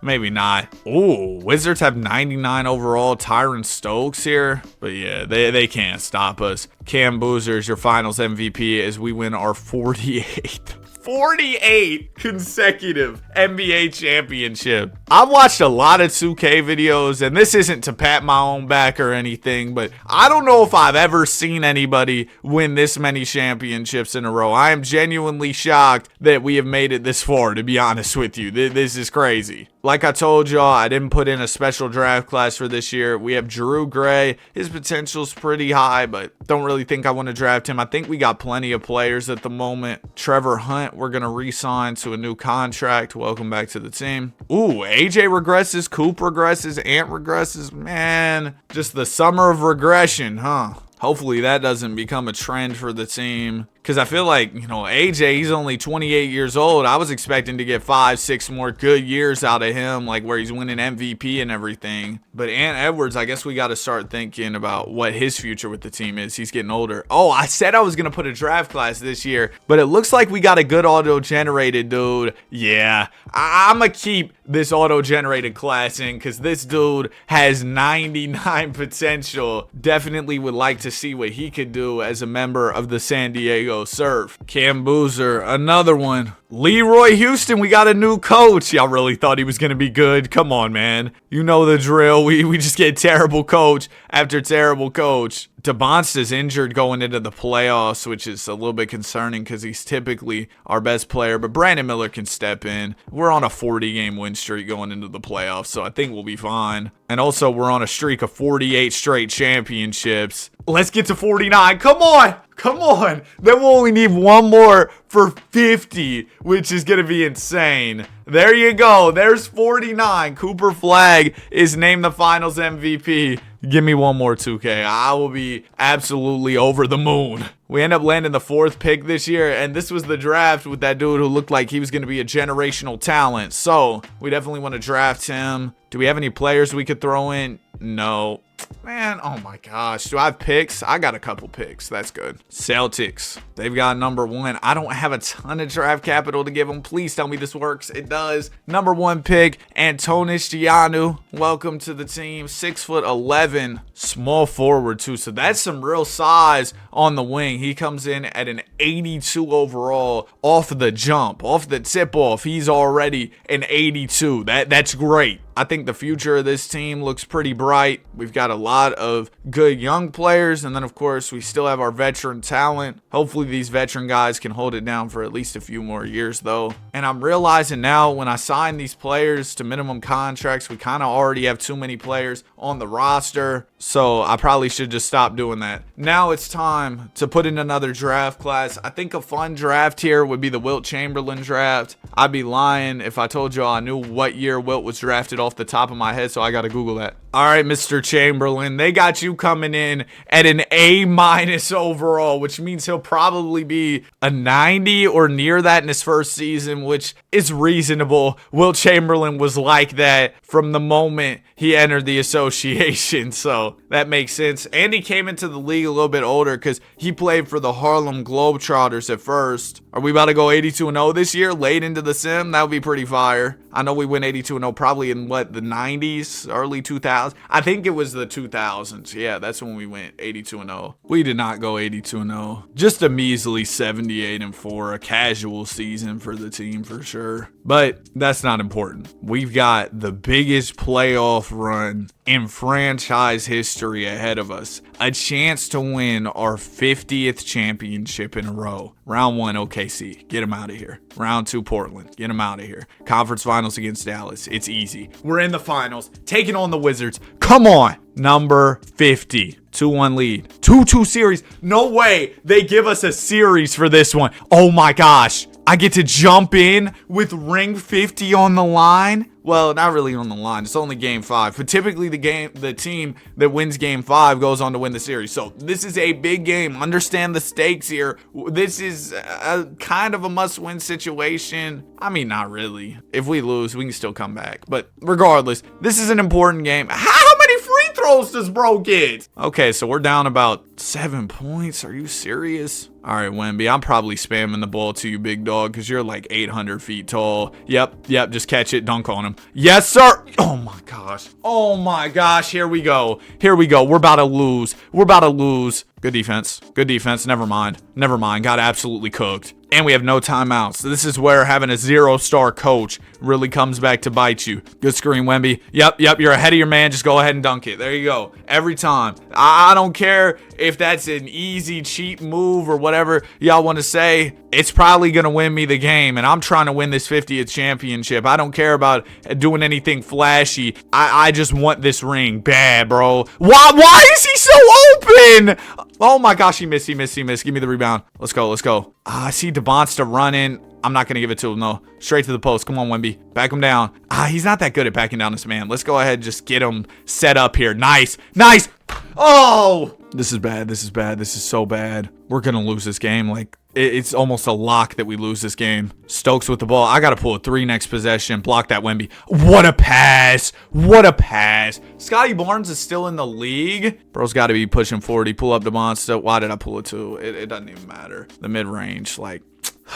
Maybe not. Oh, Wizards have 99 overall. Tyron Stokes here. But yeah, they can't stop us. Cam Boozer is your finals MVP as we win our 48 consecutive NBA championship. I've watched a lot of 2K videos, and this isn't to pat my own back or anything, but I don't know if I've ever seen anybody win this many championships in a row. I am genuinely shocked that we have made it this far, to be honest with you. This is crazy. like I told y'all, I didn't put in a special draft class for this year. We have Drew Gray. His potential's pretty high, but don't really think I want to draft him. I think we got plenty of players at the moment. Trevor Hunt, we're going to re-sign to a new contract. Welcome back to the team. Ooh, AJ regresses, Coop regresses, Ant regresses. Man, just the summer of regression, huh? Hopefully that doesn't become a trend for the team. Because I feel like, AJ, he's only 28 years old. I was expecting to get 5-6 more good years out of him, like where he's winning MVP and everything. But Ant Edwards, I guess we got to start thinking about what his future with the team is. He's getting older. Oh, I said I was going to put a draft class this year, but it looks like we got a good auto-generated dude. Yeah, I'm going to keep this auto-generated class in because this dude has 99 potential. Definitely would like to see what he could do as a member of the San Diego Surf. Cam Boozer, another one. Leroy Houston, we got a new coach. Y'all really thought he was going to be good? Come on, man. You know the drill. We just get terrible coach after terrible coach. DeBonsta's injured going into the playoffs, which is a little bit concerning because he's typically our best player, but Brandon Miller can step in. We're on a 40-game win streak going into the playoffs, so I think we'll be fine. And also, we're on a streak of 48 straight championships. Let's get to 49. Come on. Come on. Then we'll only need one more for 50, which is going to be insane. There you go. There's 49. Cooper Flagg is named the finals MVP. Give me one more 2K. I will be absolutely over the moon. We end up landing the 4th pick this year, and this was the draft with that dude who looked like he was going to be a generational talent. So we definitely want to draft him. Do we have any players we could throw in? No. Man, oh my gosh. Do I have picks? I got a couple picks. That's good. Celtics. They've got number 1. I don't have a ton of draft capital to give them. Please tell me this works. It does. Number 1 pick, Antonis Giannou. Welcome to the team. 6'11". Small forward too. So that's some real size on the wing. He comes in at an 82 overall off the jump. Off the tip-off. He's already an 82. That's great. I think the future of this team looks pretty bright. We've got a lot of good young players, and then of course we still have our veteran talent. Hopefully these veteran guys can hold it down for at least a few more years though. And I'm realizing now when I sign these players to minimum contracts, we kind of already have too many players on the roster, so I probably should just stop doing that. Now it's time to put in another draft class. I think a fun draft here would be the Wilt Chamberlain draft. I'd be lying if I told y'all I knew what year Wilt was drafted off the top of my head, so I gotta Google that. All right, Mr. Chamberlain, they got you coming in at an A- overall, which means he'll probably be a 90 or near that in his first season, which is reasonable. Wilt Chamberlain was like that from the moment he entered the association, so that makes sense. And he came into the league a little bit older because he played for the Harlem Globetrotters at first. Are we about to go 82-0 this year, late into the sim? That would be pretty fire. I know we went 82-0 probably in, the 90s, early 2000s? I think it was the 2000s. Yeah, that's when we went 82-0. We did not go 82-0. Just a measly 78-4, a casual season for the team for sure. But that's not important. We've got the biggest playoff run in franchise history ahead of us. A chance to win our 50th championship in a row. Round 1, OKC. Get them out of here. Round 2, Portland. Get them out of here. Conference finals against Dallas. It's easy. We're in the finals. Taking on the Wizards. Come on. Number 50. 2-1 lead. 2-2 series. No way they give us a series for this one. Oh my gosh. I get to jump in with ring 50 on the line. Well, not really on the line. It's only game 5. But typically the team that wins game 5 goes on to win the series. So this is a big game. Understand the stakes here. This is a kind of a must-win situation. I mean, not really. If we lose, we can still come back. But regardless, this is an important game. How many free throws does bro get? Okay, so we're down about 7 points. Are you serious? All right, Wemby, I'm probably spamming the ball to you, big dog, because you're like 800 feet tall. Yep, just catch it, dunk on him. Yes, sir. Oh, my gosh. Oh, my gosh. Here we go. We're about to lose. Good defense. Never mind. Got absolutely cooked. And we have no timeouts. So this is where having a 0-star coach really comes back to bite you. Good screen, Wemby. Yep, you're ahead of your man. Just go ahead and dunk it. There you go. Every time. I don't care if that's an easy, cheap move or whatever y'all want to say. It's probably going to win me the game, and I'm trying to win this 50th championship. I don't care about doing anything flashy. I just want this ring bad, bro. Why is he so open? Oh my gosh, he missed. Give me the rebound. Let's go. I see DeBonsta running. I'm not going to give it to him, though. Straight to the post. Come on, Wemby. Back him down. He's not that good at backing down this man. Let's go ahead and just get him set up here. Nice. Oh! This is bad. This is so bad. We're going to lose this game. Like, it's almost a lock that we lose this game. Stokes with the ball. I got to pull a 3 next possession. Block that, Wemby. What a pass. Scotty Barnes is still in the league. Bro's got to be pushing 40. Pull up the monster. Why did I pull it 2? It doesn't even matter. The mid-range, like...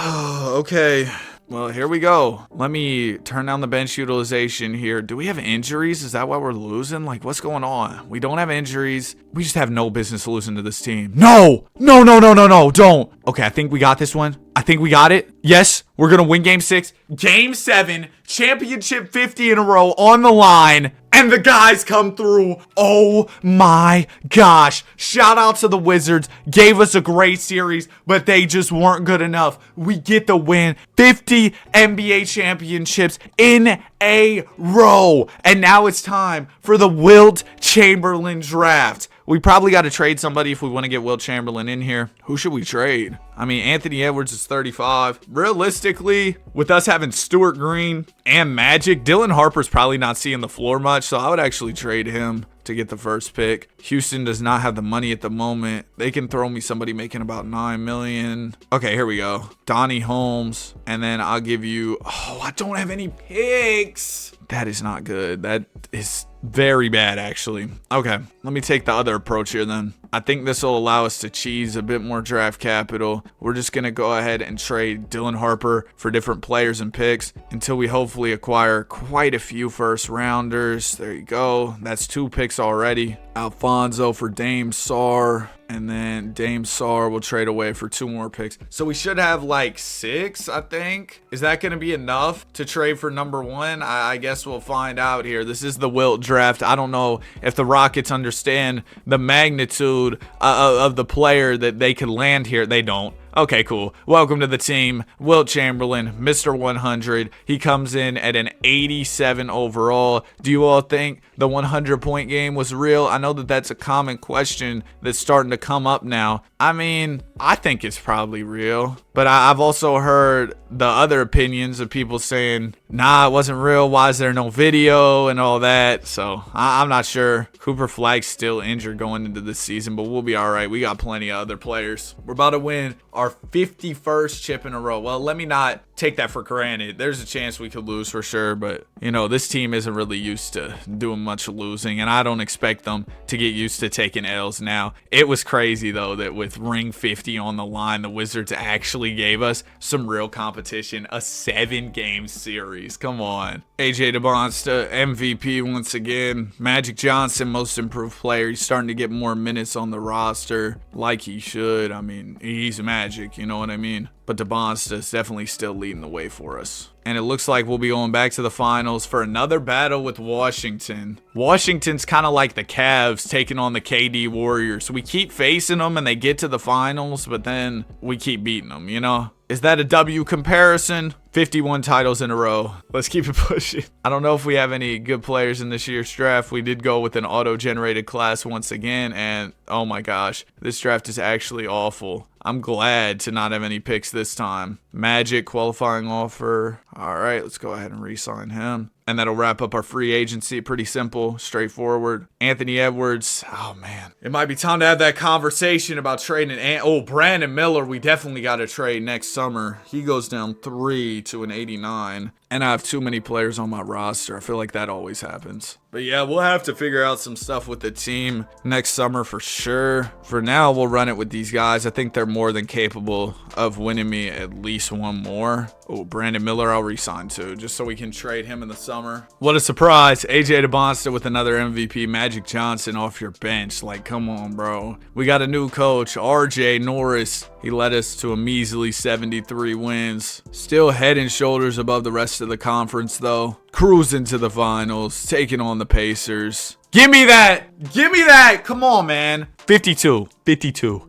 Okay, well, here we go. Let me turn down the bench utilization here. Do we have injuries? Is that why we're losing? Like, what's going on? We don't have injuries. We just have no business losing to this team. No, don't. Okay, I think we got this one. I think we got it. Yes, we're going to win game 6. Game 7, championship 50 in a row on the line. And the guys come through. Oh my gosh. Shout out to the Wizards. Gave us a great series, but they just weren't good enough. We get the win. 50 NBA championships in a row. And now it's time for the Wilt Chamberlain draft. We probably got to trade somebody if we want to get Wilt Chamberlain in here. Who should we trade? I mean, Anthony Edwards is 35. Realistically, with us having Stuart Green and Magic, Dylan Harper's probably not seeing the floor much, so I would actually trade him to get the first pick. Houston does not have the money at the moment. They can throw me somebody making about $9 million. Okay, here we go. Donnie Holmes, and then I'll give you... Oh, I don't have any picks. That is not good. That is very bad, actually. Okay, let me take the other approach here then. I think this will allow us to cheese a bit more draft capital. We're just going to go ahead and trade Dylan Harper for different players and picks until we hopefully acquire quite a few first rounders. There you go. That's 2 picks already. Alfonso for Dame Sarr. And then Dame Sarr will trade away for 2 more picks. So we should have like 6, I think. Is that going to be enough to trade for number 1? I guess we'll find out here. This is the Wilt draft. I don't know if the Rockets understand the magnitude of the player that they could land here. They don't. Okay, cool. Welcome to the team. Wilt Chamberlain, Mr. 100. He comes in at an 87 overall. Do you all think the 100-point game was real? I know that that's a common question that's starting to come up now. I mean, I think it's probably real. But I've also heard the other opinions of people saying, nah, it wasn't real. Why is there no video and all that? So I'm not sure. Cooper Flag's still injured going into this season, but we'll be all right. We got plenty of other players. We're about to win our 51st chip in a row. Well, let me not take that for granted. There's a chance we could lose for sure, but you know, this team isn't really used to doing much losing, and I don't expect them to get used to taking L's now. It was crazy though that with ring 50 on the line, the Wizards actually gave us some real competition. A 7-game series. Come on. AJ DeBonsta, MVP once again. Magic Johnson, most improved player. He's starting to get more minutes on the roster like he should. I mean, he's Magic, you know what I mean? But DeBonsta is definitely still leading the way for us. And it looks like we'll be going back to the finals for another battle with Washington. Washington's kind of like the Cavs taking on the KD Warriors. We keep facing them and they get to the finals, but then we keep beating them, you know? Is that a W comparison? 51 titles in a row. Let's keep it pushing. I don't know if we have any good players in this year's draft. We did go with an auto-generated class once again, and oh my gosh, this draft is actually awful. I'm glad to not have any picks this time. Magic qualifying offer. All right, let's go ahead and re-sign him. And that'll wrap up our free agency. Pretty simple, straightforward. Anthony Edwards. Oh, man. It might be time to have that conversation about trading. Brandon Miller, we definitely got to trade next summer. He goes down 3 to an 89. And I have too many players on my roster. I feel like that always happens. But yeah, we'll have to figure out some stuff with the team next summer for sure. For now, we'll run it with these guys. I think they're more than capable of winning me at least one more. Oh, Brandon Miller, I'll re-sign too, just so we can trade him in the summer. What a surprise. AJ DeBonsta with another MVP. Magic Johnson off your bench. Like, come on, bro. We got a new coach, RJ Norris. He led us to a measly 73 wins. Still head and shoulders above the rest of the conference, though. Cruising to the finals, taking on the Pacers. Give me that. Give me that. Come on, man. 52. 52.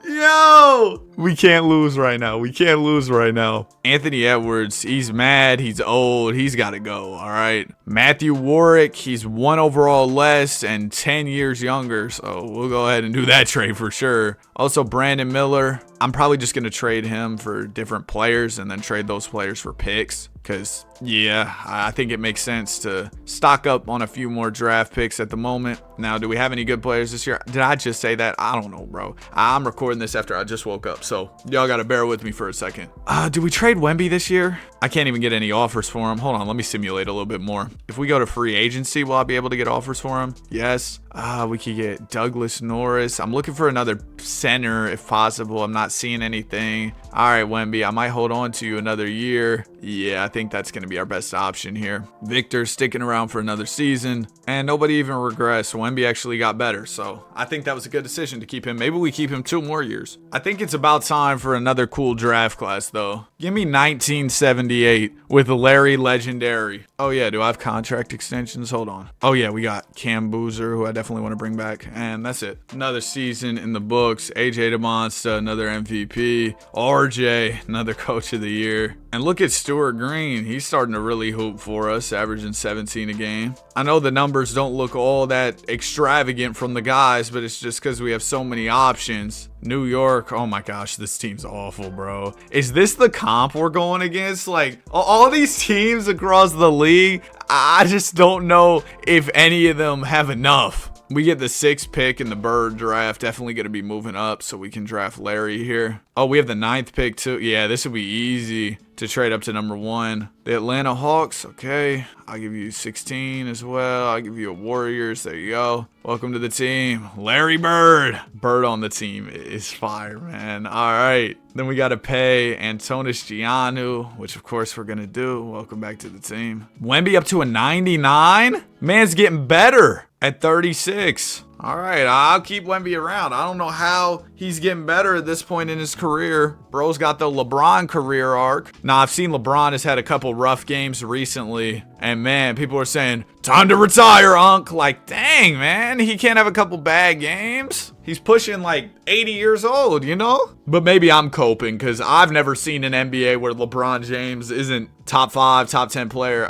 Yo, we can't lose right now. We can't lose right now. Anthony Edwards, he's mad. He's old. He's got to go. All right. Matthew Warwick, he's 1 overall less and 10 years younger. So we'll go ahead and do that trade for sure. Also, Brandon Miller, I'm probably just going to trade him for different players and then trade those players for picks. Because, yeah, I think it makes sense to stock up on a few more draft picks at the moment. Now, do we have any good players this year? Did I just say that? I don't know, bro. I'm recording this after I just woke up, so y'all got to bear with me for a second. Do we trade Wemby this year? I can't even get any offers for him. Hold on, let me simulate a little bit more. If we go to free agency, will I be able to get offers for him? Yes. We could get Douglas Norris. I'm looking for another center if possible. I'm not seeing anything. All right, Wemby, I might hold on to you another year. Yeah, I think that's going to be our best option here. Victor sticking around for another season, and nobody even regressed. Wemby actually got better, so I think that was a good decision to keep him. Maybe we keep him 2 more years. I think it's about time for another cool draft class, though. Give me 1978 with Larry Legendary. Oh, yeah, do I have contract extensions? Hold on. Oh, yeah, we got Cam Boozer, who I definitely want to bring back, and that's it. Another season in the books. AJ DeMonsta, another MVP. RJ, another coach of the year. And look at Stuart Green. He's starting to really hoop for us, averaging 17 a game. I know the numbers don't look all that extravagant from the guys, but it's just because we have so many options. New York, oh my gosh, this team's awful, bro. Is this the comp we're going against? Like, all these teams across the league, I just don't know if any of them have enough. We get the 6th pick in the Bird draft. Definitely going to be moving up so we can draft Larry here. Oh, we have the 9th pick too. Yeah, this would be easy to trade up to number 1. The Atlanta Hawks. Okay, I'll give you 16 as well. I'll give you a Warriors. There you go. Welcome to the team. Larry Bird. Bird on the team is fire, man. All right. Then we got to pay Antonis Giannou, which of course we're going to do. Welcome back to the team. Wemby up to a 99. Man's getting better at 36. All right, I'll keep Wemby around. I don't know how he's getting better at this point in his career. Bro's got the LeBron career arc. Now, I've seen LeBron has had a couple rough games recently. And man, people are saying, time to retire, Unc. Like, dang, man, he can't have a couple bad games. He's pushing like 80 years old, you know? But maybe I'm coping because I've never seen an NBA where LeBron James isn't top 5, top 10 player.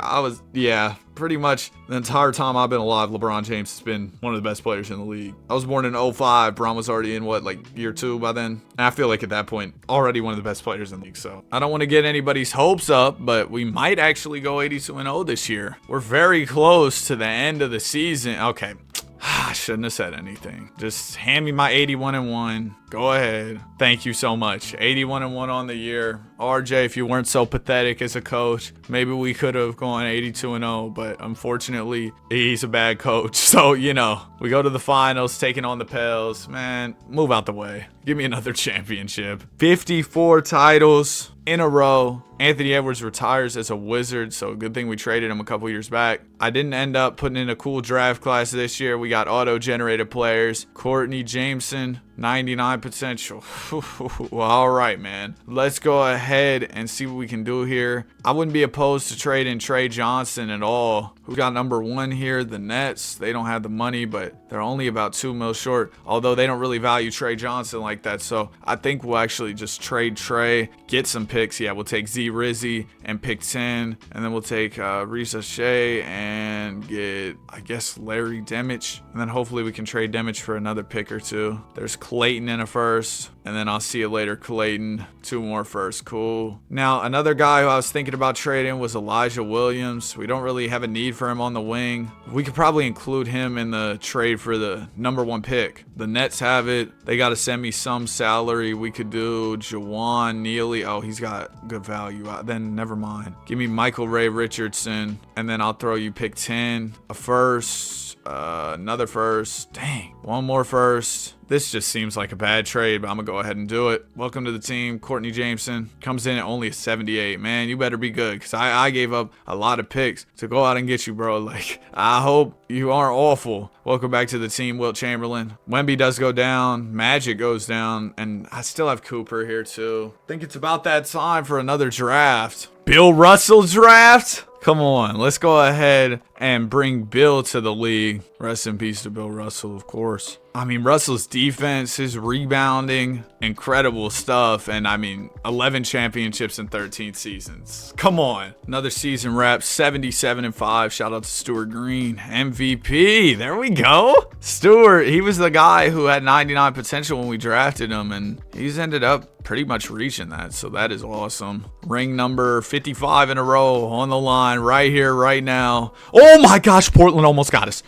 Pretty much the entire time I've been alive, LeBron James has been one of the best players in the league. I was born in 05. Bron was already in year 2 by then. And I feel like at that point, already one of the best players in the league. So I don't want to get anybody's hopes up, but we might actually go 82-0 this year. We're very close to the end of the season. Okay. I shouldn't have said anything. Just hand me my 81-1. Go ahead. Thank you so much. 81-1 on the year. RJ, if you weren't so pathetic as a coach, maybe we could have gone 82-0, but unfortunately, he's a bad coach. So, we go to the finals, taking on the Pels. Man, move out the way. Give me another championship. 54 titles in a row. Anthony Edwards retires as a Wizard, so good thing we traded him a couple years back. I didn't end up putting in a cool draft class this year. We got auto-generated players. Courtney Jameson, 99 potential. All right, man. Let's go ahead and see what we can do here. I wouldn't be opposed to trading Trey Johnson at all. Who got number 1 here? The Nets. They don't have the money, but they're only about $2 million short, although they don't really value Trey Johnson like that. So I think we'll actually just trade Trey, get some picks. Yeah, we'll take Z Rizzy and pick 10, and then we'll take Risa Shea and get, I guess, Larry Demich, and then hopefully we can trade Demich for another pick or 2. There's Clayton in a first. And then I'll see you later, Clayton. 2 more firsts. Cool. Now, another guy who I was thinking about trading was Elijah Williams. We don't really have a need for him on the wing. We could probably include him in the trade for the #1 pick. The Nets have it. They got to send me some salary. We could do Jawan Neely. Oh, he's got good value. Then never mind. Give me Michael Ray Richardson. And then I'll throw you pick 10. A first. Another first. Dang. 1 more first. This just seems like a bad trade, but I'm going to go ahead and do it. Welcome to the team. Courtney Jameson comes in at only a 78. Man, you better be good because I gave up a lot of picks to go out and get you, bro. Like, I hope you aren't awful. Welcome back to the team, Wilt Chamberlain. Wemby does go down. Magic goes down. And I still have Cooper here, too. I think it's about that time for another draft. Bill Russell draft? Come on, let's go ahead and bring Bill to the league. Rest in peace to Bill Russell, of course. I mean, Russell's defense, his rebounding, incredible stuff. And I mean, 11 championships in 13 seasons. Come on. Another season wrap, 77-5. Shout out to Stuart Green, MVP. There we go. Stuart, he was the guy who had 99 potential when we drafted him, and he's ended up pretty much reaching that. So that is awesome. Ring number 55 in a row on the line right here, right now. Oh my gosh, Portland almost got us.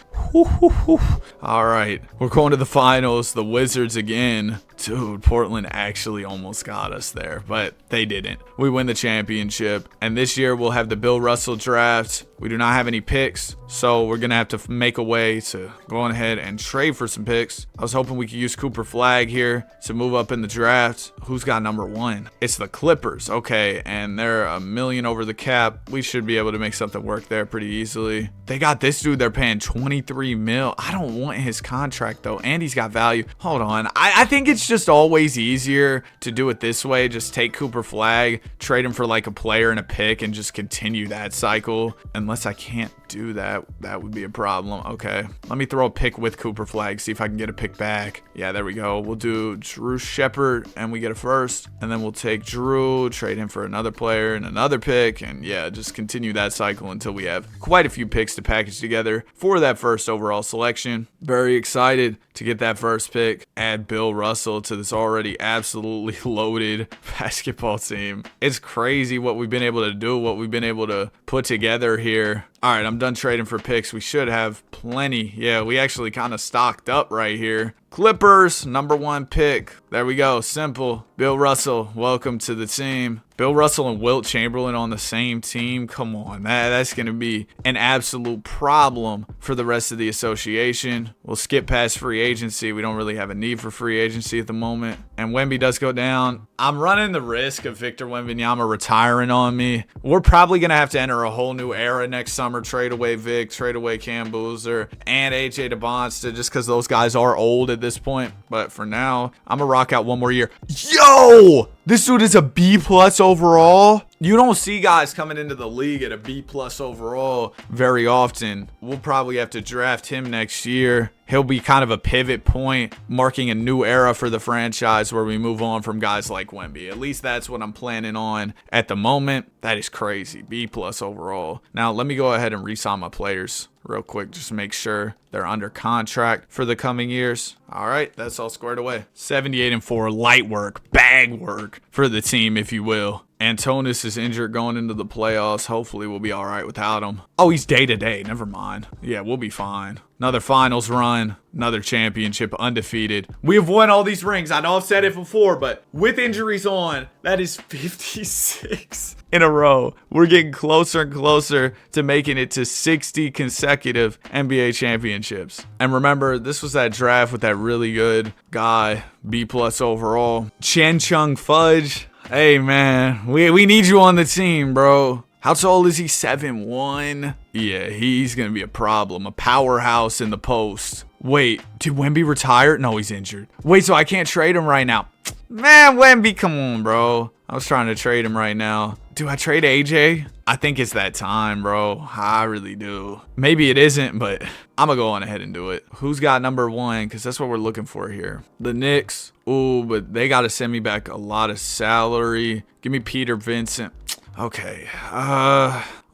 All right, we're going to the finals. The Wizards again. Dude, Portland actually almost got us there, but they didn't. We win the championship, and this year we'll have the Bill Russell draft. We do not have any picks, so we're going to have to make a way to go on ahead and trade for some picks. I was hoping we could use Cooper Flag here to move up in the draft. Who's got #1? It's the Clippers. Okay, and they're $1 million over the cap. We should be able to make something work there pretty easily. They got this dude they're paying $23 million. I don't want his contract, though, and he's got value. Hold on. I think it's just always easier to do it this way. Just take Cooper Flag, trade him for like a player and a pick, and just continue that cycle. Unless I can't do that, that would be a problem. Okay, let me throw a pick with Cooper Flag, see if I can get a pick back. Yeah, there we go. We'll do Drew Shepard, and we get a first, and then we'll take Drew, trade him for another player and another pick, and yeah, just continue that cycle until we have quite a few picks to package together for that first overall selection. Very excited to get that first pick. Add Bill Russell to this already absolutely loaded basketball team. It's crazy what we've been able to do, what we've been able to put together here. All right, I'm done trading for picks. We should have plenty. Yeah, we actually kind of stocked up right here. Clippers, #1 pick. There we go. Simple. Bill Russell, welcome to the team. Bill Russell and Wilt Chamberlain on the same team. Come on, that's going to be an absolute problem for the rest of the association. We'll skip past free agency. We don't really have a need for free agency at the moment. And Wemby does go down. I'm running the risk of Victor Wembanyama retiring on me. We're probably going to have to enter a whole new era next summer. Trade away Vic, trade away Cam Boozer, and AJ DeBonsta just because those guys are old at this point. But for now, I'm going to rock out 1 more year. Yo! This dude is a B+ overall. You don't see guys coming into the league at a B+ overall very often. We'll probably have to draft him next year. He'll be kind of a pivot point, marking a new era for the franchise where we move on from guys like Wemby. At least that's what I'm planning on at the moment. That is crazy. B+ overall. Now, let me go ahead and re-sign my players real quick, just to make sure they're under contract for the coming years. All right, that's all squared away. 78-4, light work, bag work for the team, if you will. Antonis is injured going into the playoffs. Hopefully we'll be all right without him. Oh, he's day-to-day. Never mind. Yeah, we'll be fine. Another finals run, another championship, undefeated. We have won all these rings. I know I've said it before, but with injuries on, that is 56 in a row. We're getting closer and closer to making it to 60 consecutive NBA championships. And remember, this was that draft with that really good guy, B+ overall. Chen Chung Fudge. Hey, man, we need you on the team, bro. How tall is he? 7'1"? Yeah, he's going to be a problem. A powerhouse in the post. Wait, did Wemby retire? No, he's injured. Wait, so I can't trade him right now. Man, Wemby, come on, bro. I was trying to trade him right now. Do I trade AJ? I think it's that time, bro. I really do. Maybe it isn't, but I'm going to go on ahead and do it. Who's got #1? Because that's what we're looking for here. The Knicks. Ooh, but they got to send me back a lot of salary. Give me Peter Vincent. Okay.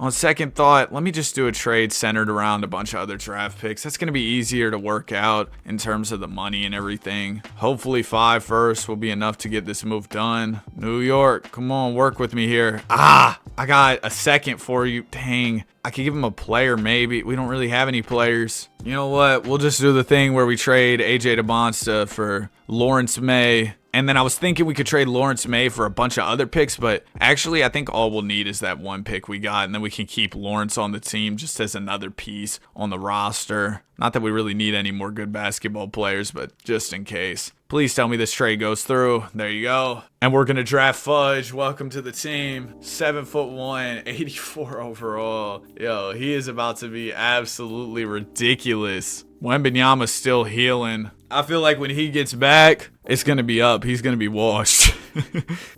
On second thought, let me just do a trade centered around a bunch of other draft picks. That's going to be easier to work out in terms of the money and everything. Hopefully 5 first will be enough to get this move done. New York, come on, work with me here. I got a second for you. Dang. I could give him a player maybe. We don't really have any players. You know what? We'll just do the thing where we trade AJ DeBonsta for Lawrence May. And then I was thinking we could trade Lawrence May for a bunch of other picks, but actually I think all we'll need is that one pick we got, and then we can keep Lawrence on the team just as another piece on the roster. Not that we really need any more good basketball players, but just in case. Please tell me this trade goes through. There you go. And we're going to draft Fudge. Welcome to the team. 7'1", 84 overall. Yo, he is about to be absolutely ridiculous. Wembanyama's still healing. I feel like when he gets back, it's going to be up. He's going to be washed.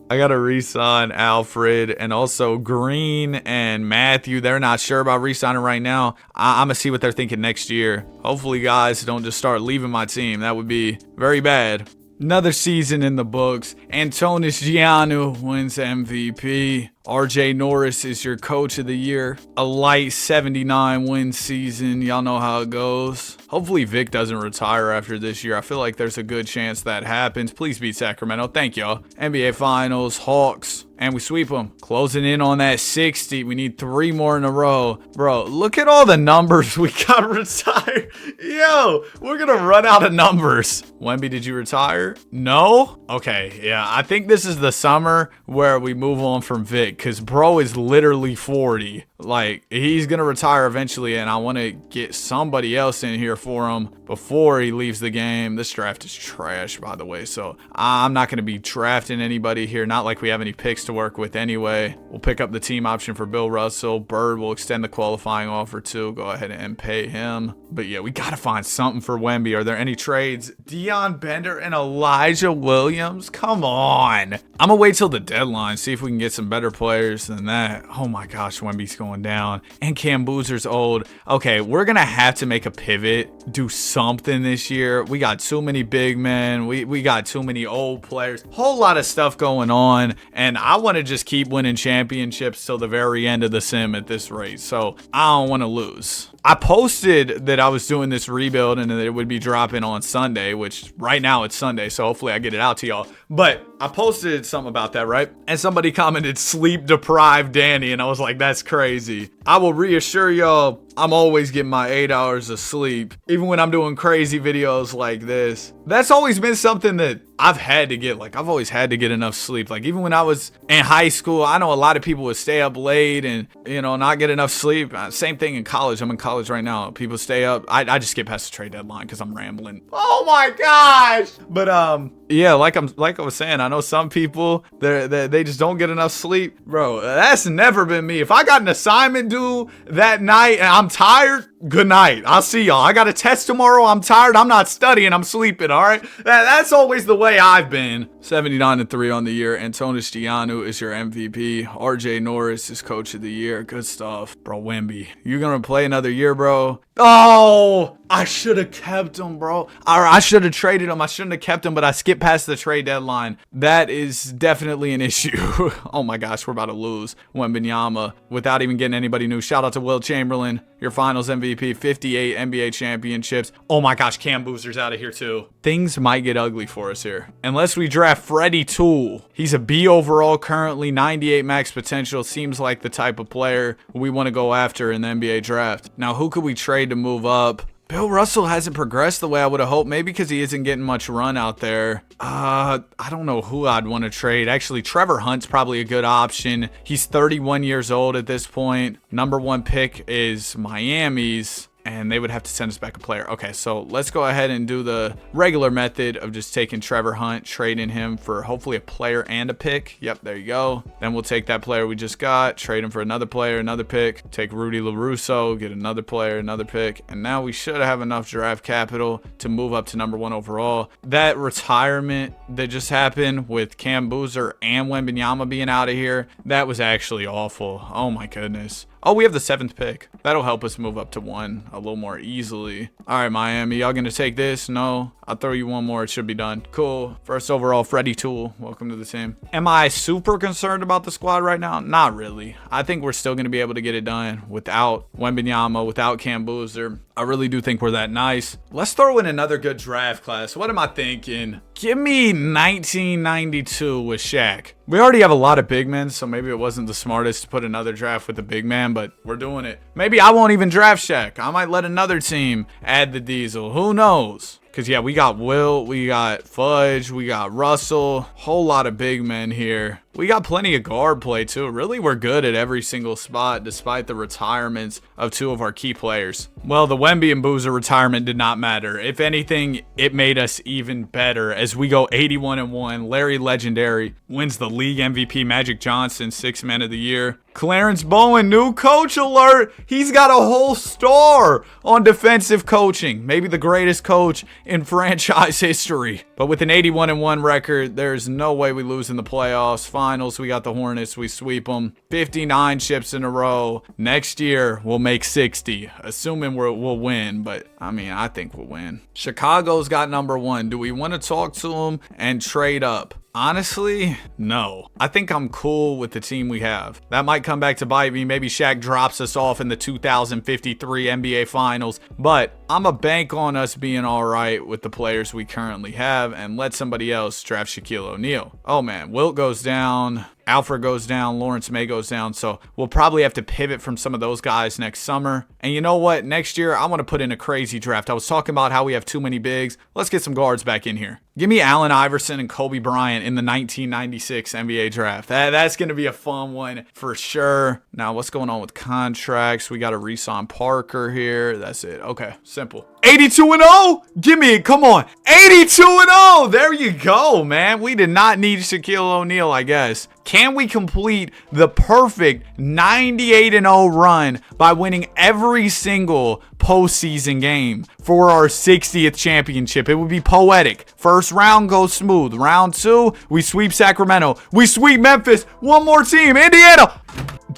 I got to re-sign Alfred and also Green and Matthew. They're not sure about re-signing right now. I'm going to see what they're thinking next year. Hopefully, guys don't just start leaving my team. That would be very bad. Another season in the books. Antonis Giannou wins MVP. RJ Norris is your coach of the year. A light 79 win season. Y'all know how it goes. Hopefully Vic doesn't retire after this year. I feel like there's a good chance that happens. Please beat Sacramento. Thank y'all. NBA Finals, Hawks. And we sweep them. Closing in on that 60. We need 3 more in a row. Bro, look at all the numbers we got retired. Yo, we're going to run out of numbers. Wemby, did you retire? No? Okay, yeah. I think this is the summer where we move on from Vic, because bro is literally 40. Like, he's going to retire eventually, and I want to get somebody else in here for him before he leaves the game. This draft is trash, by the way, so I'm not going to be drafting anybody here. Not like we have any picks to work with anyway. We'll pick up the team option for Bill Russell. Bird will extend the qualifying offer too. Go ahead and pay him. But yeah, we got to find something for Wemby. Are there any trades? Dion Bender and Elijah Williams? Come on. I'm going to wait till the deadline, see if we can get some better players than that. Oh my gosh, Wemby's going down. And Cam Boozer's old. Okay, we're going to have to make a pivot, do something this year. We got too many big men. We got too many old players. Whole lot of stuff going on. And I want to just keep winning championships till the very end of the sim at this rate. So I don't want to lose. I posted that I was doing this rebuild and that it would be dropping on Sunday, which right now it's Sunday, so hopefully I get it out to y'all. But I posted something about that, right? And somebody commented, sleep deprived Danny, and I was like, that's crazy. I will reassure y'all, I'm always getting my 8 hours of sleep, even when I'm doing crazy videos like this. That's always been something that I've had to get. Like, I've always had to get enough sleep. Like, even when I was in high school, I know a lot of people would stay up late and, you know, not get enough sleep. Same thing in college. I'm in college right now. People stay up. I just get past the trade deadline because I'm rambling. Oh my gosh. But, yeah, like I was saying, I know some people, they just don't get enough sleep. Bro, that's never been me. If I got an assignment due that night and I'm tired, good night. I'll see y'all. I got a test tomorrow. I'm tired. I'm not studying. I'm sleeping, all right? That's always the way I've been. 79-3 on the year. Antonis Giannou is your MVP. RJ Norris is coach of the year. Good stuff. Bro, Wemby, you gonna play another year, bro? Oh, I should have kept him, bro. Or I should have traded him. I shouldn't have kept him, but I skipped past the trade deadline. That is definitely an issue. Oh my gosh, we're about to lose Wembanyama without even getting anybody new. Shout out to Will Chamberlain, your finals MVP, 58 NBA championships. Oh my gosh, Cam Boozer's out of here too. Things might get ugly for us here. Unless we draft Freddie Toole. He's a B overall currently, 98 max potential. Seems like the type of player we want to go after in the NBA draft. Now, who could we trade to move up? Bill Russell hasn't progressed the way I would have hoped. Maybe because he isn't getting much run out there. I don't know who I'd want to trade. Actually, Trevor Hunt's probably a good option. He's 31 years old at this point. Number 1 pick is Miami's. And they would have to send us back a player. Okay, so let's go ahead and do the regular method of just taking Trevor Hunt, trading him for hopefully a player and a pick. Yep, there you go. Then we'll take that player we just got, trade him for another player, another pick, take Rudy LaRusso, get another player, another pick. And now we should have enough draft capital to move up to number 1 overall. That retirement that just happened with Cam Boozer and Wembanyama being out of here, that was actually awful. Oh my goodness. Oh, we have the 7th pick. That'll help us move up to 1 a little more easily. All right, Miami, y'all gonna take this? No? I'll throw you one more. It should be done. Cool. First overall, Freddie Toole. Welcome to the team. Am I super concerned about the squad right now? Not really. I think we're still going to be able to get it done without Wembanyama, without Cam Boozer. I really do think we're that nice. Let's throw in another good draft class. What am I thinking? Give me 1992 with Shaq. We already have a lot of big men, so maybe it wasn't the smartest to put another draft with a big man, but we're doing it. Maybe I won't even draft Shaq. I might let another team add the diesel. Who knows? Because, yeah, we got Wilt, we got Fudge, we got Russell. Whole lot of big men here. We got plenty of guard play, too. Really, we're good at every single spot, despite the retirements of 2 of our key players. Well, the Wemby and Boozer retirement did not matter. If anything, it made us even better as we go 81-1. Larry Legendary wins the league MVP. Magic Johnson, 6th man of the year. Clarence Bowen, new coach alert. He's got a whole star on defensive coaching. Maybe the greatest coach in franchise history. But with an 81-1 record, there's no way we lose in the playoffs. Finals, we got the Hornets. We sweep them. 59 chips in a row. Next year, we'll make 60. Assuming we'll win. But, I mean, I think we'll win. Chicago's got number 1. Do we want to talk to them and trade up? Honestly, no. I think I'm cool with the team we have. That might come back to bite me. Maybe Shaq drops us off in the 2053 NBA Finals. But I'm a bank on us being all right with the players we currently have and let somebody else draft Shaquille O'Neal. Oh, man. Wilt goes down. Alfred goes down, Lawrence May goes down, so we'll probably have to pivot from some of those guys next summer. And you know what? Next year, I want to put in a crazy draft. I was talking about how we have too many bigs. Let's get some guards back in here. Give me Allen Iverson and Kobe Bryant in the 1996 NBA draft. That's going to be a fun one for sure. Now, what's going on with contracts? We got to re-sign Parker here. That's it. Okay, simple. 82-0? Give me it. Come on. 82-0. There you go, man. We did not need Shaquille O'Neal, I guess. Can we complete the perfect 98-0 run by winning every single postseason game for our 60th championship? It would be poetic. First round goes smooth. Round 2, we sweep Sacramento. We sweep Memphis. One more team, Indiana.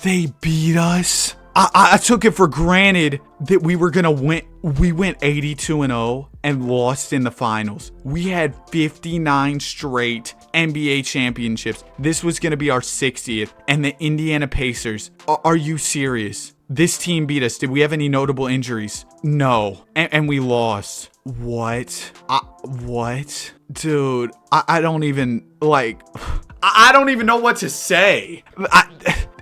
They beat us. I took it for granted that we were going to win. We went 82-0 and lost in the finals. We had 59 straight NBA championships. This was going to be our 60th. And the Indiana Pacers. Are you serious? This team beat us. Did we have any notable injuries? No. And we lost. What? What? Dude, I don't even, I don't even know what to say.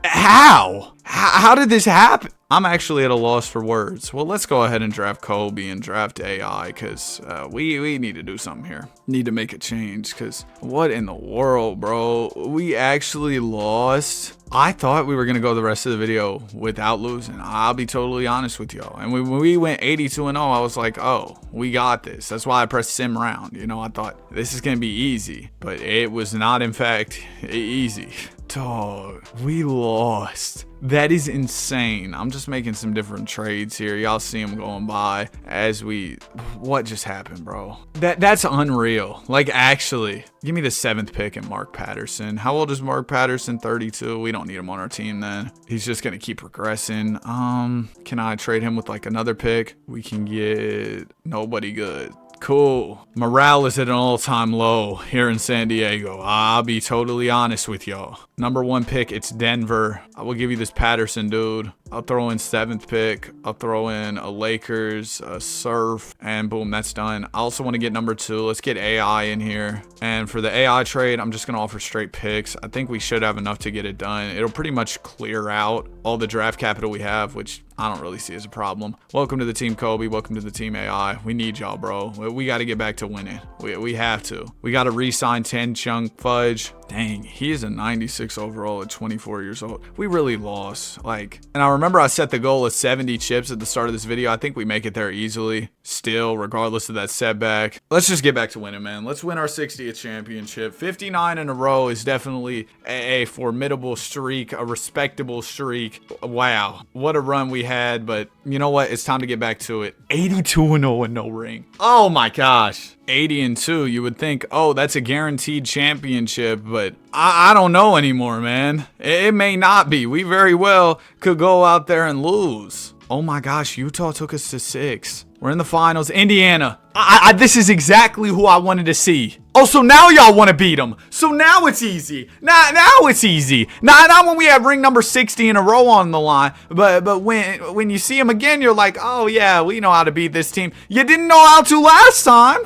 How did this happen? I'm actually at a loss for words. Well, let's go ahead and draft Kobe and draft AI because we need to do something here. Need to make a change because what in the world, bro? We actually lost. I thought we were going to go the rest of the video without losing. I'll be totally honest with y'all. And when we went 82-0, I was like, oh, we got this. That's why I pressed sim round. You know, I thought this is going to be easy. But it was not, in fact, easy. Dog, we lost. That is insane. I'm just making some different trades here. Y'all see them going by as we... What just happened, bro? That's unreal. Like, actually. Give me the 7th pick and Mark Patterson. How old is Mark Patterson? 32. We don't need him on our team then. He's just going to keep progressing. Can I trade him with, another pick? We can get nobody good. Cool. Morale is at an all-time low here in San Diego. I'll be totally honest with y'all. Number 1 pick, it's Denver. I will give you this Patterson, dude. I'll throw in 7th pick. I'll throw in a Lakers, a Surf, and boom, that's done. I also want to get number 2. Let's get AI in here. And for the AI trade, I'm just going to offer straight picks. I think we should have enough to get it done. It'll pretty much clear out all the draft capital we have, which I don't really see as a problem. Welcome to the team, Kobe. Welcome to the team, AI. We need y'all, bro. We got to get back to winning. We have to. We got to re-sign 10 Chunk Fudge. Dang, he is a 96 overall at 24 years old. We really lost. And I remember I set the goal of 70 chips at the start of this video. I think we make it there easily. Still, regardless of that setback. Let's just get back to winning, man. Let's win our 60th championship. 59 in a row is definitely a formidable streak, a respectable streak. Wow, what a run we had, but You know what? It's time to get back to it. 82-0 and no ring. Oh my gosh. 80-2. You would think, oh, that's a guaranteed championship, but I don't know anymore, man. It may not be. We very well could go out there and lose. Oh my gosh, Utah took us to 6. We're in the finals. Indiana. This is exactly who I wanted to see. Oh, so now y'all want to beat them. So now it's easy. Now it's easy. Not when we have ring number 60 in a row on the line. But when you see them again, you're like, oh yeah, we know how to beat this team. You didn't know how to last time.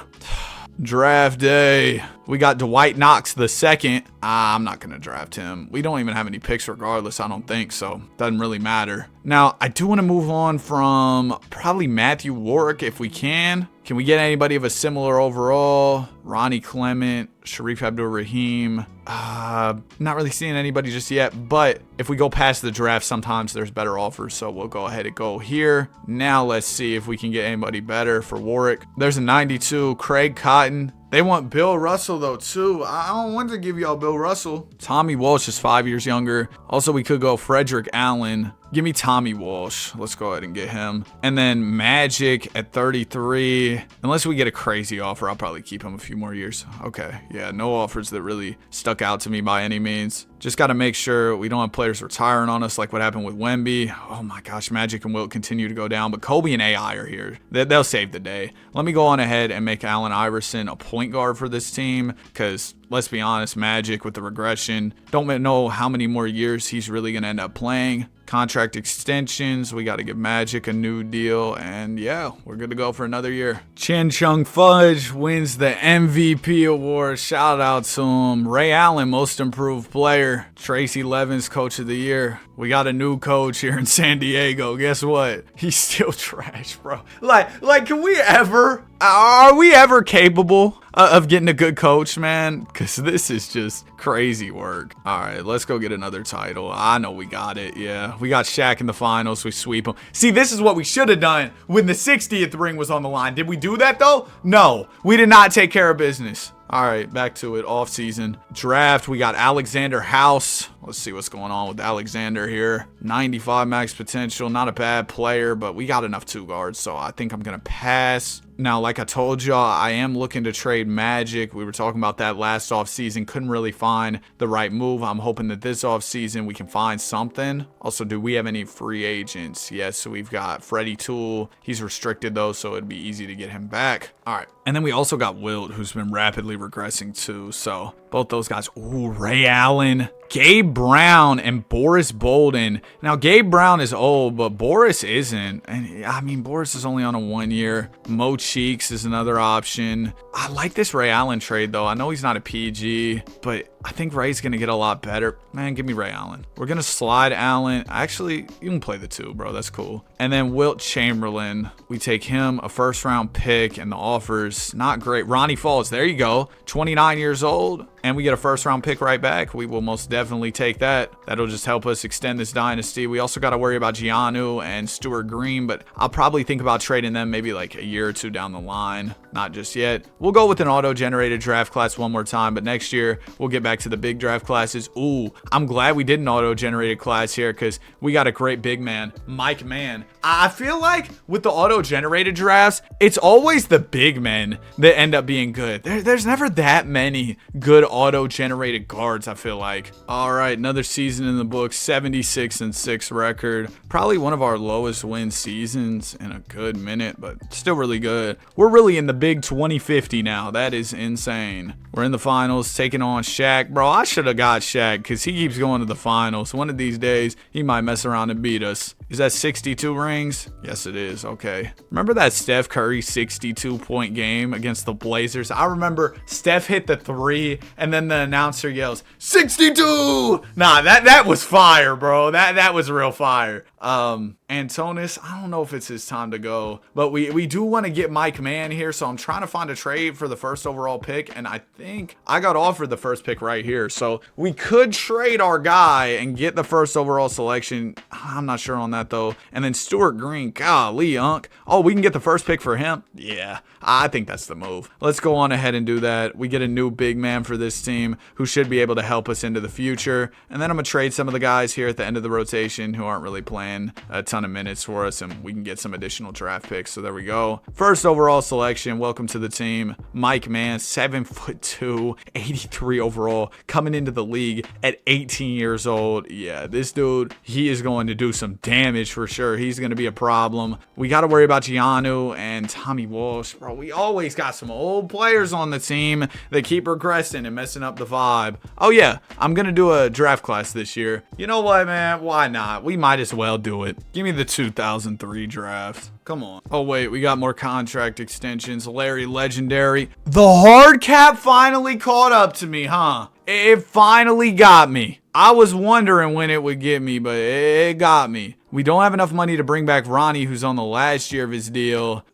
Draft day. We got Dwight Knox the second. I'm not going to draft him. We don't even have any picks regardless, I don't think, so doesn't really matter. Now, I do want to move on from probably Matthew Warwick if we can. Can we get anybody of a similar overall? Ronnie Clement, Sharif Abdul-Rahim. Not really seeing anybody just yet, but if we go past the draft, sometimes there's better offers, so we'll go ahead and go here. Now let's see if we can get anybody better for Warwick. There's a 92, Craig Cotton. They want Bill Russell, though, too. I don't want to give y'all Bill Russell. Tommy Walsh is 5 years younger. Also, we could go Frederick Allen. Give me Tommy Walsh. Let's go ahead and get him. And then Magic at 33. Unless we get a crazy offer, I'll probably keep him a few more years. Okay, yeah, no offers that really stuck out to me by any means. Just got to make sure we don't have players retiring on us like what happened with Wemby. Oh my gosh, Magic and Wilt continue to go down, but Kobe and AI are here. They'll save the day. Let me go on ahead and make Allen Iverson a point guard for this team because let's be honest, Magic with the regression, don't know how many more years he's really going to end up playing. Contract extensions, we got to give Magic a new deal, and yeah, we're good to go for another year. Chin Chung Fudge wins the MVP award. Shout out to him. Ray Allen, most improved player. Tracy Levens, coach of the year. We got a new coach here in San Diego. Guess what? He's still trash, bro. Like, can we ever? Are we ever capable of getting a good coach, man? Because this is just crazy work. All right, let's go get another title. I know we got it. Yeah, we got Shaq in the finals. We sweep him. See, this is what we should have done when the 60th ring was on the line. Did we do that, though? No, we did not take care of business. All right, back to it. Offseason draft. We got Alexander House. Let's see what's going on with Alexander here. 95 max potential. Not a bad player, but we got enough two guards, so I think I'm going to pass. Now, like I told y'all, I am looking to trade Magic. We were talking about that last offseason. Couldn't really find the right move. I'm hoping that this offseason we can find something. Also, do we have any free agents? Yes, so we've got Freddie Toole. He's restricted, though, so it'd be easy to get him back. All right. And then we also got Wilt, who's been rapidly regressing, too. So both those guys. Ooh, Ray Allen. Gabe Brown and Boris Bolden. Now, Gabe Brown is old, but Boris isn't. And I mean, Boris is only on a 1 year. Mo Cheeks is another option. I like this Ray Allen trade, though. I know he's not a PG, but I think Ray's going to get a lot better. Man, give me Ray Allen. We're going to slide Allen. Actually, you can play the two, bro. That's cool. And then Wilt Chamberlain. We take him, a first-round pick, and the offers, not great. Ronnie Falls, there you go. 29 years old. And we get a first-round pick right back. We will most definitely take that. That'll just help us extend this dynasty. We also got to worry about Giannou and Stuart Green, but I'll probably think about trading them maybe like a year or two down the line. Not just yet. We'll go with an auto-generated draft class one more time, but next year we'll get back to the big draft classes. Ooh, I'm glad we did an auto-generated class here because we got a great big man, Mike Mann. I feel like with the auto-generated drafts, it's always the big men that end up being good. There's never that many good auto-generated guards, I feel like. All right, another season in the books, 76-6 record. Probably one of our lowest win seasons in a good minute, but still really good. We're really in the big 2050 now. That is insane. We're in the finals, taking on Shaq. Bro, I should have got Shaq because he keeps going to the finals. One of these days, he might mess around and beat us. Is that 62 rings? Yes, it is. Okay. Remember that Steph Curry 62-point game against the Blazers? I remember Steph hit the three, and then the announcer yells, 62! Nah, that was fire, bro. That was real fire. Antonis, I don't know if it's his time to go, but we do want to get Mike Mann here, so I'm trying to find a trade for the first overall pick, and I think I got offered the first pick right here, so we could trade our guy and get the first overall selection. I'm not sure on that, though. And then Stuart Green, golly, Unc. Oh, we can get the first pick for him? Yeah, I think that's the move. Let's go on ahead and do that. We get a new big man for this team who should be able to help us into the future, and then I'm going to trade some of the guys here at the end of the rotation who aren't really playing a ton ton of minutes for us, and we can get some additional draft picks. So there we go. First overall selection. Welcome to the team. Mike Mann, 7'2", 83 overall, coming into the league at 18 years old. Yeah, this dude, he is going to do some damage for sure. He's going to be a problem. We got to worry about Giannou and Tommy Walsh. Bro, we always got some old players on the team that keep regressing and messing up the vibe. Oh yeah, I'm going to do a draft class this year. You know what, man? Why not? We might as well do it. Give me the 2003 draft. Come on. Oh, wait. We got more contract extensions. Larry Legendary. The hard cap finally caught up to me, huh? It finally got me. I was wondering when it would get me, but it got me. We don't have enough money to bring back Ronnie, who's on the last year of his deal.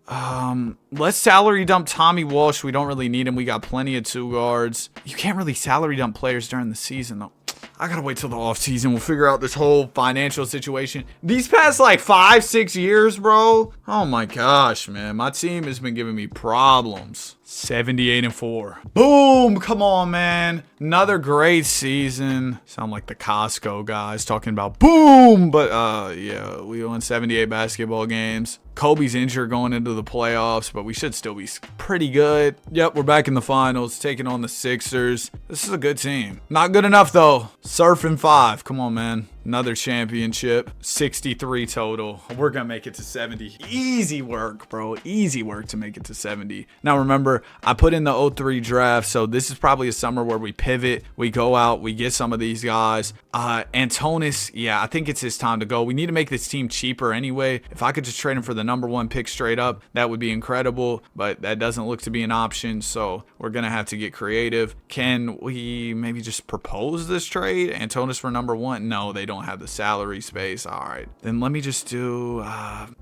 Let's salary dump Tommy Walsh. We don't really need him. We got plenty of 2 guards. You can't really salary dump players during the season, though. I gotta wait till the offseason. We'll figure out this whole financial situation. These past like 5-6 years, bro. Oh my gosh, man. My team has been giving me problems. 78-4. Boom. Come on, man. Another great season. Sound like the Costco guys talking about boom. But yeah, we won 78 basketball games. Kobe's injured going into the playoffs, but we should still be pretty good. Yep, we're back in the finals, taking on the Sixers. This is a good team. Not good enough, though. Surfing 5. Come on, man. Another championship. 63 total. We're going to make it to 70. Easy work, bro. Easy work to make it to 70. Now, remember, I put in the 03 draft, so this is probably a summer where we pivot. We go out. We get some of these guys. Antonis, yeah, I think it's his time to go. We need to make this team cheaper anyway. If I could just trade him for the number 1 pick straight up, that would be incredible, but that doesn't look to be an option, so we're going to have to get creative. Can we maybe just propose this trade? Antonis for number 1? No, they don't have the salary space. All right, then let me just do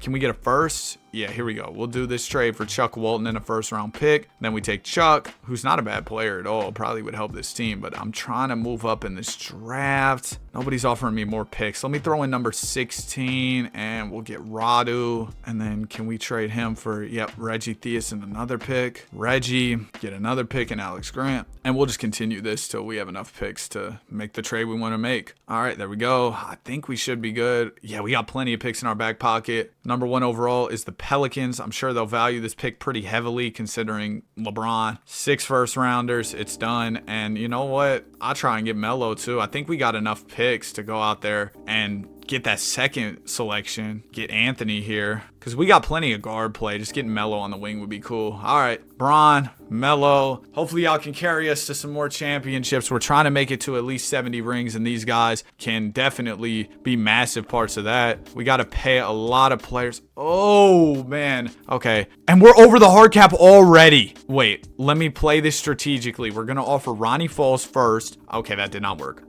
can we get a first? Yeah, here we go. We'll do this trade for Chuck Walton and a 1st round pick. Then we take Chuck, who's not a bad player at all. Probably would help this team, but I'm trying to move up in this draft. Nobody's offering me more picks. Let me throw in number 16 and we'll get Radu. And then can we trade him for, yep, Reggie Theus and another pick. Reggie, get another pick and Alex Grant. And we'll just continue this till we have enough picks to make the trade we want to make. All right, there we go. I think we should be good. Yeah, we got plenty of picks in our back pocket. Number 1 overall is the Pelicans. I'm sure they'll value this pick pretty heavily considering LeBron. 6 first rounders. It's done. And you know what? I'll try and get Melo too. I think we got enough picks to go out there and get that 2nd selection. Get Anthony here. Because we got plenty of guard play. Just getting Melo on the wing would be cool. All right. Bron, Melo. Hopefully y'all can carry us to some more championships. We're trying to make it to at least 70 rings, and these guys can definitely be massive parts of that. We got to pay a lot of players. Oh, man. Okay. And we're over the hard cap already. Wait, let me play this strategically. We're going to offer Ronnie Falls first. Okay, that did not work.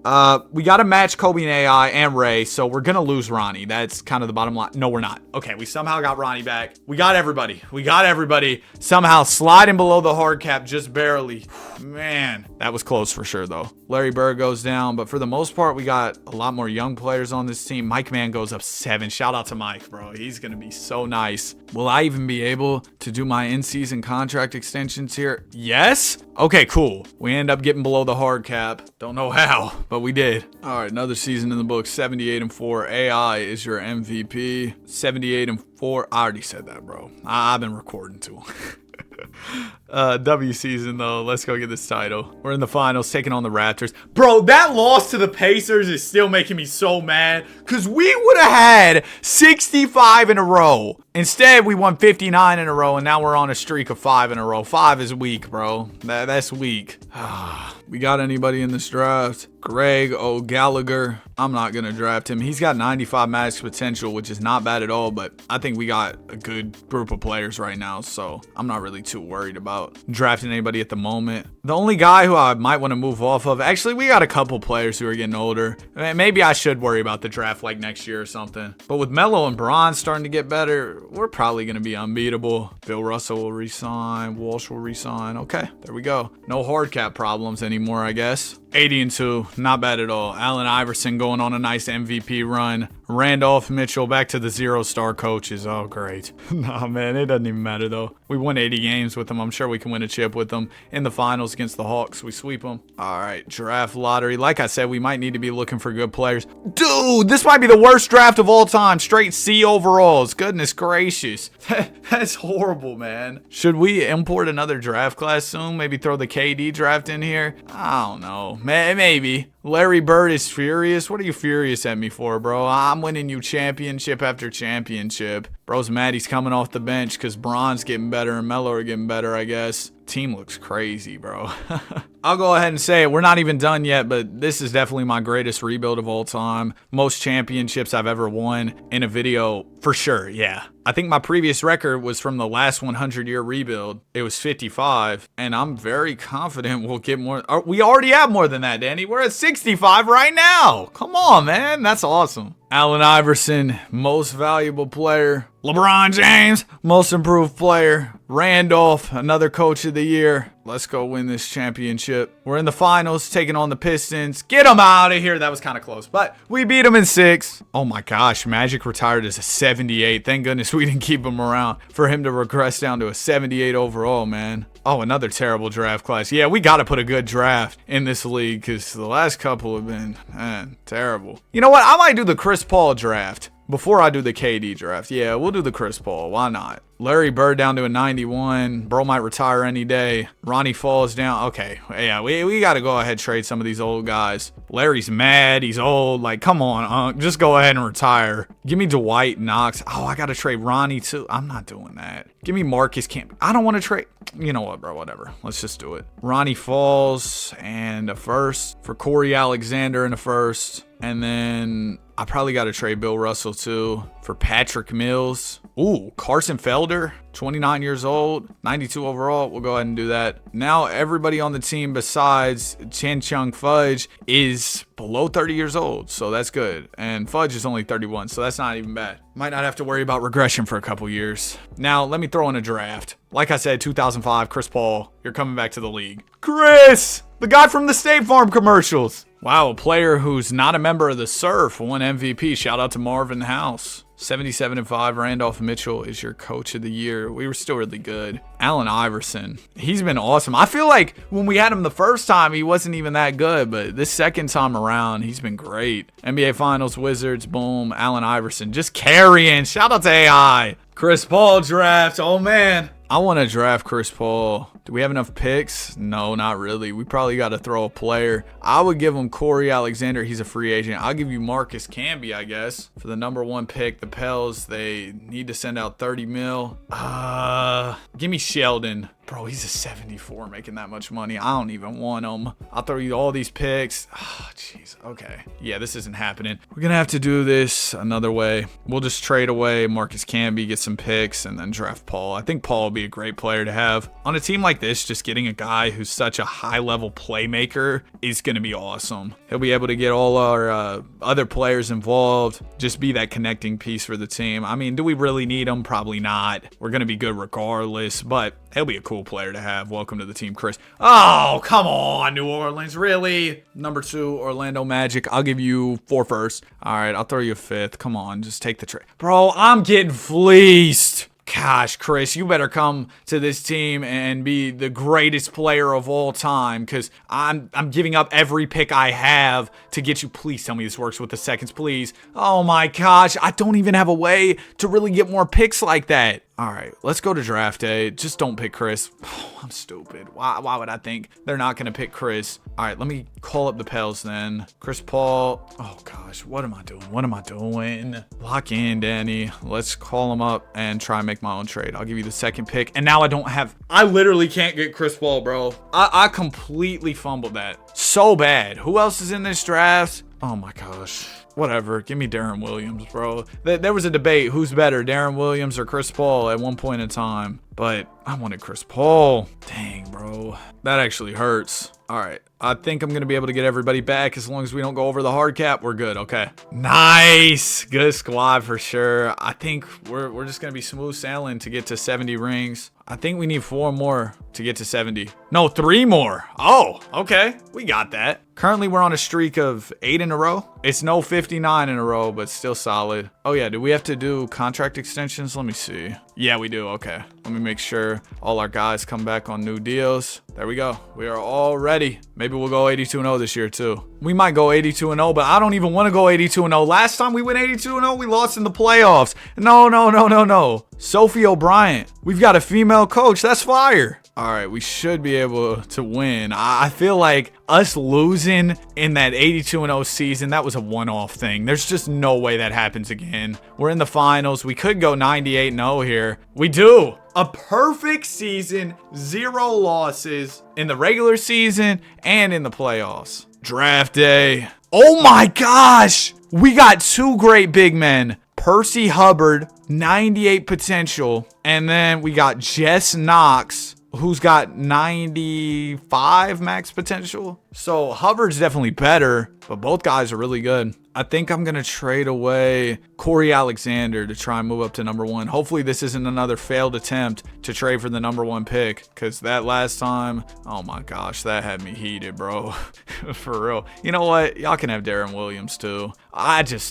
We got to match Kobe and AI and Ray, so we're going to lose Ronnie. That's kind of the bottom line. No, we're not. Okay, we somehow got Ronnie back. We got everybody. We got everybody. Somehow sliding below the hard cap just barely. Man, that was close for sure, though. Larry Bird goes down, but for the most part, we got a lot more young players on this team. Mike Mann goes up 7. Shout out to Mike, bro. He's going to be so nice. Will I even be able to do my in-season contract extensions here? Yes? Okay, cool. We end up getting below the hard cap. Don't know how, but we did. All right, another season in the book. 78-4. AI is your MVP. 78-4. I already said that, bro. I've been recording too. W season though. Let's go get this title. We're in the finals taking on the Raptors. Bro, that loss to the Pacers is still making me so mad because we would have had 65 in a row. Instead, we won 59 in a row, and now we're on a streak of 5 in a row. 5 is weak, bro. That's weak. We got anybody in this draft? Greg O'Gallagher. I'm not going to draft him. He's got 95 max potential, which is not bad at all, but I think we got a good group of players right now, so I'm not really too worried about drafting anybody at the moment. The only guy who I might want to move off of, actually, we got a couple players who are getting older. Maybe I should worry about the draft like next year or something. But with Melo and Bron starting to get better, we're probably going to be unbeatable. Bill Russell will resign. Walsh will resign. Okay, there we go. No hard cap problems anymore, I guess. 80-2, not bad at all. Allen Iverson going on a nice MVP run. Randolph Mitchell back to the 0-star coaches. Oh, great. Nah, man, it doesn't even matter, though. We won 80 games with them. I'm sure we can win a chip with them. In the finals against the Hawks, we sweep them. All right, draft lottery. Like I said, we might need to be looking for good players. Dude, this might be the worst draft of all time. Straight C overalls. Goodness gracious. That's horrible, man. Should we import another draft class soon? Maybe throw the KD draft in here? I don't know. Maybe. Larry Bird is furious. What are you furious at me for, bro? I'm winning you championship after championship. Bro's mad he's coming off the bench because Bron's getting better and Melo are getting better, I guess. Team looks crazy, bro. I'll go ahead and say it. We're not even done yet, but this is definitely my greatest rebuild of all time. Most championships I've ever won in a video, for sure, yeah. I think my previous record was from the last 100-year rebuild. It was 55, and I'm very confident we'll get more. We already have more than that, Danny. We're at 65 right now. Come on, man. That's awesome. Allen Iverson, most valuable player. LeBron James, most improved player. Randolph, another coach of the year. Let's go win this championship. We're in the finals, taking on the Pistons. Get them out of here. That was kind of close, but we beat them in 6. Oh my gosh, Magic retired as a 78. Thank goodness we didn't keep him around for him to regress down to a 78 overall, man. Oh, another terrible draft class. Yeah, we got to put a good draft in this league because the last couple have been, man, terrible. You know what? I might do the Chris Paul draft before I do the KD draft. Yeah, we'll do the Chris Paul. Why not? Larry Bird down to a 91. Bro might retire any day. Ronnie falls down. Okay, yeah, we got to go ahead and trade some of these old guys. Larry's mad. He's old. Like, come on, just go ahead and retire. Give me Dwight Knox. Oh, I got to trade Ronnie too. I'm not doing that. Give me Marcus Camp. I don't want to trade. You know what, bro? Whatever. Let's just do it. Ronnie falls and a first for Corey Alexander and a first. And then I probably got to trade Bill Russell too for Patrick Mills. Ooh, Carson Felder, 29 years old, 92 overall. We'll go ahead and do that. Now everybody on the team besides Chan Chung Fudge is below 30 years old, so that's good. And Fudge is only 31, so that's not even bad. Might not have to worry about regression for a couple years. Now, let me throw in a draft. Like I said, 2005, Chris Paul, you're coming back to the league. Chris, the guy from the State Farm commercials. Wow, a player who's not a member of the Surf won MVP. Shout out to Marvin House. 77-5, Randolph Mitchell is your coach of the year. We were still really good. Allen Iverson, he's been awesome. I feel like when we had him the first time, he wasn't even that good, but this second time around, he's been great. NBA Finals, Wizards, boom. Allen Iverson, just carrying. Shout out to AI. Chris Paul draft, oh man. I want to draft Chris Paul. Do we have enough picks? No, not really. We probably got to throw a player. I would give him Corey Alexander. He's a free agent. I'll give you Marcus Camby, I guess, for the #1 pick. The Pels, they need to send out 30 mil. Give me Sheldon. Bro, he's a 74 making that much money. I don't even want him. I'll throw you all these picks. Oh, jeez. Okay. Yeah, this isn't happening. We're going to have to do this another way. We'll just trade away Marcus Camby, get some picks, and then draft Paul. I think Paul will be a great player to have. On a team like this, just getting a guy who's such a high-level playmaker is going to be awesome. He'll be able to get all our other players involved, just be that connecting piece for the team. I mean, do we really need him? Probably not. We're going to be good regardless, but he'll be a cool player to have. Welcome to the team, Chris. Oh, come on, New Orleans. Really? #2, Orlando Magic. I'll give you 4 firsts. All right, I'll throw you a 5th. Come on, just take the trade. Bro, I'm getting fleeced. Gosh, Chris, you better come to this team and be the greatest player of all time because I'm giving up every pick I have to get you. Please tell me this works with the seconds, please. Oh my gosh, I don't even have a way to really get more picks like that. All right, let's go to draft day. Just don't pick Chris. Oh, I'm stupid. Why would I think they're not going to pick Chris? All right, let me call up the Pels then. Chris Paul. Oh, gosh. What am I doing? What am I doing? Lock in, Danny. Let's call him up and try and make my own trade. I'll give you the 2nd pick. And now I literally can't get Chris Paul, bro. I completely fumbled that. So bad. Who else is in this draft? Oh, my gosh. Whatever. Give me Darren Williams, bro. There was a debate. Who's better, Darren Williams or Chris Paul at one point in time? But I wanted Chris Paul. Dang, bro. That actually hurts. All right. I think I'm going to be able to get everybody back as long as we don't go over the hard cap. We're good. Okay. Nice. Good squad for sure. I think we're just going to be smooth sailing to get to 70 rings. I think we need 4 more to get to 70. No, 3 more. Oh, okay. We got that. Currently, we're on a streak of 8 in a row. It's no 59 in a row, but still solid. Oh, yeah. Do we have to do contract extensions? Let me see. Yeah, we do. Okay. Let me make sure all our guys come back on new deals. There we go. We are all ready. Maybe we'll go 82-0 this year, too. We might go 82-0, but I don't even want to go 82-0. Last time we went 82-0, we lost in the playoffs. No. Sophie O'Brien. We've got a female coach. That's fire. All right, we should be able to win. I feel like us losing in that 82-0 season, that was a one-off thing. There's just no way that happens again. We're in the finals. We could go 98-0 here. We do. A perfect season, 0 losses in the regular season and in the playoffs. Draft day. Oh my gosh. We got 2 great big men. Percy Hubbard, 98 potential. And then we got Jess Knox, who's got 95 max potential. So Hubbard's definitely better, but both guys are really good. I think I'm going to trade away Corey Alexander to try and move up to number 1. Hopefully this isn't another failed attempt to trade for the number 1 pick, because that last time, oh my gosh, that had me heated, bro. For real. You know what? Y'all can have Darren Williams too. Why did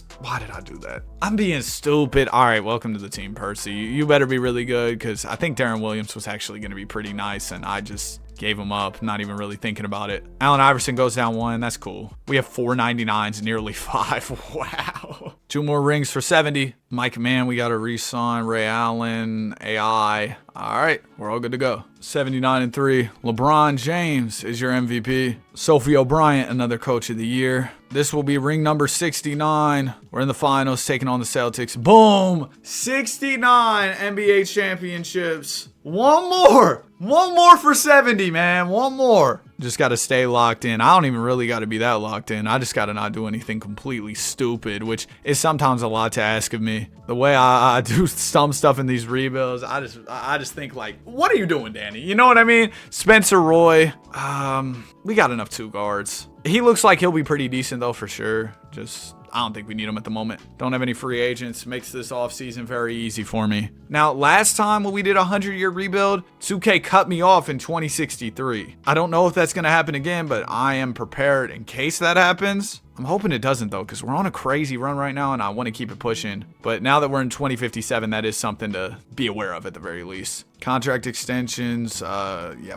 I do that? I'm being stupid. All right, welcome to the team, Percy. You better be really good, because I think Darren Williams was actually going to be pretty nice, and I just gave him up, not even really thinking about it. Allen Iverson goes down 1. That's cool. We have 499s, nearly 5. Wow. 2 more rings for 70. Mike Mann, we got to re-sign. Ray Allen, AI. All right, we're all good to go. 79-3. LeBron James is your MVP. Sophie O'Brien, another coach of the year. This will be ring number 69. We're in the finals, taking on the Celtics. Boom! 69 NBA championships. One more for 70, man. One more. Just got to stay locked in. I don't even really got to be that locked in. I just got to not do anything completely stupid, which is sometimes a lot to ask of me. The way I do some stuff in these rebuilds, I just think like, what are you doing, Danny? You know what I mean? Spencer Roy. We got enough 2 guards. He looks like he'll be pretty decent though, for sure. I don't think we need him at the moment. Don't have any free agents. Makes this offseason very easy for me. Now, last time when we did a 100-year rebuild, 2K cut me off in 2063. I don't know if that's going to happen again, but I am prepared in case that happens. I'm hoping it doesn't, though, because we're on a crazy run right now, and I want to keep it pushing. But now that we're in 2057, that is something to be aware of at the very least. Contract extensions,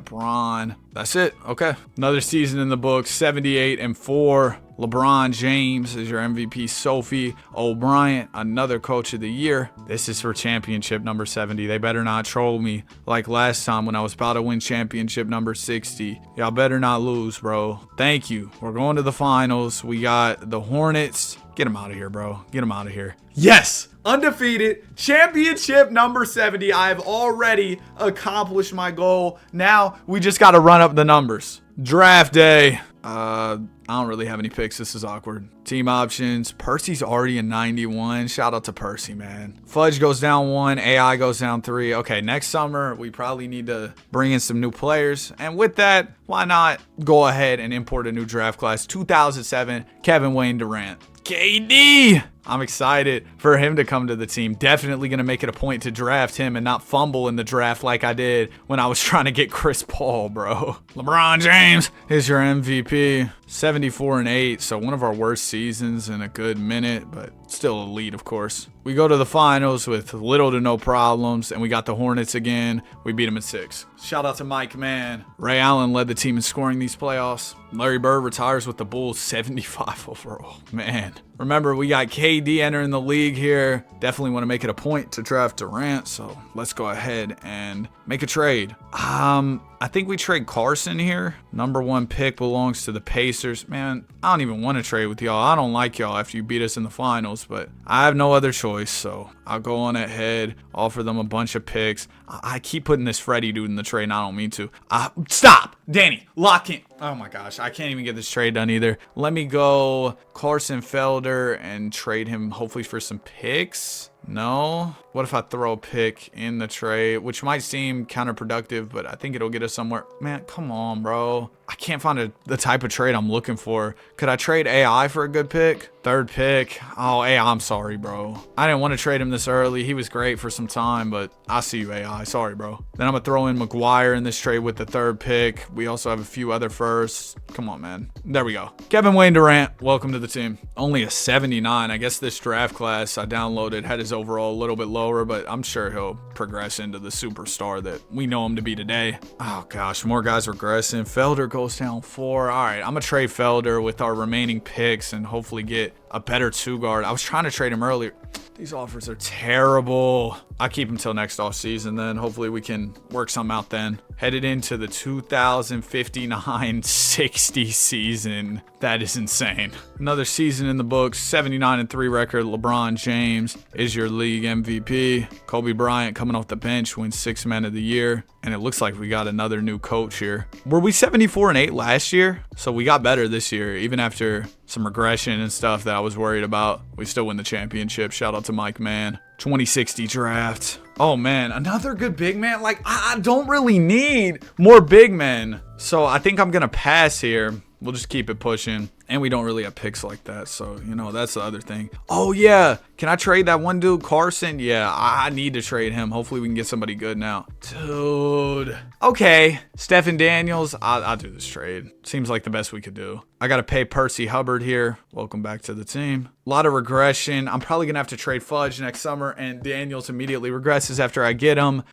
Braun. That's it. Okay. Another season in the books, 78-4. LeBron James is your MVP. Sophie O'Brien, another coach of the year. This is for championship number 70. They better not troll me like last time when I was about to win championship number 60. Y'all better not lose, bro. Thank you. We're going to the finals. We got the Hornets. Get them out of here, bro. Get them out of here. Yes! Undefeated. Championship number 70. I have already accomplished my goal. Now we just got to run up the numbers. Draft day. I don't really have any picks. This is awkward. Team options. Percy's already a 91. Shout out to Percy, man. Fudge goes down 1. AI goes down 3. Okay, next summer, we probably need to bring in some new players. And with that, why not go ahead and import a new draft class? 2007, Kevin Wayne Durant. KD! I'm excited for him to come to the team. Definitely going to make it a point to draft him and not fumble in the draft like I did when I was trying to get Chris Paul, bro. LeBron James is your MVP. 74-8, so one of our worst seasons in a good minute, but still elite, of course. We go to the finals with little to no problems, and we got the Hornets again. We beat them in 6. Shout out to Mike Mann. Ray Allen led the team in scoring these playoffs. Larry Bird retires with the Bulls, 75 overall. Man. Remember, we got KD entering the league here. Definitely want to make it a point to draft Durant, so let's go ahead and make a trade. I think we trade Carson here. Number 1 pick belongs to the Pacers. Man, I don't even want to trade with y'all. I don't like y'all after you beat us in the finals, but I have no other choice, so I'll go on ahead, offer them a bunch of picks. I keep putting this Freddie dude in the trade, and I don't mean to. Stop! Danny, lock in. Oh my gosh, I can't even get this trade done either. Let me go Carson Felder and trade him hopefully for some picks. No? What if I throw a pick in the trade, which might seem counterproductive, but I think it'll get us somewhere. Man, come on, bro. I can't find the type of trade I'm looking for. Could I trade AI for a good pick? Third pick. Oh, hey, I'm sorry, bro. I didn't want to trade him this early. He was great for some time, but I see you, AI. Sorry, bro. Then I'm going to throw in McGuire in this trade with the third pick. We also have a few other firsts. Come on, man. There we go. Kevin Wayne Durant, welcome to the team. Only a 79. I guess this draft class I downloaded had his overall a little bit lower, but I'm sure he'll progress into the superstar that we know him to be today. Oh, gosh. More guys regressing. Felder goes down 4. All right. I'm going to trade Felder with our remaining picks and hopefully get a better 2-guard. I was trying to trade him earlier. These offers are terrible. I'll keep him till next offseason then. Hopefully we can work something out then. Headed into the 2059-60 season. That is insane. Another season in the books. 79-3 record. LeBron James is your league MVP. Kobe Bryant coming off the bench wins 6th Man of the Year. And it looks like we got another new coach here. Were we 74-8 last year? So we got better this year, even after some regression and stuff that I was worried about. We still win the championship. Shout out to Mike Mann. 2060 draft. Oh man, another good big man. Like, I don't really need more big men. So I think I'm going to pass here. We'll just keep it pushing. And we don't really have picks like that. So, you know, that's the other thing. Oh, yeah. Can I trade that one dude, Carson? Yeah, I need to trade him. Hopefully we can get somebody good now. Dude. Okay. Stephen Daniels. I'll do this trade. Seems like the best we could do. I got to pay Percy Hubbard here. Welcome back to the team. A lot of regression. I'm probably going to have to trade Fudge next summer. And Daniels immediately regresses after I get him.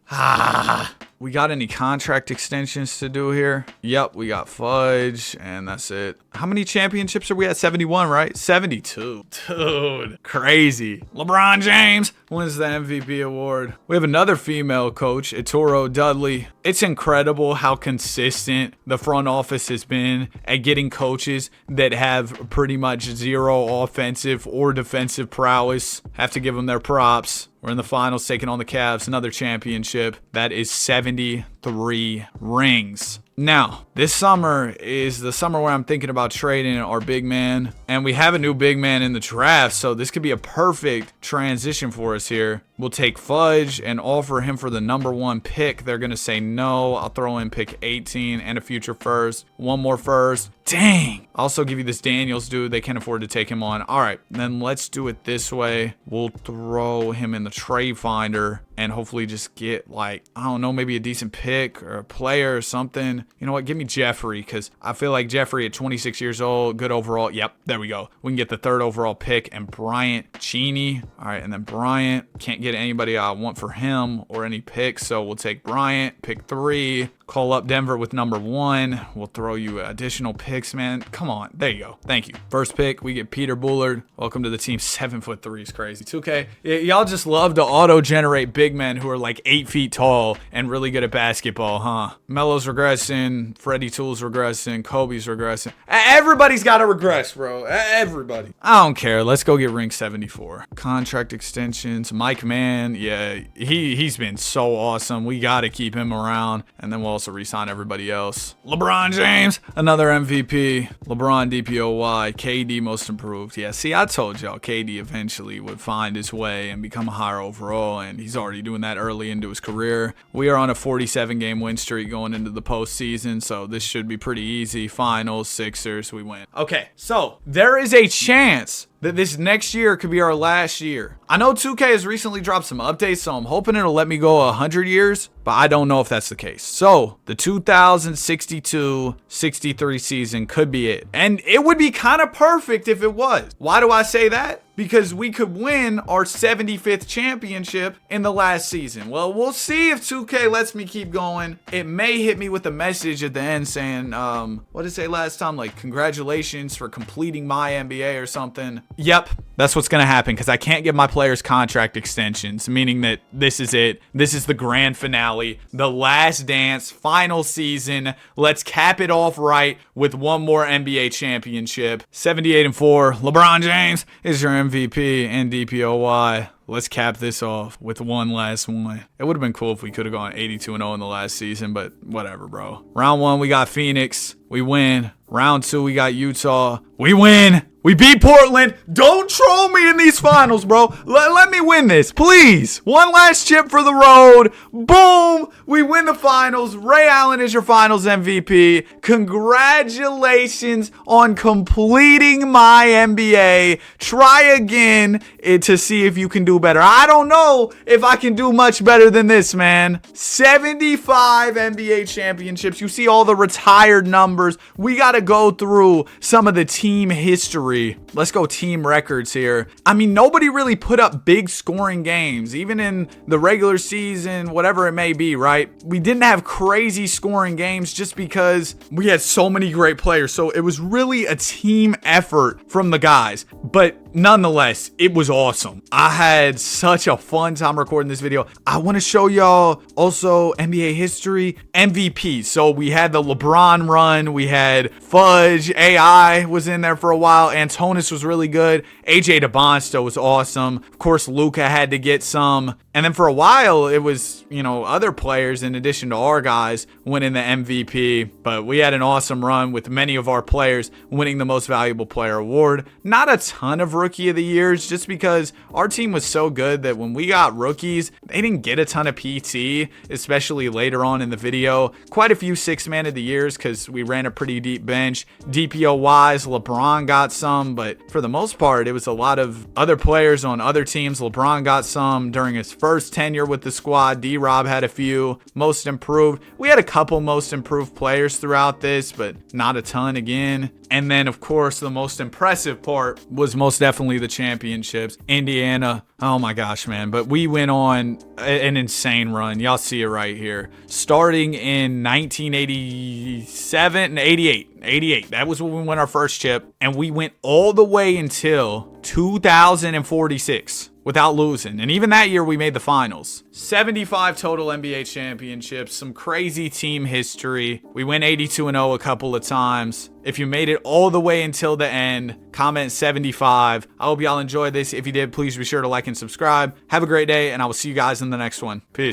We got any contract extensions to do here? Yep, we got Fudge, and that's it. How many championships are we at? 71, right? 72. Dude, crazy. LeBron James wins the MVP award. We have another female coach, Ettore Dudley. It's incredible how consistent the front office has been at getting coaches that have pretty much zero offensive or defensive prowess. Have to give them their props. We're in the finals taking on the Cavs, another championship. That is 73 rings. Now, this summer is the summer where I'm thinking about trading our big man. And we have a new big man in the draft, so this could be a perfect transition for us here. We'll take Fudge and offer him for the #1 pick. They're going to say no. I'll throw in pick 18 and a future first. One more first. Dang. I'll also give you this Daniels dude. They can't afford to take him on. All right, then let's do it this way. We'll throw him in the trade finder and hopefully just get, like, I don't know, maybe a decent pick or a player or something. You know what? Give me Jeffrey, because I feel like Jeffrey at 26 years old, good overall. Yep, there we go. We can get the 3rd overall pick and Bryant Cheney. All right, and then Bryant. Can't get anybody I want for him or any picks, so we'll take Bryant, pick 3. Call up Denver with #1. We'll throw you additional picks, man. Come on. There you go. Thank you. First pick, we get Peter Bullard. Welcome to the team. 7'3" is crazy. 2K. Y'all just love to auto-generate big men who are like 8 feet tall and really good at basketball, huh? Melo's regressing. Freddie Toole's regressing. Kobe's regressing. Everybody's got to regress, bro. Everybody. I don't care. Let's go get ring 74. Contract extensions. Mike Mann. Yeah, he's been so awesome. We got to keep him around. And then we'll also re-sign everybody else. LeBron James, another MVP. LeBron DPOY, KD most improved. Yeah, see, I told y'all KD eventually would find his way and become a higher overall, and he's already doing that early into his career. We are on a 47-game win streak going into the postseason, so this should be pretty easy. Finals, Sixers, we win. Okay, so there is a chance that this next year could be our last year. I know 2K has recently dropped some updates, so I'm hoping it'll let me go 100 years, but I don't know if that's the case. So the 2062-63 season could be it. And it would be kind of perfect if it was. Why do I say that? Because we could win our 75th championship in the last season. Well, we'll see if 2K lets me keep going. It may hit me with a message at the end saying, what did it say last time? Like, congratulations for completing my NBA or something. Yep, that's what's going to happen because I can't give my players contract extensions, meaning that this is it. This is the grand finale, the last dance, final season. Let's cap it off right with one more NBA championship. 78-4. LeBron James is your MVP and DPOY. Let's cap this off with one last one. It would have been cool if we could have gone 82-0 in the last season, but whatever, bro. Round 1, we got Phoenix. We win. Round 2, we got Utah. We win. We beat Portland. Don't troll me in these finals, bro. Let me win this, please. One last chip for the road. Boom. We win the finals. Ray Allen is your finals MVP. Congratulations on completing my NBA. Try again to see if you can do better. I don't know if I can do much better than this, man. 75 NBA championships. You see all the retired numbers. We got to go through some of the team history. Let's go team records here. I mean, nobody really put up big scoring games, even in the regular season, whatever it may be, right? We didn't have crazy scoring games just because we had so many great players. So it was really a team effort from the guys. But nonetheless, it was awesome. I had such a fun time recording this video. I want to show y'all also NBA history MVP. So we had the LeBron run. We had Fudge. AI was in there for a while. Antonis was really good. AJ DeBonsta was awesome. Of course, Luka had to get some. And then for a while, it was, other players in addition to our guys winning the MVP. But we had an awesome run with many of our players winning the Most Valuable Player award. Not a ton of Rookie of the Years, just because our team was so good that when we got rookies, they didn't get a ton of PT, especially later on in the video. Quite a few Sixth Man of the Years because we ran a pretty deep bench. DPOYs, LeBron got some, but for the most part, it was a lot of other players on other teams. LeBron got some during his first tenure with the squad. D-Rob had a few. Most improved. We had a couple most improved players throughout this, but not a ton again. And then, of course, the most impressive part was most definitely the championships. Indiana, oh my gosh, man. But we went on an insane run. Y'all see it right here. Starting in 1987 and 88. 88. That was when we won our first chip. And we went all the way until 2046 without losing. And even that year, we made the finals. 75 total NBA championships, some crazy team history. We went 82-0 a couple of times. If you made it all the way until the end, comment 75. I hope y'all enjoyed this. If you did, please be sure to like and subscribe. Have a great day, and I will see you guys in the next one. Peace.